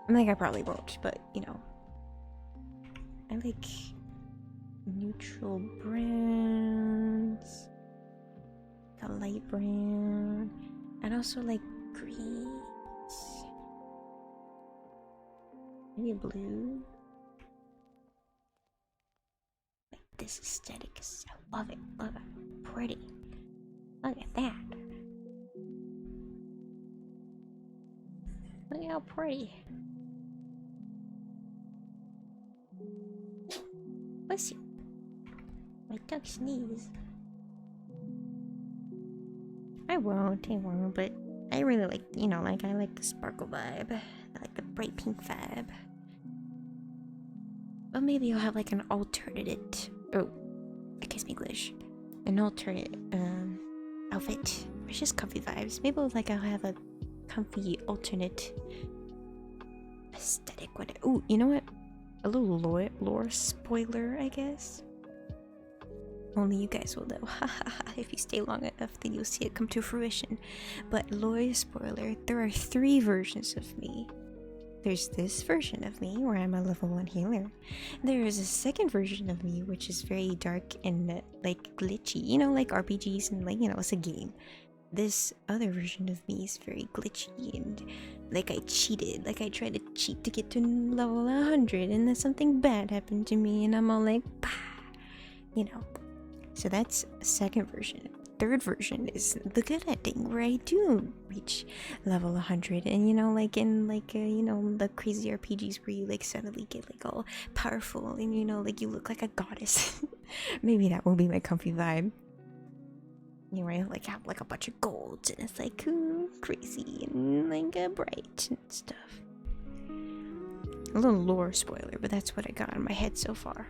I mean, like I probably won't, but you know, I like neutral browns, like a light brown, and also like greens, maybe blue. This aesthetic is, I love it, pretty. Look at that. Look how pretty. Pussy. My duck sneeze. I won't, but I really like, you know, like I like the sparkle vibe. I like the bright pink vibe. But maybe I'll have like an alternate. Oh, I can't speak English. An alternate outfit. It's just comfy vibes. Maybe I'll have a comfy alternate aesthetic. What? Ooh, you know what? A little lore spoiler, I guess. Only you guys will know. If you stay long enough, then you'll see it come to fruition. But lore spoiler, there are 3 versions of me. There's this version of me where I'm a level 1 healer. There is a second version of me which is very dark and like glitchy. You know, like RPGs and like, you know, it's a game. This other version of me is very glitchy and like I cheated. Like I tried to cheat to get to level 100 and then something bad happened to me and I'm all like, bah! You know. So that's a second version. Third version is the good ending where I do reach level 100 and you know, like in like you know, the crazy RPGs where you like suddenly get like all powerful and you know, like you look like a goddess. Maybe that will be my comfy vibe. You know, like have like a bunch of golds and it's like crazy and like bright and stuff. A little lore spoiler, but that's what I got in my head so far.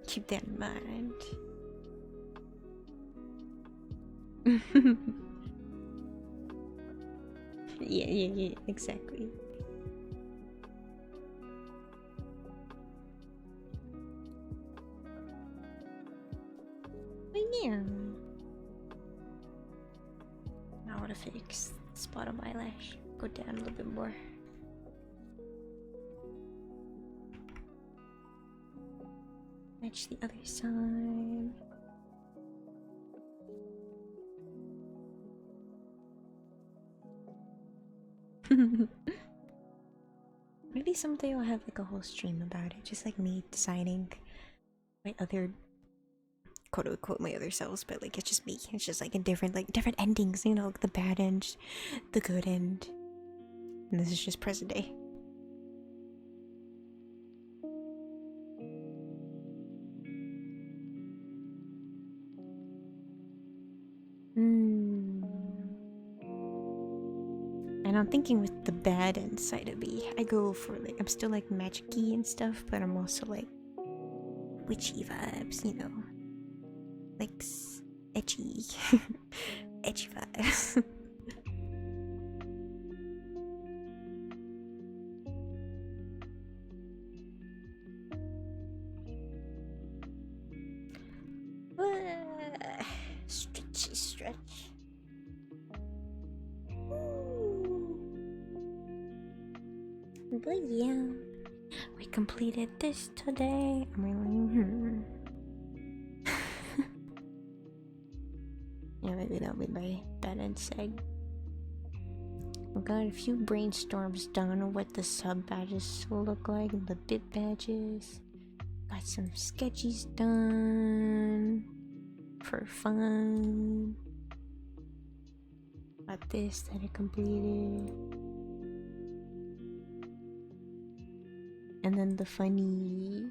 Keep that in mind. Yeah, exactly. But yeah. Now I want to fix the spot on my eyelash. Go down a little bit more. Match the other side. Maybe someday I'll have like a whole stream about it, just like me designing my other quote unquote my other selves, but like it's just me. It's just like in different endings, you know, like the bad end, the good end. And this is just present day. And I'm thinking with the bad end side of me, I go for like, I'm still like magic-y and stuff, but I'm also like witchy vibes, you know, like edgy, edgy vibes. Stretchy stretch. But yeah, we completed this today. I'm really yeah, maybe that'll be my bad end seg. We got a few brainstorms done on what the sub badges will look like and the bit badges. Got some sketches done for fun. Got this that I completed. And then the funny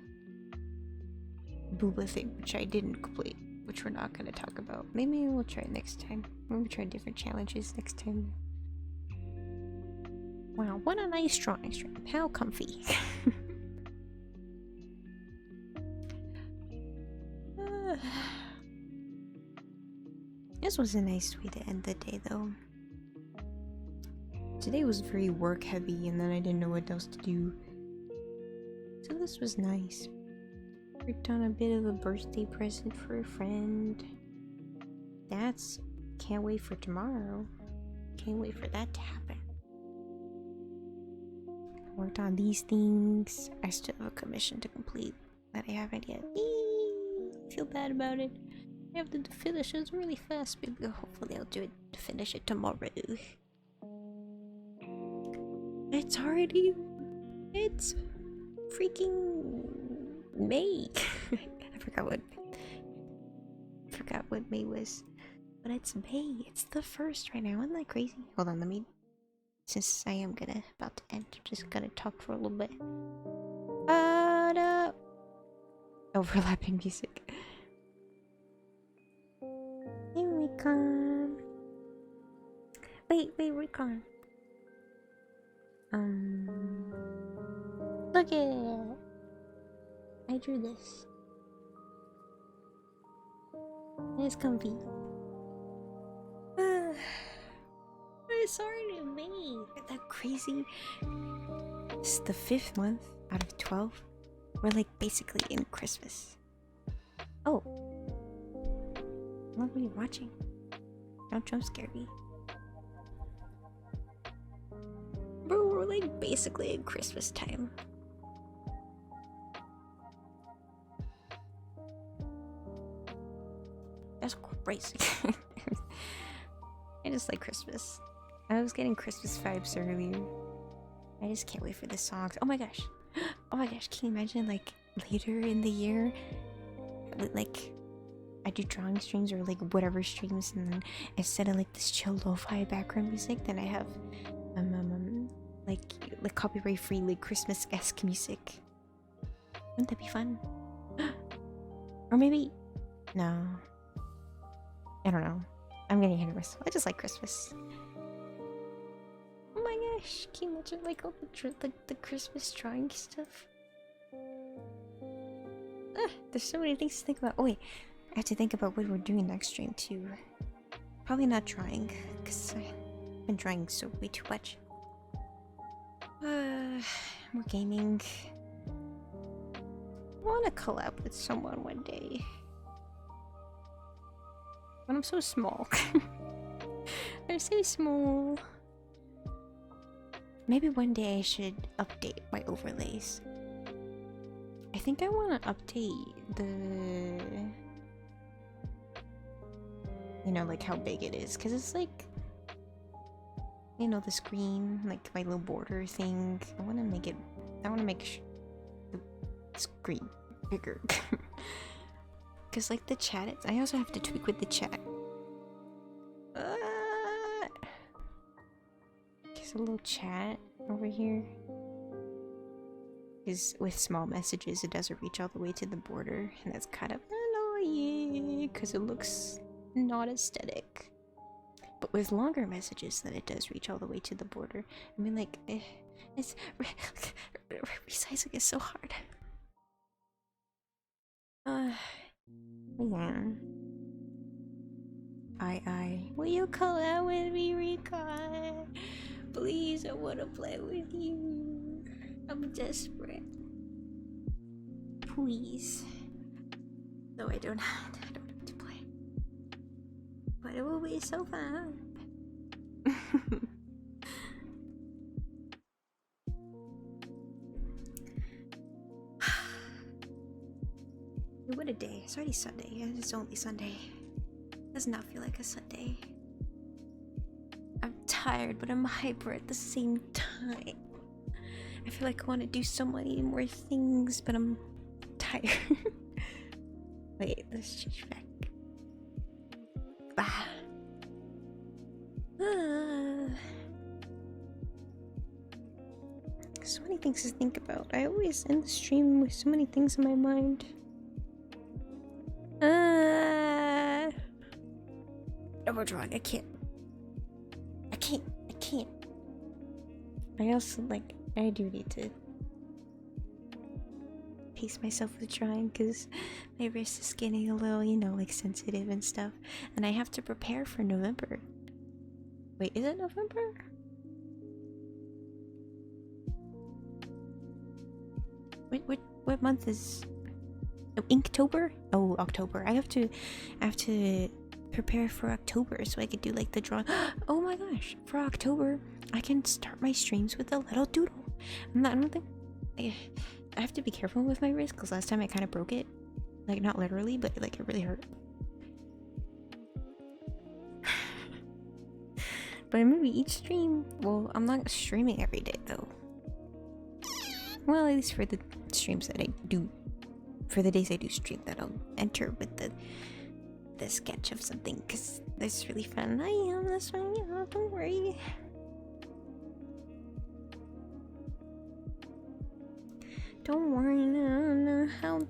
booba thing, which I didn't complete, which we're not going to talk about. Maybe we'll try it next time. Maybe try different challenges next time. Wow, what a nice drawing stream. How comfy. This was a nice way to end the day, though. Today was very work heavy, and then I didn't know what else to do. So this was nice. Worked on a bit of a birthday present for a friend. That's... can't wait for tomorrow. Can't wait for that to happen. Worked on these things. I still have a commission to complete that I haven't yet. Feel bad about it. I have to finish it really fast, but hopefully I'll do it to finish it tomorrow. It's already... it's freaking May. I forgot what May was. But it's May. It's the 1st right now. Isn't that crazy? Hold on, let me... since I am about to end, I'm just gonna talk for a little bit. Overlapping music. Hey, Recon. Wait, Recon. Look at it. I drew this. And it's comfy. It's already May. Isn't that crazy? It's the 5th month out of 12. We're like basically in Christmas. Oh. What are you watching? Don't jump scare me. Bro, we're like basically in Christmas time. That's crazy. I just like Christmas. I was getting Christmas vibes earlier. I just can't wait for the songs. Oh my gosh. Oh my gosh, can you imagine like later in the year, like I do drawing streams or like whatever streams, and then instead of like this chill lo-fi background music, then I have like copyright free like Christmas-esque music. Wouldn't that be fun? Or maybe no, I don't know. I'm getting ahead of myself. I just like Christmas. Oh my gosh, can you imagine like all the Christmas drawing stuff? There's so many things to think about. Oh wait, I have to think about what we're doing next stream too. Probably not drawing, because I've been drawing so way too much. More gaming. I want to collab with someone one day. But I'm so small. I'm so small. Maybe one day I should update my overlays. I think I want to update the... You know, like how big it is. Because it's like... You know, the screen, like my little border thing. I want to make it... I want to make the screen bigger. Because like the chat, I also have to tweak with the chat. There's a little chat over here. Because with small messages, it doesn't reach all the way to the border. And that's kind of annoying because it looks not aesthetic. But with longer messages, then it does reach all the way to the border. I mean, like, it's resizing is so hard. Yeah. Will you collab with me, Rika? Please, I wanna play with you. I'm desperate. Please. No, I don't have to play. But it will be so fun. What a day. It's already Sunday. It's only Sunday. Does not feel like a Sunday. I'm tired, but I'm hyper at the same time. I feel like I want to do so many more things, but I'm tired. Wait, let's change back. So many things to think about. I always end the stream with so many things in my mind. No more drawing. I can't. I also, like, I do need to pace myself with drawing because my wrist is getting a little, you know, like sensitive and stuff. And I have to prepare for November. Wait, is it November? What month is... Oh, Inktober? Oh, October. I have to prepare for October so I could do like the drawing. Oh my gosh, for October I can start my streams with a little doodle. I don't think I have to be careful with my wrist because last time I kind of broke it, like not literally, but like it really hurt. But maybe each stream, well, I'm not streaming every day though. Well, at least for the streams that I do, for the days I do stream, that I'll enter with the sketch of something because that's really fun. I am, that's fine, yeah, don't worry. Don't worry, no. How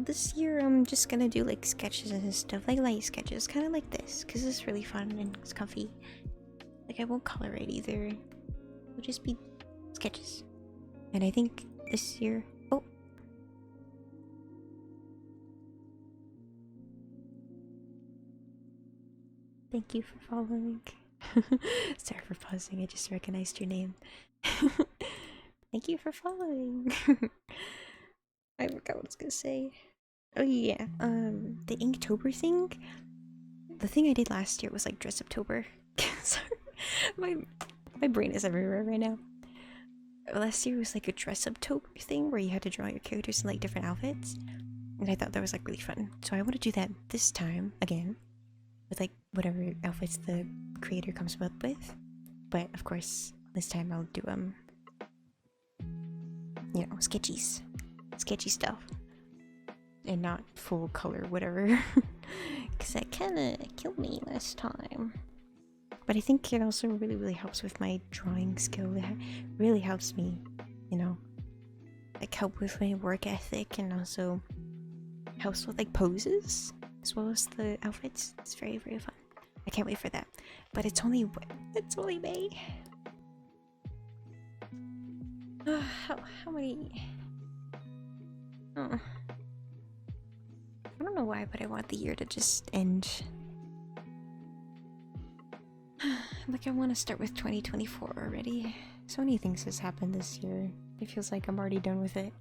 this year I'm just gonna do like sketches and stuff, like light sketches, kind of like this, because it's really fun and it's comfy. Like I won't color it either. It'll just be sketches. And I think this year, oh. Thank you for following. Sorry for pausing, I just recognized your name. Thank you for following. I forgot what I was gonna say. Oh yeah, the Inktober thing. The thing I did last year was like Dress-Uptober. Sorry, my brain is everywhere right now. Last year was like a Dress-Uptober thing where you had to draw your characters in like different outfits, and I thought that was like really fun. So I want to do that this time again, with like whatever outfits the creator comes up with. But of course, this time I'll do you know, sketchy stuff, and not full color whatever, because that kind of killed me last time. But I think it also really helps with my drawing skill. It really helps me, you know, like help with my work ethic, and also helps with like poses as well as the outfits. It's very fun. I can't wait for that. But it's only May. How many? Oh. I don't know why, but I want the year to just end. Like I want to start with 2024 already. So many things has happened this year. It feels like I'm already done with it.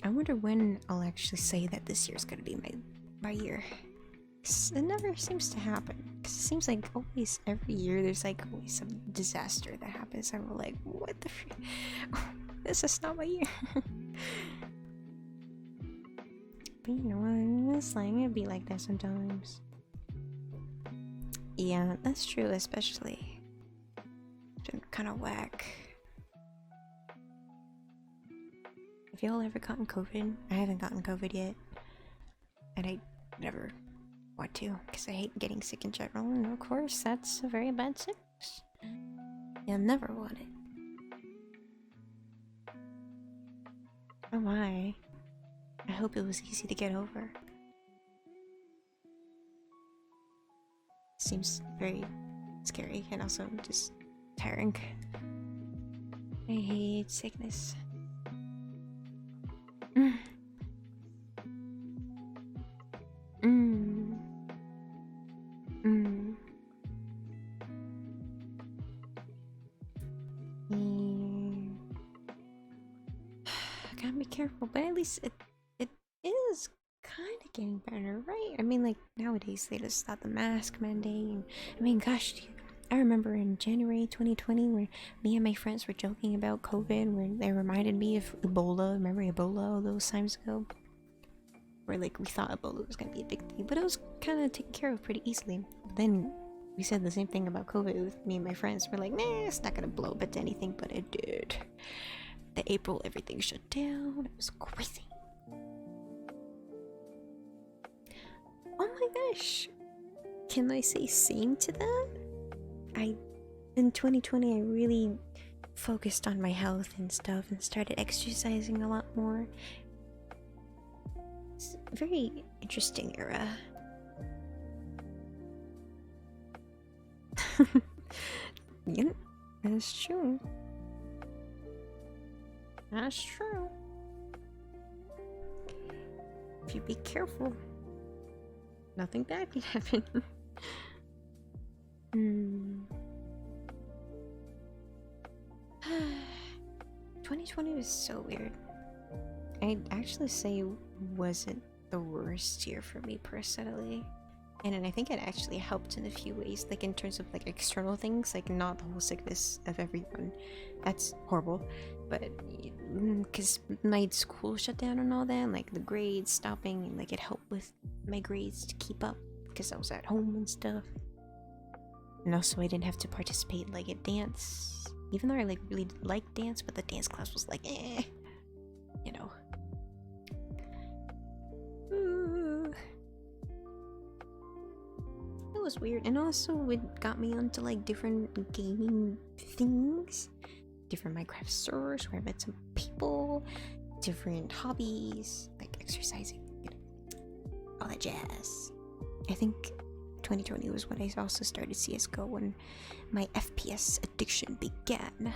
I wonder when I'll actually say that this year's gonna be my year. It never seems to happen. Cause it seems like always every year there's like always some disaster that happens and we're like, what the this is not my year. But you know, it's like it'd be like that sometimes. Yeah, that's true, especially. It's been kind of whack. Have y'all ever gotten COVID? I haven't gotten COVID yet. And I never want to, because I hate getting sick in general, and of course, that's a very bad sickness. You'll never want it. Oh my. I hope it was easy to get over. Seems very scary and also just tiring. I hate sickness. Gotta be careful, but at least it is kind of getting better, right? I mean, like nowadays they just stop the mask mandate. And, I mean, gosh, I remember in January 2020 where me and my friends were joking about COVID, where they reminded me of Ebola. Remember Ebola all those times ago? Where like we thought Ebola was gonna be a big thing, but it was kind of taken care of pretty easily. But then we said the same thing about COVID with me and my friends. We're like, nah, it's not gonna blow up into anything, but it did. The April, everything shut down. It was crazy. Oh my gosh. Can I say same to that? In 2020, I really focused on my health and stuff and started exercising a lot more. It's a very interesting era. Yeah, that's true. That's true. If you be careful, nothing bad can happen. 2020 was so weird. I'd actually say wasn't the worst year for me personally. And I think it actually helped in a few ways, like in terms of like external things, like not the whole sickness of everyone. That's horrible. But because my school shut down and all that, like the grades stopping, and like it helped with my grades to keep up because I was at home and stuff. And also I didn't have to participate like at dance, even though I like really liked dance, but the dance class was like you know. It was weird, and also it got me onto like different gaming things, different Minecraft servers where I met some people, different hobbies like exercising, you know, all that jazz. I think 2020 was when I also started CS:GO, when my FPS addiction began.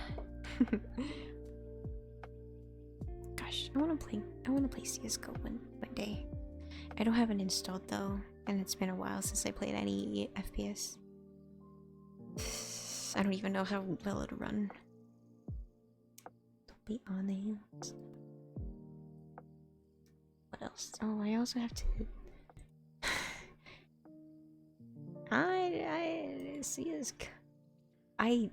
Gosh, I wanna play CS:GO one day. I don't have it installed though, and it's been a while since I played any FPS. I don't even know how well it'll run. To be honest. What else? Oh, I also have to. I CS:GO. I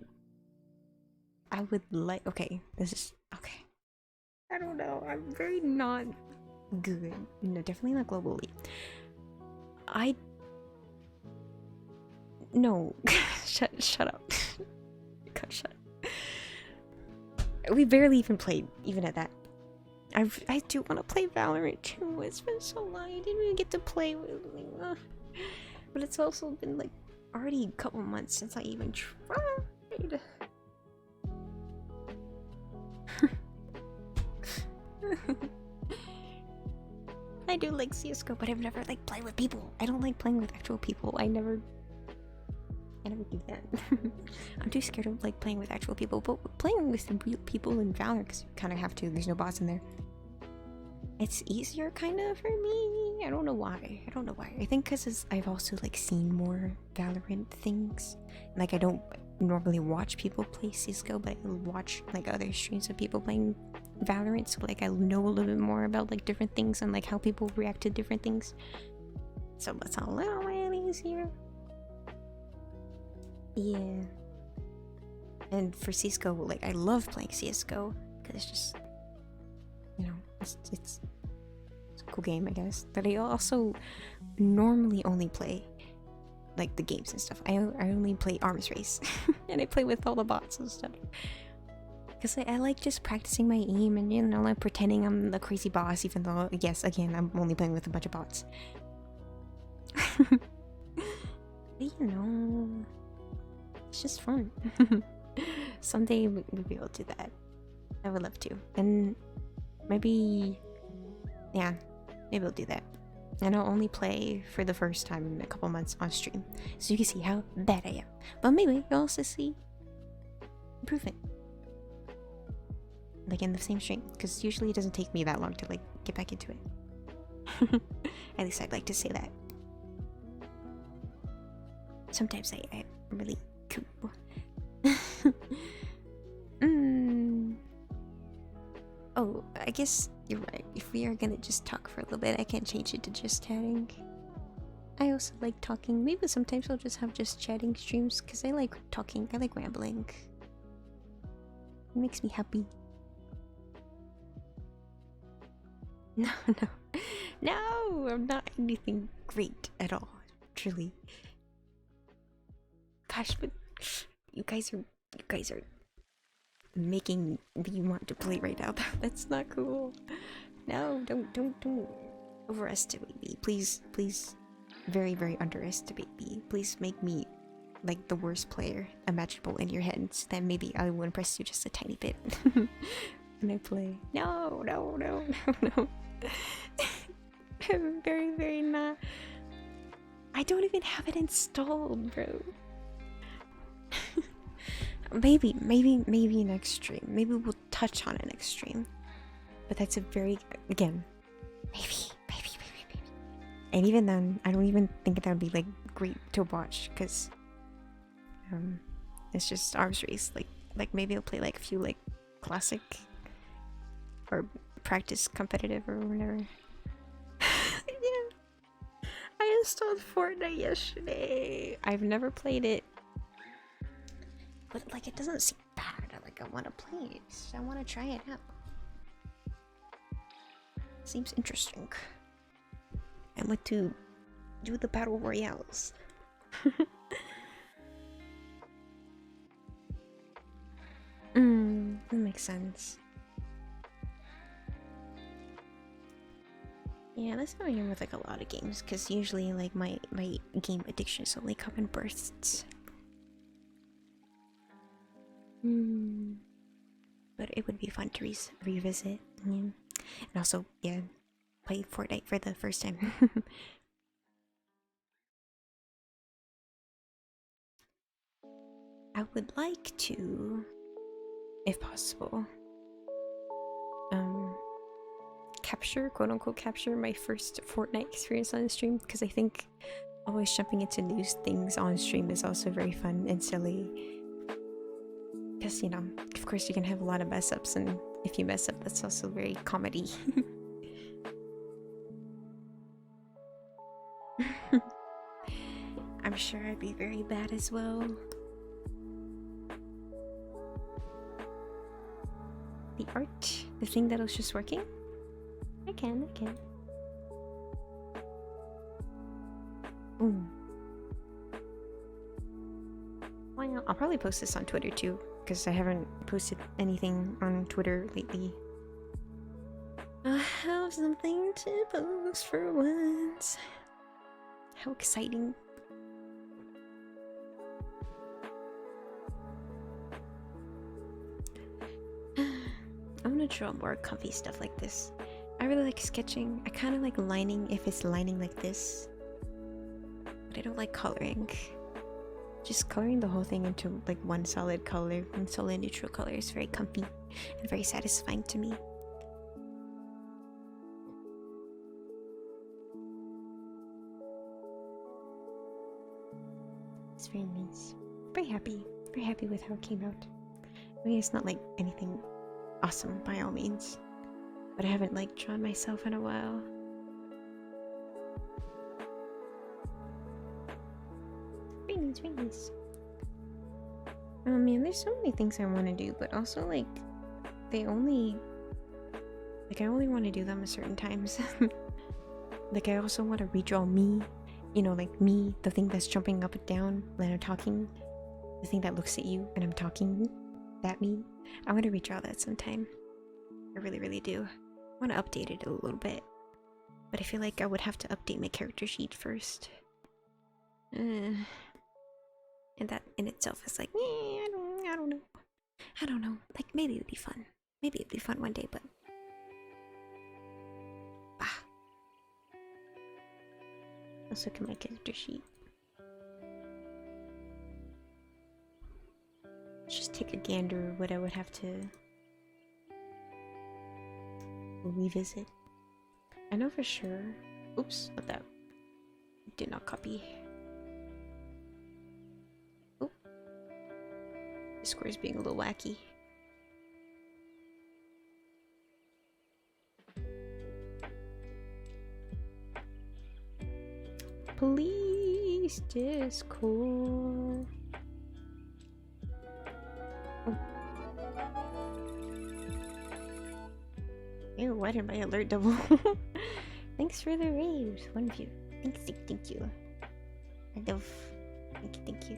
would like. Okay, this is okay. I don't know. I'm very not good. No, definitely not globally. No. shut up. God, shut up. We barely even played, even at that. I do want to play Valorant too. It's been so long. I didn't even get to play with me. But it's also been like already a couple months since I even tried. I do like CS:GO, but I've never like played with people. I don't like playing with actual people. I never do that. I'm too scared of like playing with actual people, but playing with real people in Valorant, because you kind of have to. There's no bots in there. It's easier kind of for me. I don't know why. I think because I've also like seen more Valorant things. Like I don't normally watch people play CS:GO, but I watch like other streams of people playing Valorant, so like I know a little bit more about like different things and like how people react to different things. So it's a little bit easier. Yeah. And for CS:GO, like I love playing CS:GO because it's just, you know, it's a cool game, I guess. But I also normally only play like the games and stuff. I only play Arms Race, and I play with all the bots and stuff. Because I like just practicing my aim and, you know, like pretending I'm the crazy boss, even though, yes, again, I'm only playing with a bunch of bots. But, you know, it's just fun. Someday we'll be able to do that. I would love to. And maybe, yeah, maybe we'll do that. And I'll only play for the first time in a couple months on stream, so you can see how bad I am. But maybe you'll also see improvement, like in the same stream, because usually it doesn't take me that long to like get back into it. At least I'd like to say that. Sometimes I'm really cool. Oh, I guess you're right. If we are gonna just talk for a little bit, I can change it to just chatting. I also like talking. Maybe sometimes I'll just have just chatting streams, because I like talking. I like rambling. It makes me happy. No, I'm not anything great at all. Truly. Gosh, but you guys are making me want to play right now. That's not cool. No, don't overestimate me. Please, very, very underestimate me. Please make me like the worst player imaginable in your head, so that maybe I will impress you just a tiny bit when I play. No. I'm very, very not. I don't even have it installed, bro. Maybe next stream. Maybe we'll touch on it next stream. But that's a very, again, maybe. And even then, I don't even think that would be like great to watch, because it's just Arms Race. Like maybe I'll play like a few like classic or practice competitive or whatever. Yeah. I installed Fortnite yesterday. I've never played it. But like it doesn't seem bad. Like I want to play it. I want to try it out. Seems interesting. I want to do the battle royales. That makes sense. Yeah, that's how I am with like a lot of games, because usually like my game addictions only come in bursts. But it would be fun to revisit. Yeah. And also, yeah, play Fortnite for the first time. I would like to, if possible, capture, quote unquote, capture my first Fortnite experience on the stream, because I think always jumping into new things on stream is also very fun and silly. Because, you know, of course you can have a lot of mess ups, and if you mess up, that's also very comedy. I'm sure I'd be very bad as well. The art, the thing that was just working? I can. Ooh. Well, I'll probably post this on Twitter too, because I haven't posted anything on Twitter lately. I have something to post for once. How exciting. I'm gonna draw more comfy stuff like this. I really like sketching. I kind of like lining if it's lining like this. But I don't like coloring. Just coloring the whole thing into like one solid color, one solid neutral color is very comfy and very satisfying to me. It's very nice. Very happy with how it came out. I mean, it's not like anything awesome by all means, but I haven't like drawn myself in a while. Very nice. I mean, there's so many things I want to do, but also like I only want to do them at certain times. Like I also want to redraw me, you know, like me, the thing that's jumping up and down when I'm talking, the thing that looks at you when I'm talking, that me. I want to redraw that sometime. I really do. I want to update it a little bit, but I feel like I would have to update my character sheet first. And that in itself is like, I don't know. Like maybe it'd be fun. Maybe it'd be fun one day, but let's look at my character sheet. Let's just take a gander at what I would have to revisit. I know for sure. Oops, not that. Did not copy. Oh, this square is being a little wacky. Please, Discord. Oh. Ew, why did my alert double? Thanks for the raves, one of you. Thank you. I love. Thank you.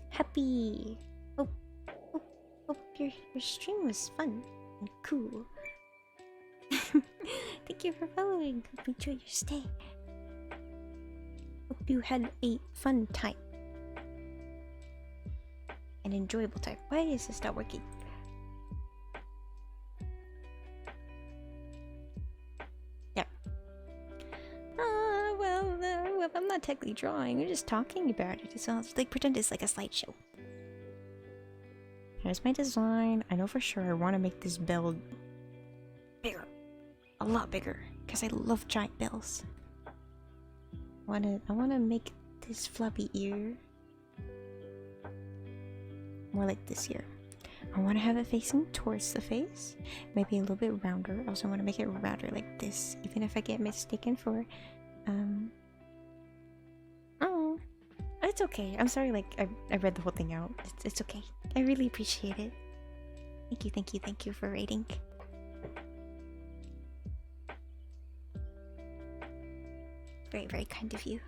Happy. Hope your stream was fun and cool. Thank you for following. Hope you enjoyed your stay. Hope you had a fun time. An enjoyable time. Why is this not working? Yeah. Well, I'm not technically drawing. We're just talking about it. It's like pretend it's like a slideshow. Here's my design. I know for sure I want to make this bell bigger. A lot bigger, because I love giant bells. I wanna make this floppy ear more like this ear. I want to have it facing towards the face, maybe a little bit rounder. I also want to make it rounder like this, even if I get mistaken for oh, it's okay. I'm sorry, like I read the whole thing out. It's okay. I really appreciate it. Thank you for rating. Very kind of you.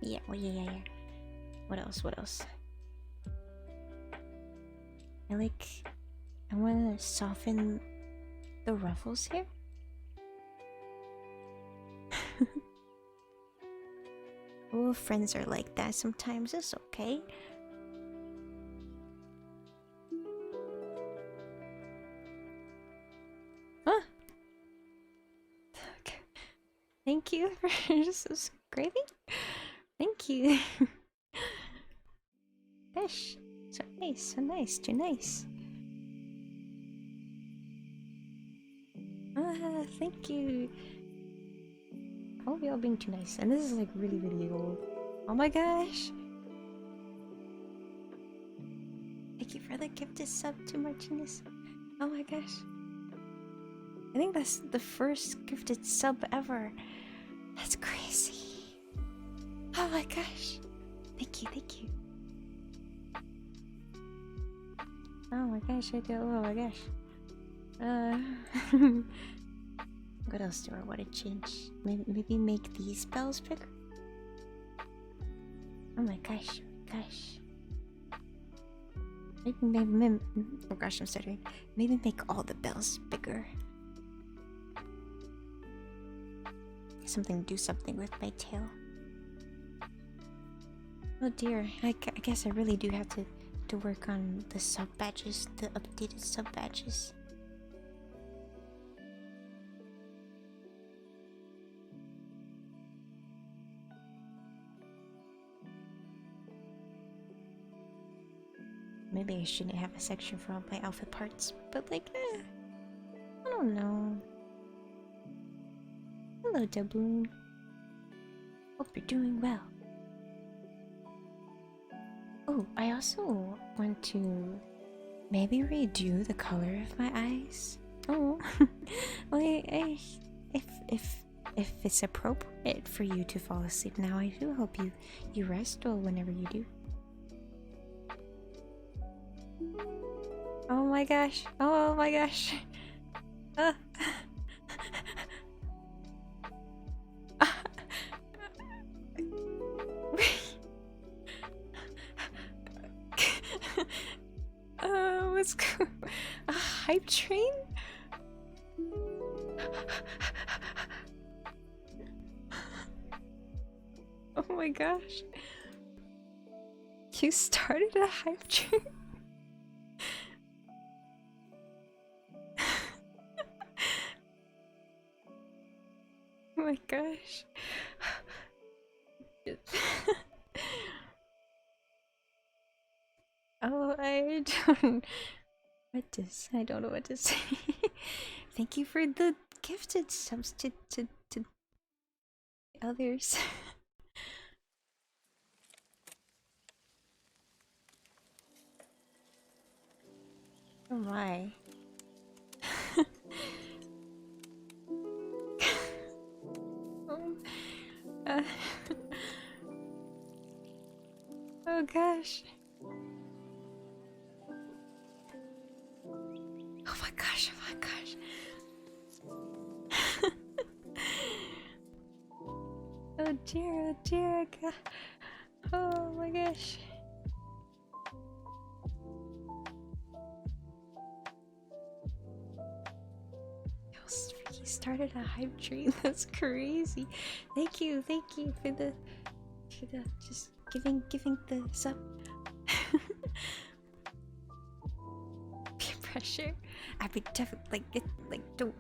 Yeah, well, yeah. What else? I want to soften the ruffles here. Oh, friends are like that sometimes. It's okay. Thank you for subscribing. Thank you. Gosh, so nice, too nice. Thank you. I hope y'all being too nice. And this is like really old. Oh my gosh. Thank you for the gifted sub to Martinez. Oh my gosh. I think that's the first gifted sub ever. That's crazy. Oh my gosh. Thank you. Oh my gosh, oh my gosh. What else do I want to change? Maybe make these bells bigger? Oh my gosh. Maybe oh gosh, I'm stuttering. Maybe make all the bells bigger. Do something with my tail. Oh dear, I guess I really do have to to work on the sub badges, the updated sub badges. Maybe I shouldn't have a section for all my outfit parts, but like, I don't know. Hello, Doubloon. Hope you're doing well. Oh, I also want to maybe redo the color of my eyes. Oh, well, if it's appropriate for you to fall asleep now, I do hope you rest well whenever you do. Oh my gosh! Oh my gosh! What's going? A hype train? Oh my gosh! You started a hype train? Oh my gosh. Oh, I don't know what to say. Thank you for the gifted subs to others. Oh my. Oh gosh. Oh my gosh, oh my gosh. Oh dear, God. Oh my gosh. He started a hype train. That's crazy. Thank you for the just giving the sub. Peer pressure. I would definitely don't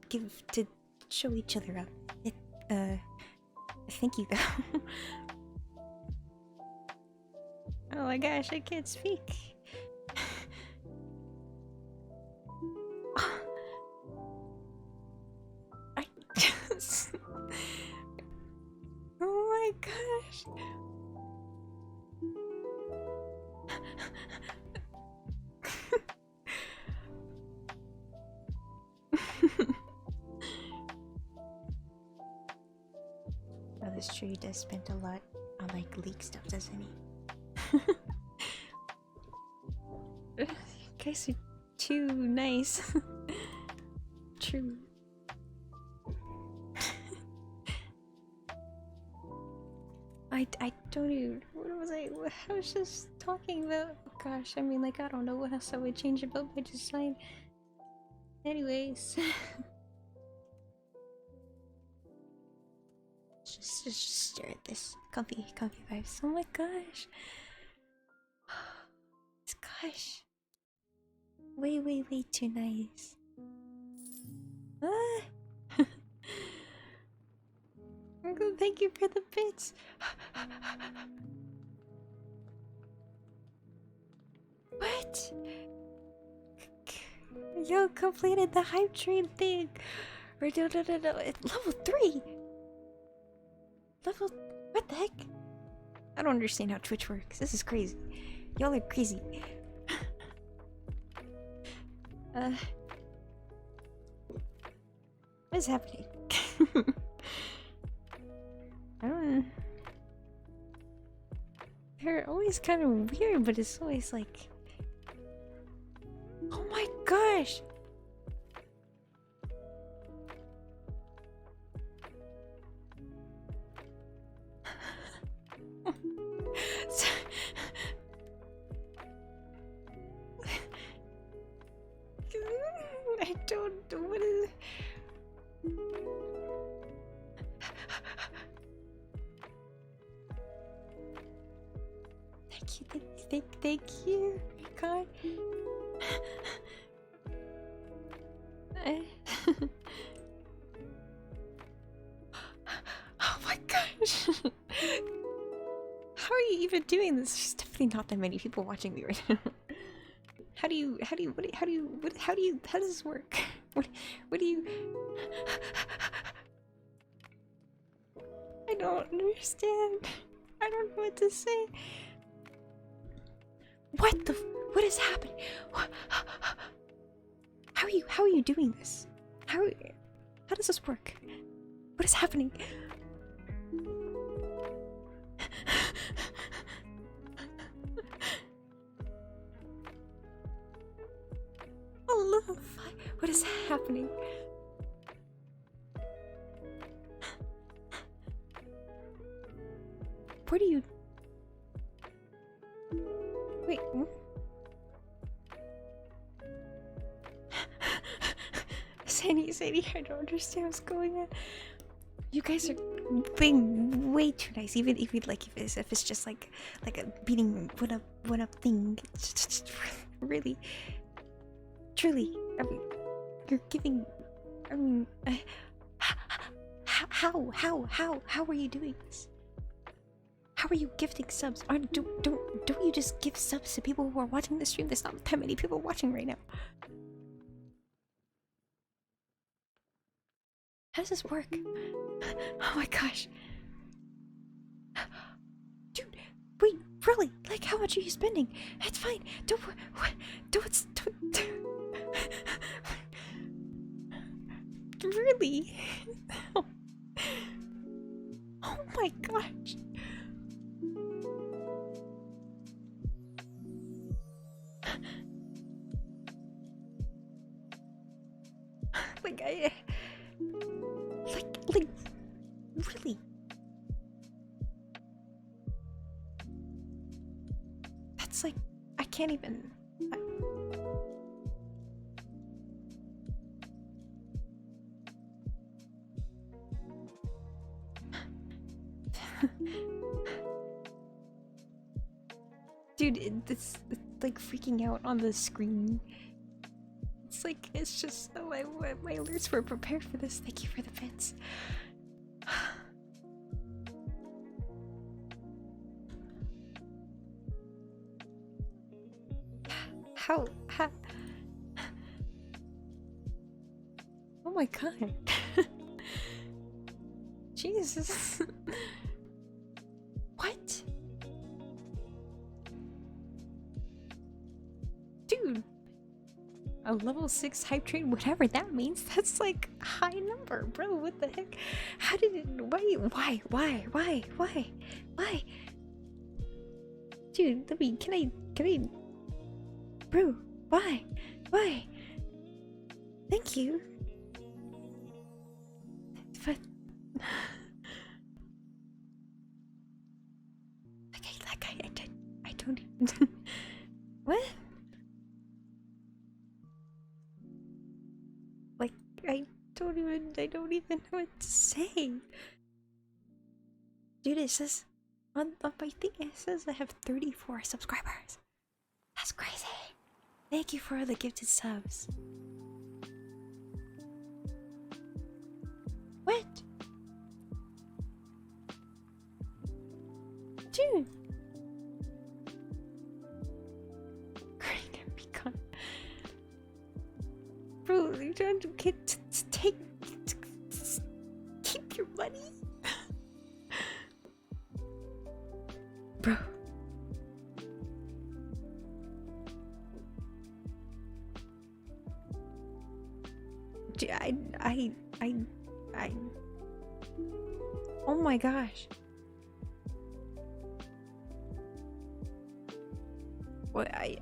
give to show each other up. Thank you though. Oh my gosh, I can't speak. I just... Oh my gosh. Oh, this tree does spend a lot on like leak stuff, doesn't he? You guys are too nice. True. I don't even... What was I was just talking about? Oh gosh, I mean, like, I don't know what else I would change about my design. Anyways. just stare at this. Comfy vibes. Oh my gosh. Gosh. Way too nice. Ah. Thank you for the bits. What? Yo, completed the hype train thing. Or no, it's level 3. Level... What the heck? I don't understand how Twitch works. This is crazy. Y'all are crazy. What is happening? I don't... They're always kind of weird, but it's always like... Oh my gosh! I don't know what is... thank you. God. Oh my gosh. How are you even doing this? There's definitely not that many people watching me right now. How does this work? What do you... I don't understand. I don't know what to say. What is happening? How are you doing this? How does this work? What is happening? Oh, look, what is happening? Where do you... Wait. Sadie, I don't understand what's going on. You guys are being way too nice. Even like if it's just like a beating one up thing. It's just really, truly. I mean, you're giving. I mean, how are you doing this? How are you gifting subs? Don't you just give subs to people who are watching the stream? There's not that many people watching right now. How does this work? Oh my gosh. Dude, wait, really? Like, how much are you spending? It's fine. Don't. Really? Oh my gosh. Like, like, really? That's like, I can't even. Dude, it's like freaking out on the screen. It's like, it's just, oh, my alerts were prepared for this. Thank you for the bits. How? Oh my god. Jesus. What? Dude. A level 6 hype train, whatever that means, that's like a high number, bro. What the heck? How did it, why? Dude, let me, can I, bro, why? Thank you. But, I don't even, what? Like, I don't even know what to say. Dude, it says, on my thing, it says I have 34 subscribers. That's crazy. Thank you for all the gifted subs. What? Dude. Great and be gone. Bro, you're trying to keep your money? Bro. I oh my gosh. What I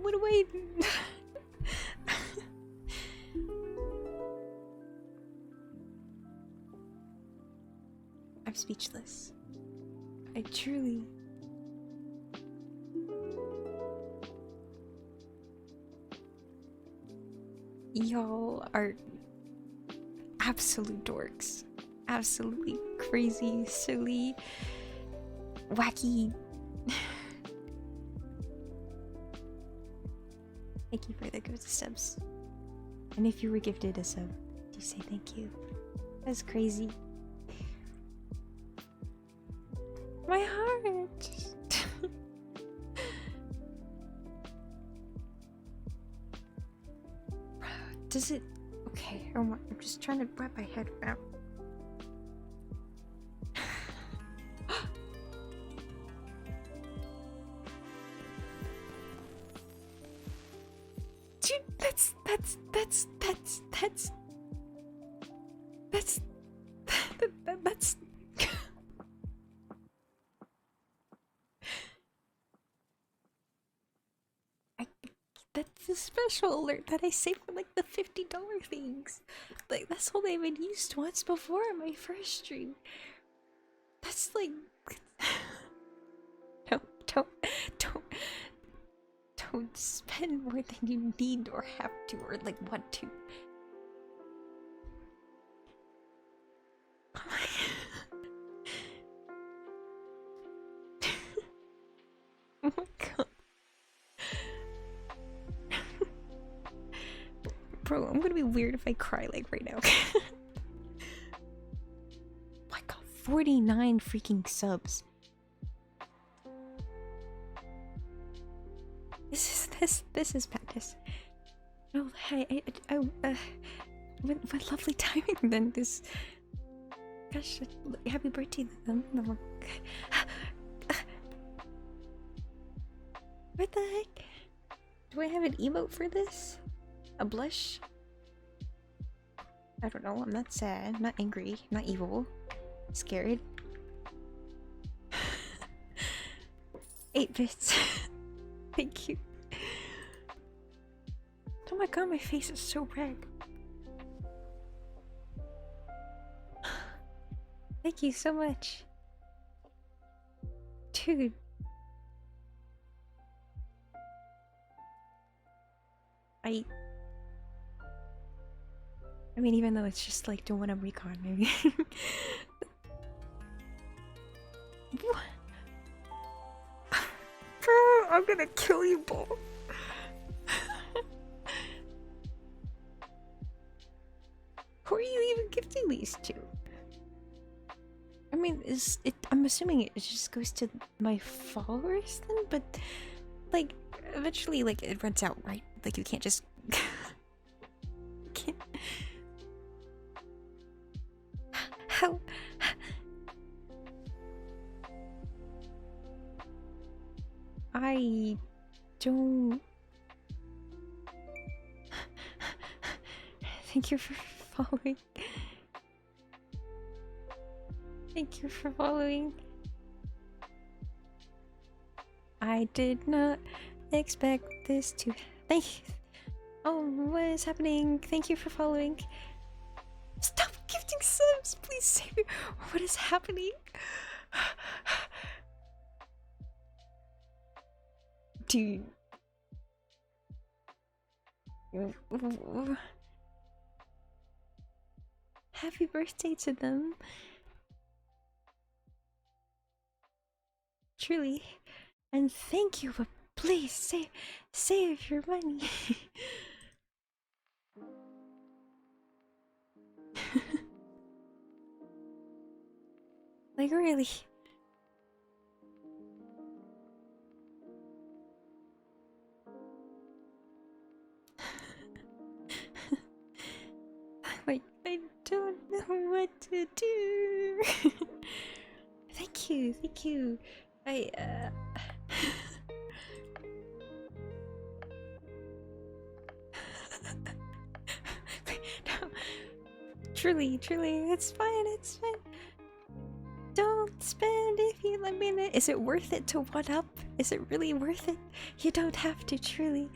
went away. I'm speechless. I truly. Y'all are absolute dorks. Absolutely crazy, silly, wacky. Thank you for the gifted subs. And if you were gifted a sub, do say thank you. That's crazy. My heart. Does it? Okay, I'm just trying to wrap my head around. Dude, that's that's the special alert that I saved for like the $50 things. Like that's all they've been used once before on my first stream. That's like don't spend more than you need or have to or like want to. Oh my god. Bro, I'm gonna be weird if I cry like right now. I got 49 freaking subs. This is madness. No, hey, what lovely timing then. This, gosh, happy birthday to them. What the heck? Do I have an emote for this? A blush? I don't know. I'm not sad, not angry, not evil, scared. 8 bits. Thank you. Oh my god, my face is so red. Thank you so much. Dude. I mean, even though it's just like doing a recon, maybe. What? Bro, I'm gonna kill you both. Who are you even gifting these to? I mean, I'm assuming it just goes to my followers then, but like eventually like it runs out, right? Like you can't just can't. How? I don't. Thank you for following. Thank you for following. I did not expect this to. Thank you. Oh, what is happening? Thank you for following. Stop gifting subs, please save me. What is happening? Dude. Happy birthday to them. Truly. And thank you, but please save your money. Like really. Like I don't know what to do. Thank you. No. Truly, it's fine. Don't spend if you let me know. Is it worth it to one up? Is it really worth it? You don't have to, truly.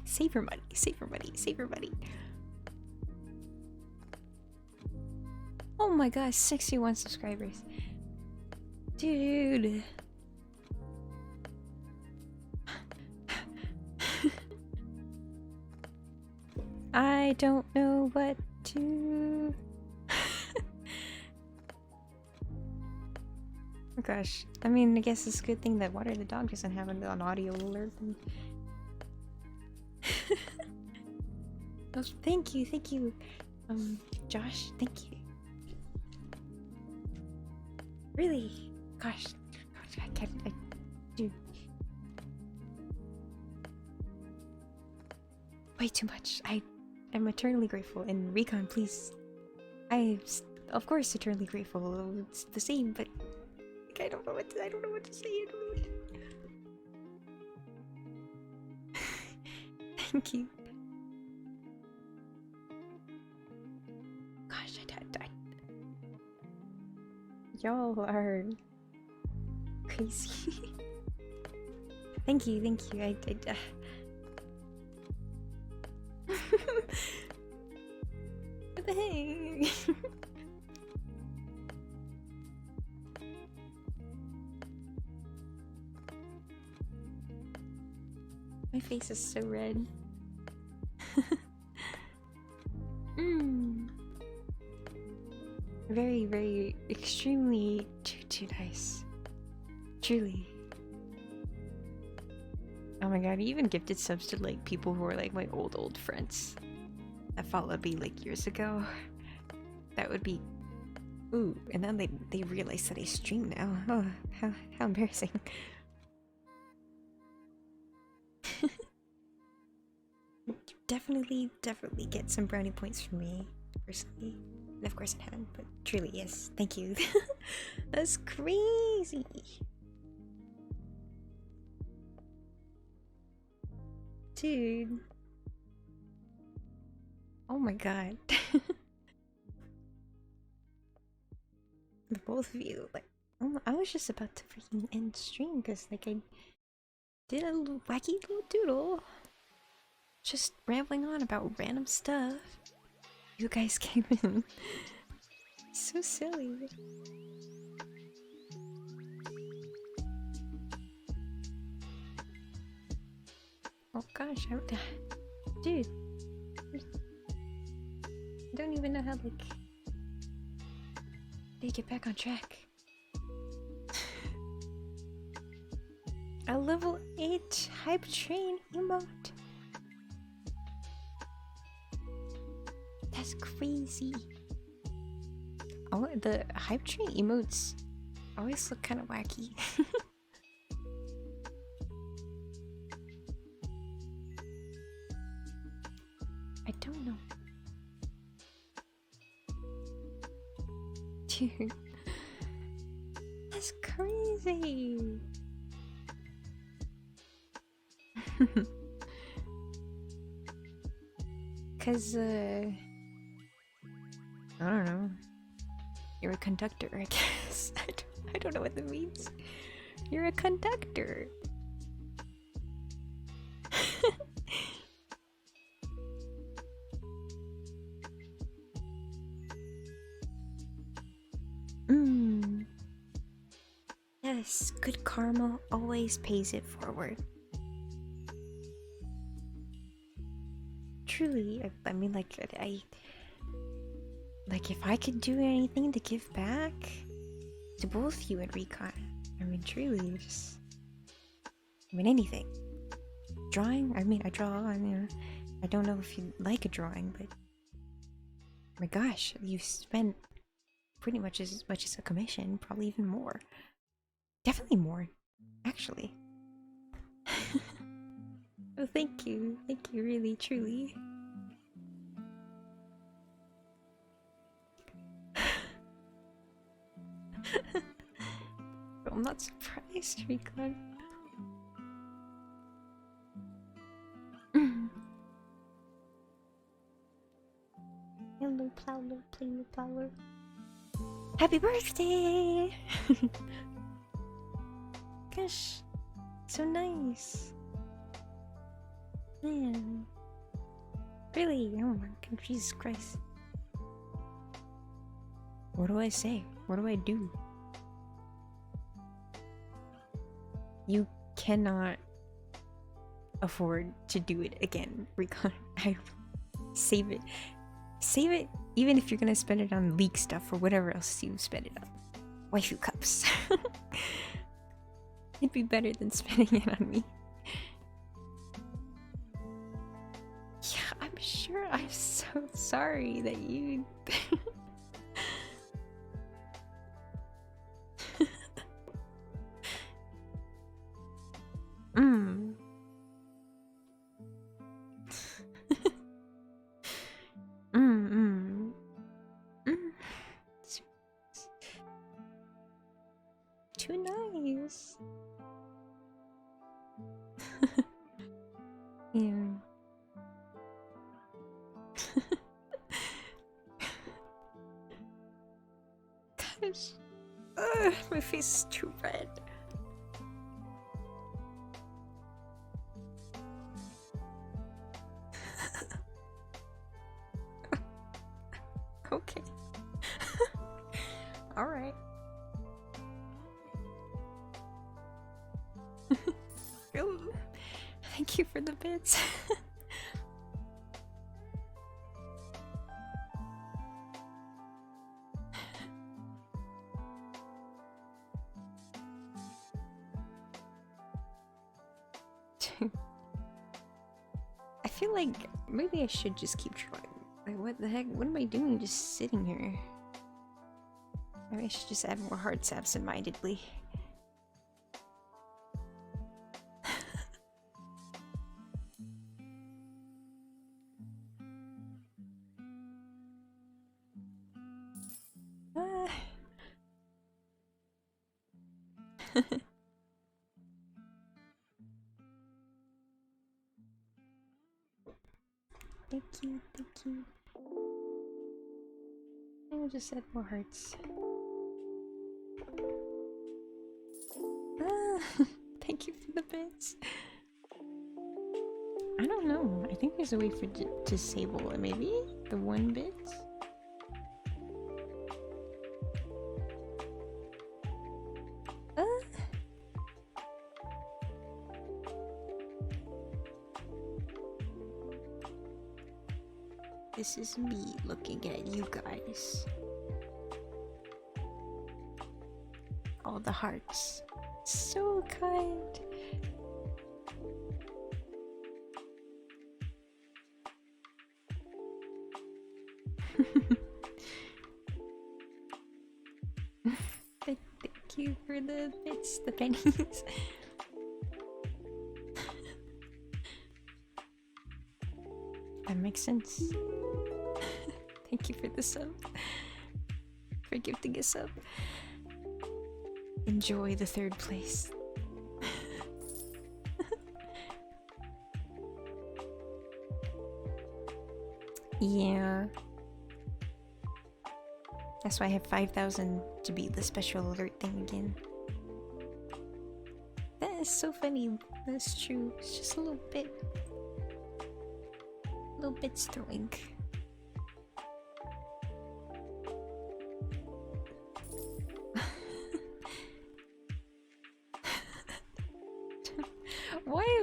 Save your money. Oh my gosh, 61 subscribers. Dude. I don't know what to. Oh gosh, I mean, I guess it's a good thing that Water the dog doesn't have an audio alert. Oh, thank you, Josh, thank you. Really? Gosh, I can't. Do way too much. I'm eternally grateful. And Recon, please. Of course, eternally grateful. It's the same, but like, I don't know what to say. I don't know what to... Thank you. Gosh, y'all are crazy. Thank you. What the heck? My face is so red. Very, very, extremely too nice. Truly. Oh my god, he even gifted subs to like people who are like my old friends that followed me like years ago. That would be... Ooh, and then they realized that I stream now. Oh, how embarrassing. Definitely get some brownie points from me, personally. And of course it hadn't, but truly, yes. Thank you. That's crazy. Dude. Oh my god. The both of you, like, I was just about to freaking end stream because, like, I did a little wacky little doodle. Just rambling on about random stuff. You guys came in. So silly. Oh gosh, dude. I don't even know how, like, they get back on track. A level 8 hype train emote. That's crazy. Oh, the hype train emotes always look kind of wacky. I don't know. Dude. That's crazy. Cause I don't know. You're a conductor, I guess. I don't know what that means. You're a conductor. Yes, good karma always pays it forward. Truly, I mean, like, like, if I could do anything to give back to both you and Recon, I mean, truly, just, I mean, anything. Drawing? I mean, I draw, I mean, I don't know if you like a drawing, but my gosh, you spent pretty much as much as a commission, probably even more. Definitely more, actually. Oh, thank you, really, truly. I'm not surprised, Recon. Hello, Plowler, please, Plowler. Happy birthday! Gosh, so nice. Man. Really? Oh my god, Jesus Christ. What do I say? What do I do? You cannot afford to do it again, Recon. Save it. Save it, even if you're gonna spend it on leak stuff or whatever else you spend it on. Waifu cups. It'd be better than spending it on me. Yeah, I'm sure. I'm so sorry that you... Mm. うんうん。Too nice. Yeah. Gosh. My face is too red. Okay. Alright. Thank you for the bits. I feel like maybe I should just keep trying. Like, what the heck? What am I doing just sitting here? Maybe I should just add more hearts absent-mindedly. Thank you, thank you. I'll just add more hearts. Thank you for the bits. I don't know. I think there's a way for to disable it. Maybe the 1 bit. This is me looking at you guys. All the hearts. So kind. Thank you for the bits, the pennies. That makes sense. Thank you for the sub. For gifting a sub. Enjoy the 3rd place. Yeah. That's why I have 5,000 to beat the special alert thing again. That is so funny. That's true. It's just a little bit. Little bits throwing.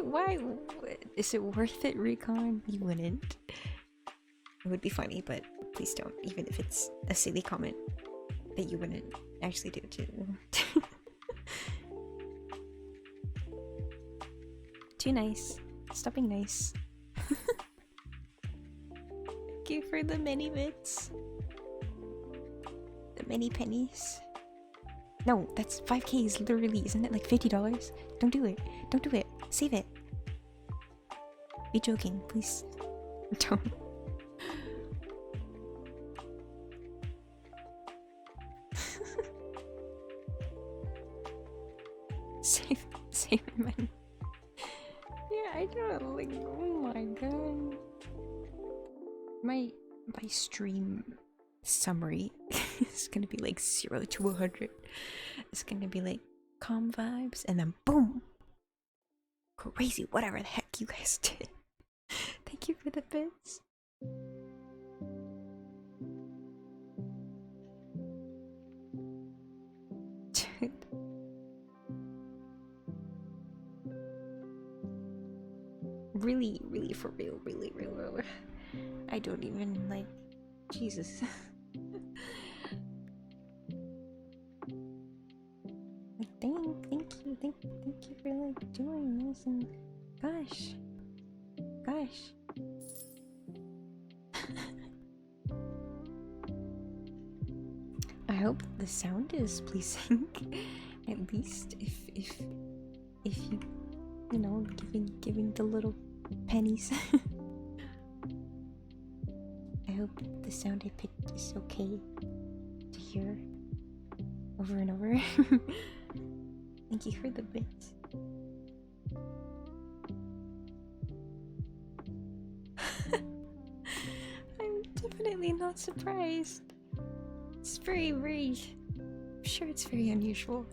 Why is it worth it, Recon? You wouldn't. It would be funny, but please don't, even if it's a silly comment that you wouldn't actually do too. Too nice. Stop being nice. Thank you for the many bits. The many pennies. No, that's 5Ks literally, isn't it like $50? Don't do it. Don't do it. Save it. Be joking, please. Don't. Save money. Yeah, I don't like. Oh my god. My stream summary is gonna be like 0 to 100. It's gonna be like calm vibes, and then boom, crazy. Whatever the heck you guys did. Thank you for the bits. Really, really for real, really. I don't even like. Jesus. Like, thank you for like doing this and gosh. I hope the sound is pleasing. At least if you know, giving the little pennies. I hope the sound I picked is okay to hear over and over. Thank you for the bits. I'm definitely not surprised. It's very, I'm sure it's very unusual.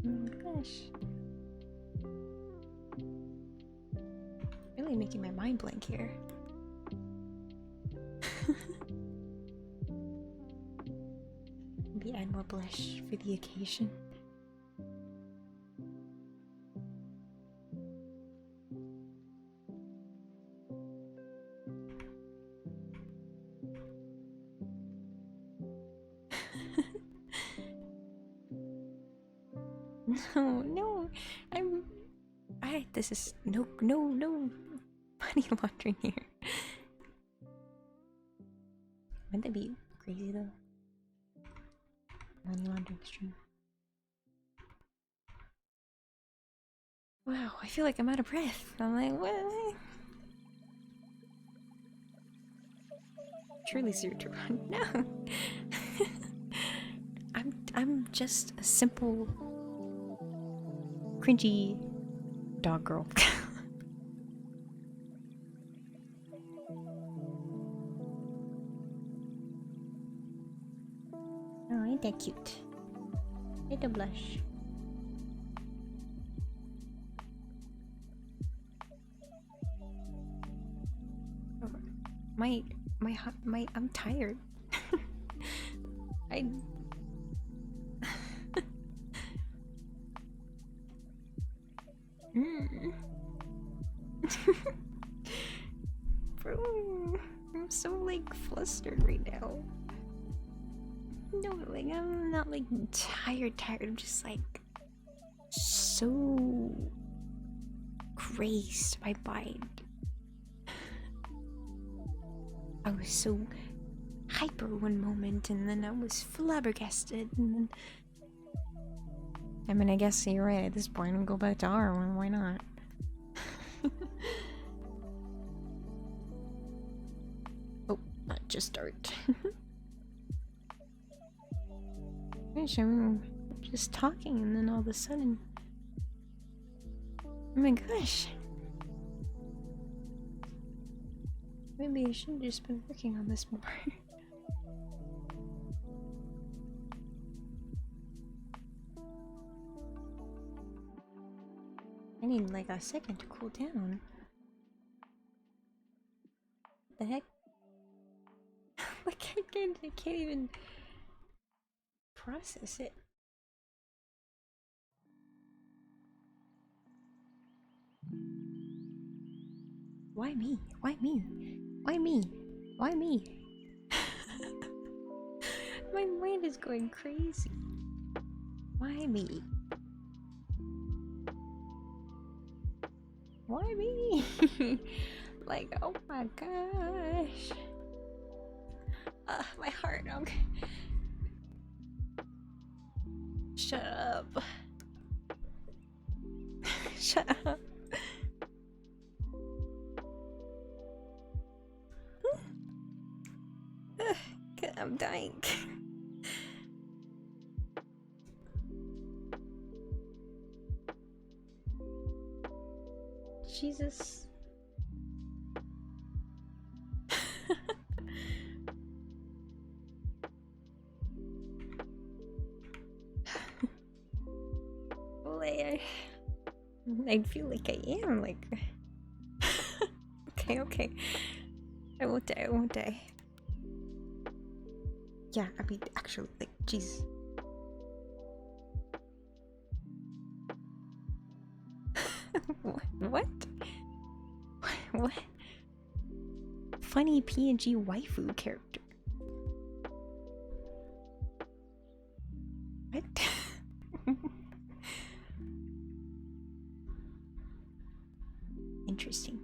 Oh my gosh. Really making my mind blank here. Maybe add more blush for the occasion. No, this is no money laundering here. Wouldn't that be crazy though? Money laundering stream. Wow, I feel like I'm out of breath. I'm like, what? Truly zero to run. No. I'm just a simple cringy dog girl. Oh, ain't that cute? Little blush. Oh, I'm tired. Bro, I'm so like flustered right now. No, like I'm not like tired. I'm just like so crazed by mind. I was so hyper one moment, and then I was flabbergasted, and then I mean, I guess you're right. At this point, I'll go back to R. Why not? Oh, not just art. Gosh, I'm just talking, and then all of a sudden, oh my gosh. Maybe I should have just been working on this more. I need like a second to cool down. What the heck? Like I can't even process it. Why me? Why me? Why me? Why me? My mind is going crazy. Why me? Why me? Like, oh my gosh. My heart. Okay. Shut up. Shut up. I'm dying. Jesus. Well, I feel like I am, like... Okay. I won't die. Yeah, I mean, actually, like, jeez. What? What? Funny PNG waifu character. What? Interesting.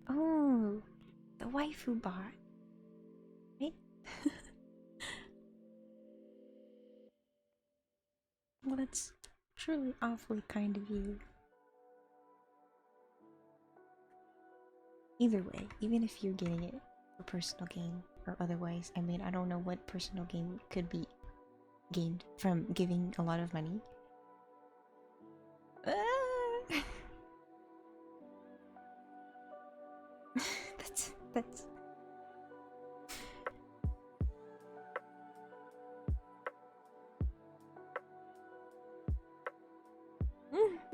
Oh, the waifu bot. Right? Well, that's truly awfully kind of you. Either way, even if you're getting it for personal gain or otherwise, I mean, I don't know what personal gain could be gained from giving a lot of money. That's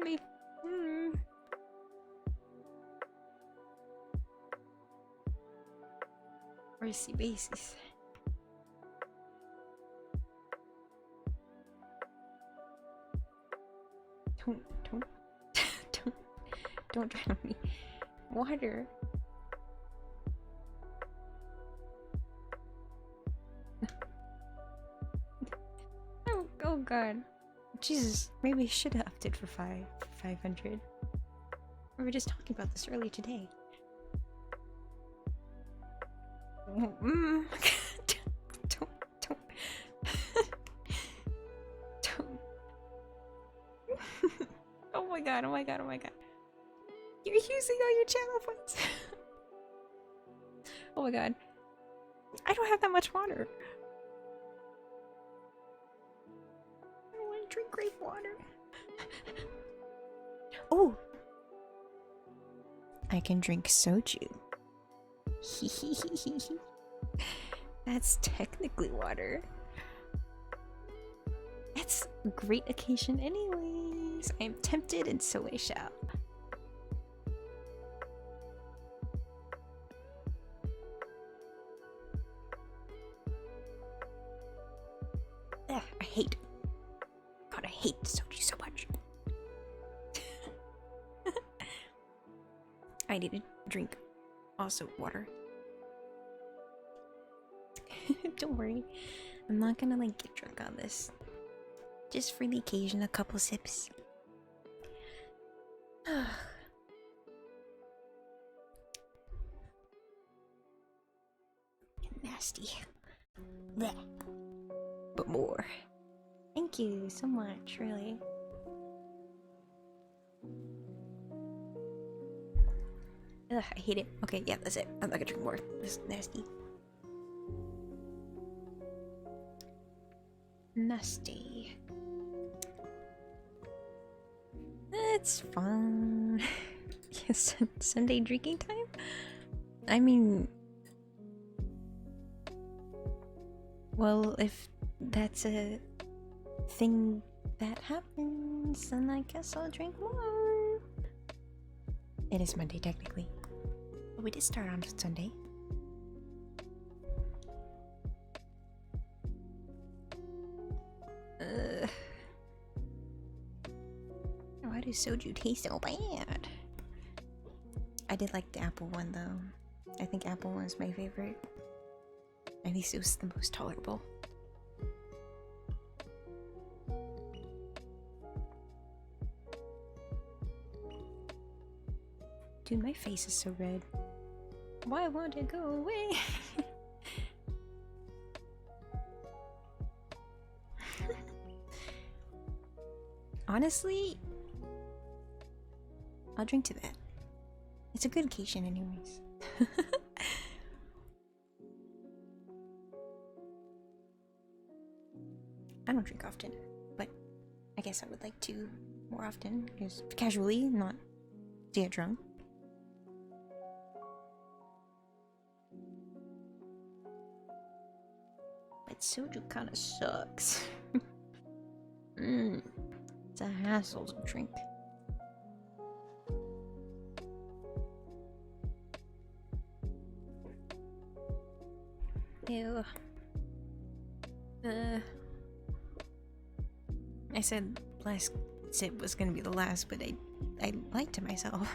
me. Mercy basis. Don't don't drown me. Water. Oh god. Jesus, maybe I should have opted for 500. We were just talking about this earlier today. Don't. Oh my god, oh my god, oh my god. You're using all your channel points. Oh my god. I don't have that much water. I don't want to drink great water. Oh! I can drink soju. That's technically water. It's a great occasion anyways. I am tempted and so I shall. Ugh, I hate. God, I hate soju so much. I need to drink also water. Don't worry, I'm not gonna like get drunk on this. Just for the occasion, a couple sips. Nasty. Blech. But more. Thank you so much, really. Ugh, I hate it. Okay, yeah, that's it. I'm not gonna drink more. This is nasty. Nasty. It's fun. Yes, Sunday drinking time? I mean... Well, if that's a thing that happens, then I guess I'll drink more. It is Monday, technically. But we did start on Sunday. Why does soju taste so bad? I did like the apple one though. I think apple one is my favorite. At least it was the most tolerable. Dude, my face is so red. Why won't it go away? Honestly, I'll drink to that. It's a good occasion anyways. I don't drink often, but I guess I would like to more often, because casually, not to get drunk. But soju kinda sucks. It's a hassle to drink. Ew. I said last sip was gonna be the last, but I lied to myself.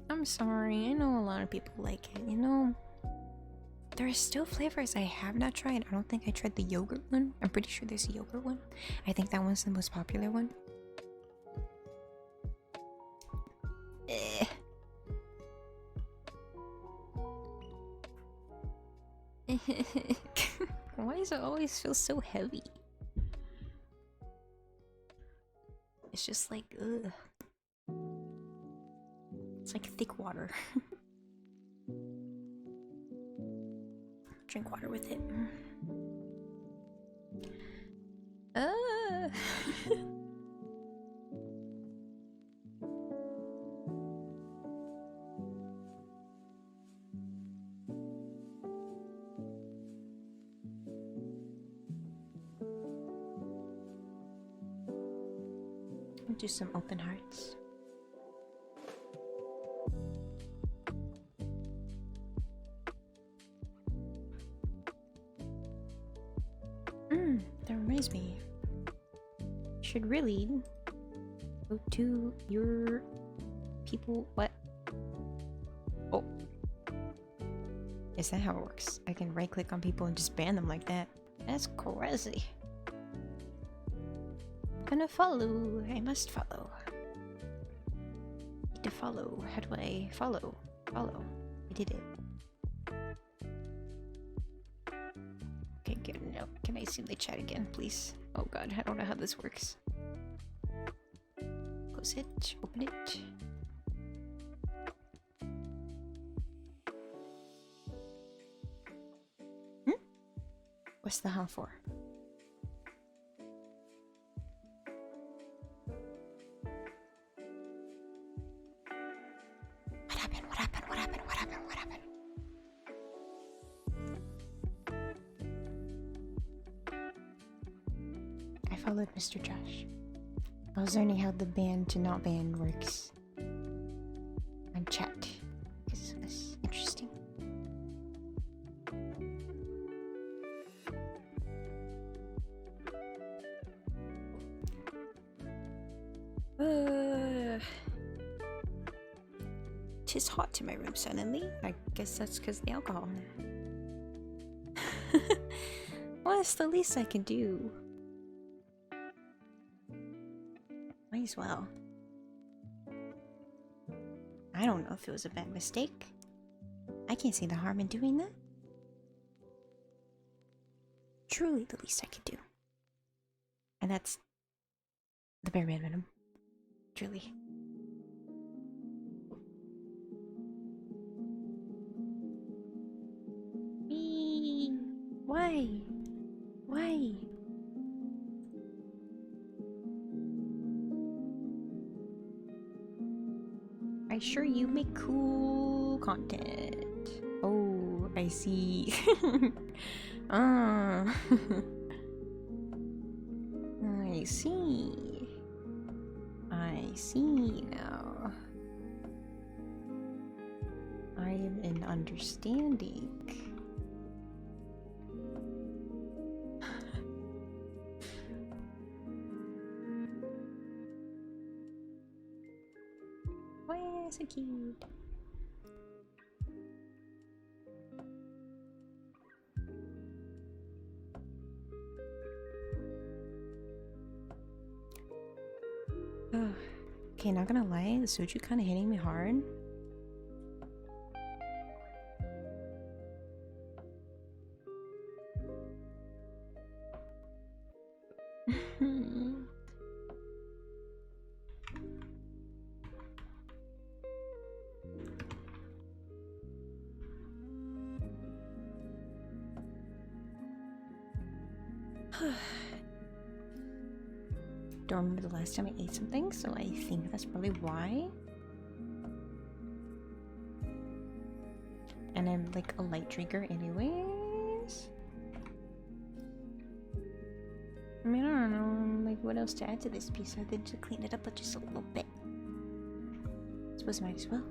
I'm sorry, I know a lot of people like it, you know? There are still flavors I have not tried. I don't think I tried the yogurt one. I'm pretty sure there's a yogurt one. I think that one's the most popular one. Why does it always feel so heavy? It's just like, ugh. It's like thick water. Drink water with it. Do some open hearts. That reminds me. You should really go to your people. What? Oh. Is that how it works? I can right click on people and just ban them like that. That's crazy. Gonna follow. I must follow. Need to follow. How do I follow? Follow. I did it. Okay, good. No. Can I see the chat again, please? Oh god, I don't know how this works. Close it. Open it. What's the how for? What happened? What happened? What happened? What happened? What happened? I followed Mr. Josh. I was learning how the ban to not ban works on chat. This is interesting. Tis hot in my room suddenly. I guess that's because the alcohol. Well, it's the least I can do. Might as well. I don't know if it was a bad mistake. I can't see the harm in doing that. Truly the least I could do. And that's the bare minimum. Truly. Why? Why? I sure you make cool content. Oh, I see. I see. I see now. I am in understanding. Why so cute? Okay, not gonna lie, the soju kind of hitting me hard. Don't remember the last time I ate something, so I think that's probably why. And I'm like a light drinker anyways. I mean, I don't know. like what else to add to this piece other than to clean it up just a little bit. I suppose I might as well.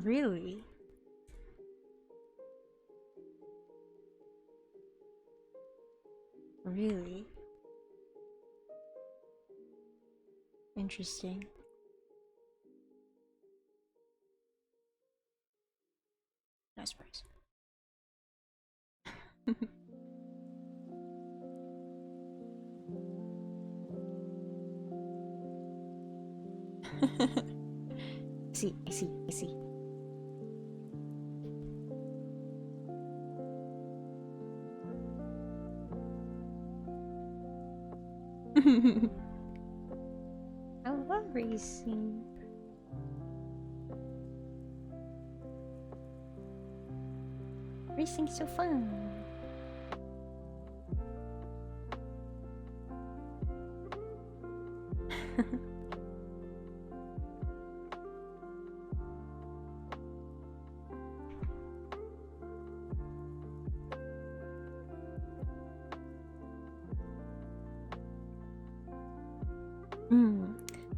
Really? Really? Interesting. No surprise. I see. I love racing. Racing's so fun.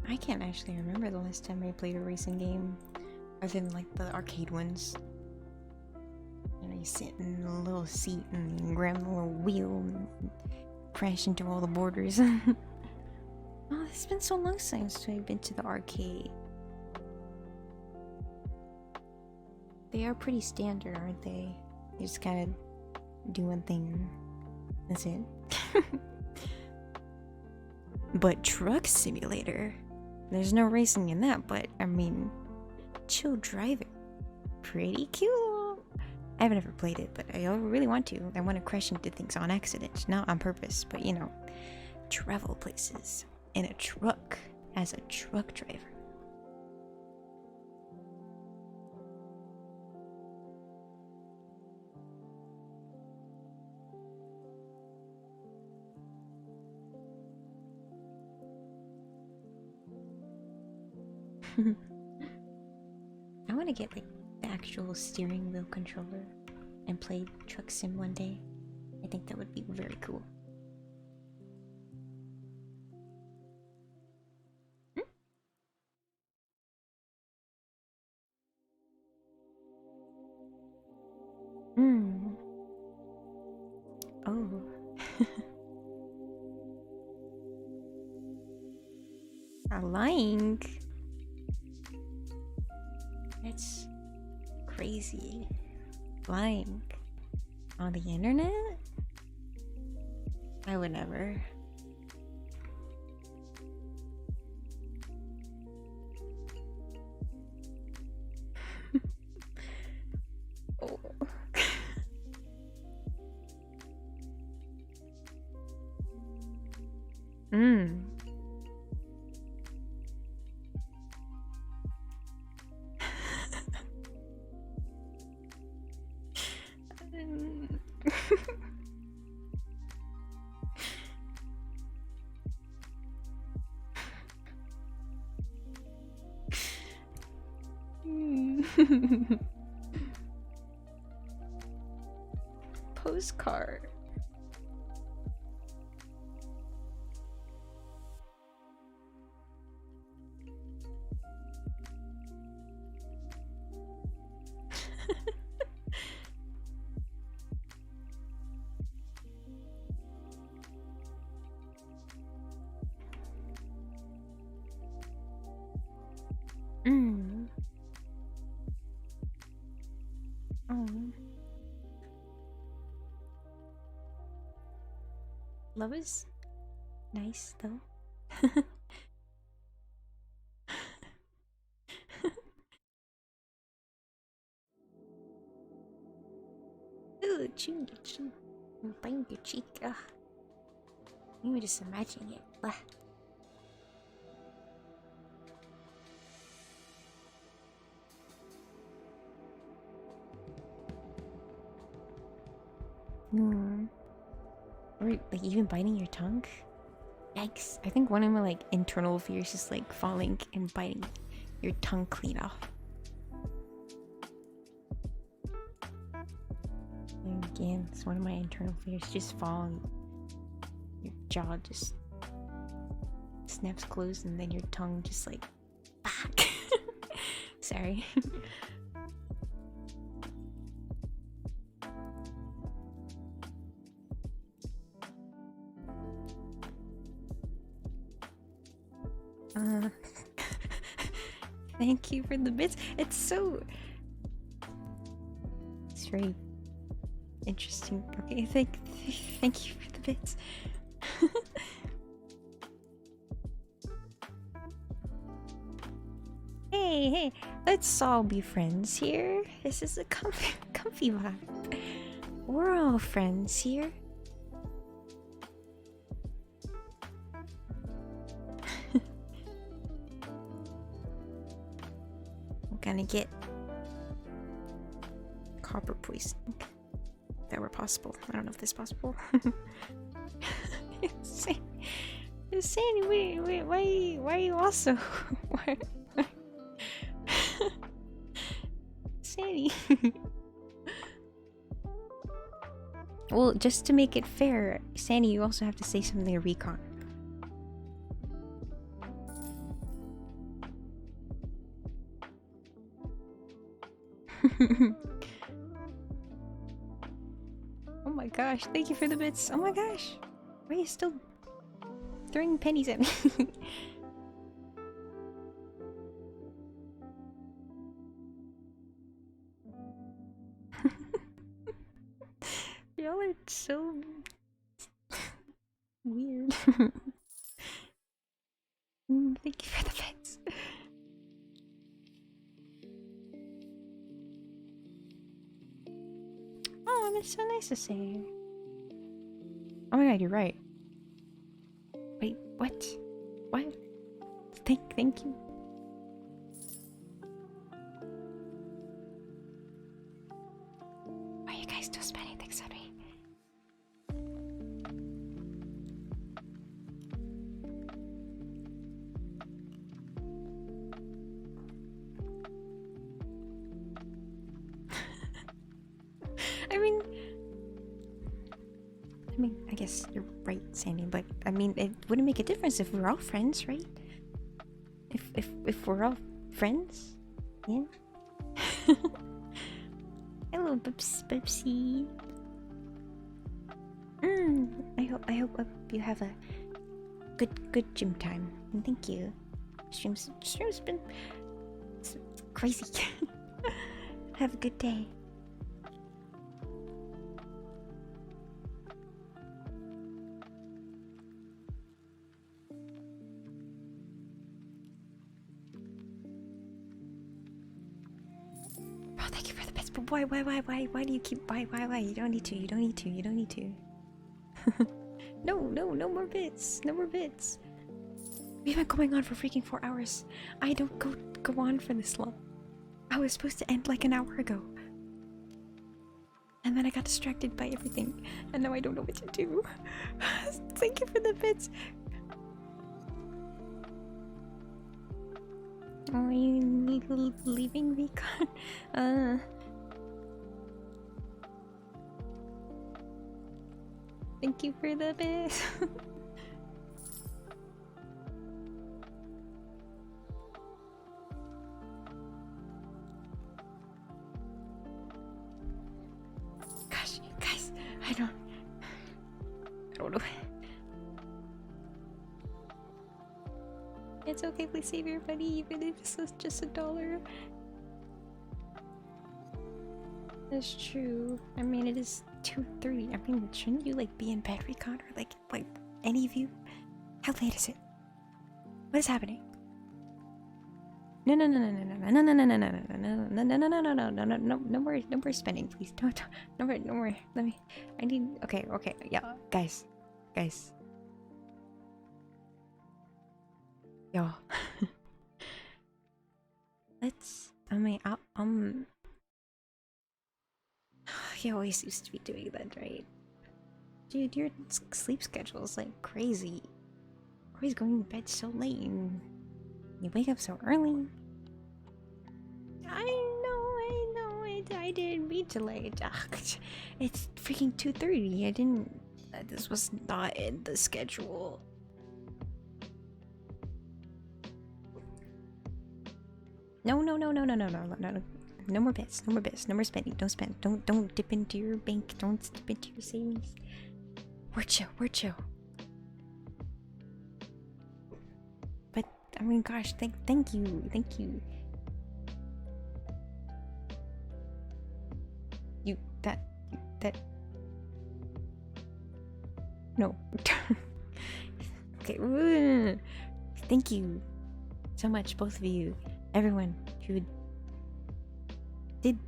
I can't actually remember the last time I played a racing game other than like the arcade ones. You know, you sit in a little seat and you grab the little wheel and crash into all the borders. Oh, it's been so long since I've been to the arcade. They are pretty standard, aren't they? You just kind of do one thing. That's it. But Truck Simulator, there's no racing in that, but I mean, chill driving. Pretty cool. I haven't ever played it, but I really want to. I want to crash into things on accident, not on purpose, but you know, travel places in a truck as a truck driver. I want to get like the actual steering wheel controller and play Truck Sim one day. I think that would be very cool. Oh. Lying. That's crazy. Lying on the internet? I would never. Oh. Postcard. Love is nice though. Ooh, chew. I'm biting your cheek. Ugh. You were just imagining it. Blah. Hmm. Or like even biting your tongue? Yikes. I think one of my like internal fears is like falling and biting your tongue clean off. And again, it's one of my internal fears. Just fall and your jaw just snaps closed and then your tongue just like back. Sorry. Thank you for the bits. It's very interesting. Okay, thank you for the bits. Hey, let's all be friends here. This is a comfy vibe. We're all friends here. I'm gonna get copper poisoning. If that were possible. I don't know if this is possible. Sandy, wait, why are you also? Why? Sandy. Well, just to make it fair, Sandy, you also have to say something to Recon. Oh my gosh, thank you for the bits. Oh my gosh. Why are you still throwing pennies at me? Y'all are so weird. Thank you for the bits. Oh, that's so nice to say. Oh my god, you're right. Wait, what? What? Thank you. Why are you guys still spending things on me? I mean, I guess you're right, Sandy, but I mean, it wouldn't make a difference if we're all friends, right? If we're all friends, yeah. Hello, Bubsy. I hope you have a good gym time. And thank you. Stream's been crazy. Have a good day. Oh, thank you for the bits, but why do you keep why? You don't need to. No more bits. No more bits. We've been going on for freaking 4 hours. I don't go on for this long. I was supposed to end like an hour ago. And then I got distracted by everything. And now I don't know what to do. Thank you for the bits. Are you leaving Recon? Thank you for the bits. Gosh, guys, I don't know. It's okay, please save your money, even if it's just $1. That's true. I mean, it is 2:30. I mean, shouldn't you like be in bed, Recon, or like any of you? How late is it? What is happening? No more spending, please. No more. Let me. I need. Okay. Yeah, guys. Yo. Let's. I mean, he always used to be doing that, right? Dude, your sleep schedule is like crazy. Always going to bed so late and you wake up so early. I know, I didn't mean to late. It's freaking 2:30. I didn't. This was not in the schedule. No. No more bets. No more bets. No more spending. Don't spend. Don't dip into your bank. Don't dip into your savings. We're chill. We're chill. But I mean, gosh, thank you. You that. No. Okay. Thank you so much, both of you, everyone who did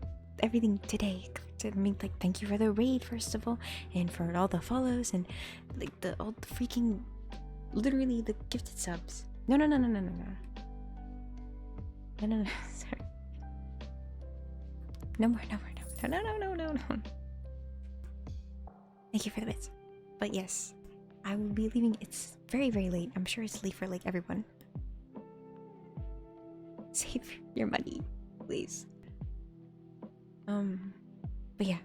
everything today. I mean, like, thank you for the raid, first of all, and for all the follows, and like all the freaking, literally the gifted subs. No. Sorry. No more. No. Thank you for the bits. But yes, I will be leaving. It's very, very late. I'm sure it's late for like everyone. Save your money, please. But yeah,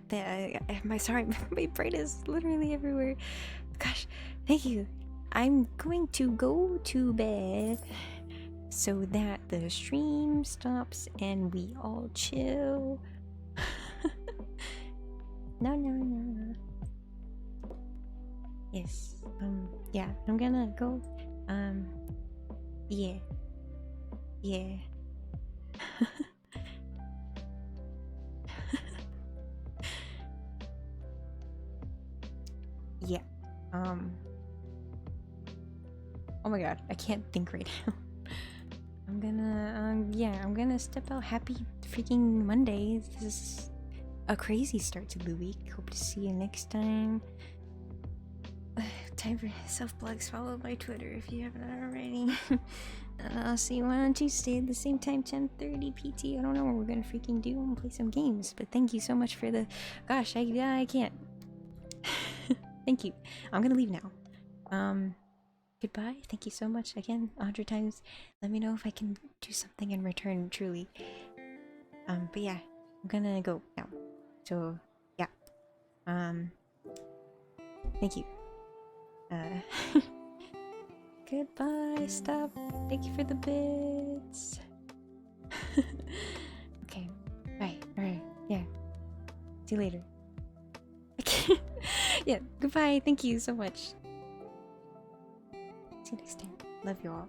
sorry, my brain is literally everywhere. Gosh, thank you. I'm going to go to bed so that the stream stops and we all chill. No. Yes. Yeah, I'm gonna go. Yeah. Yeah. Oh my god, I can't think right now. I'm gonna step out. Happy freaking Monday. This is a crazy start to the week. Hope to see you next time. Time for self-plugs. Follow my Twitter if you haven't already. I'll see you on Tuesday at the same time, 10:30 PT. I don't know what we're gonna freaking do. I'm gonna play some games. But thank you so much for the... Gosh, I can't. Thank you. I'm gonna leave now. Goodbye. Thank you so much again, 100 times. Let me know if I can do something in return, truly. But yeah, I'm gonna go now. So, yeah. Thank you. Goodbye. Stop. Thank you for the bits. Okay. Bye. Alright. Yeah. See you later. Okay. Yeah. Goodbye. Thank you so much. See you next time. Love you all.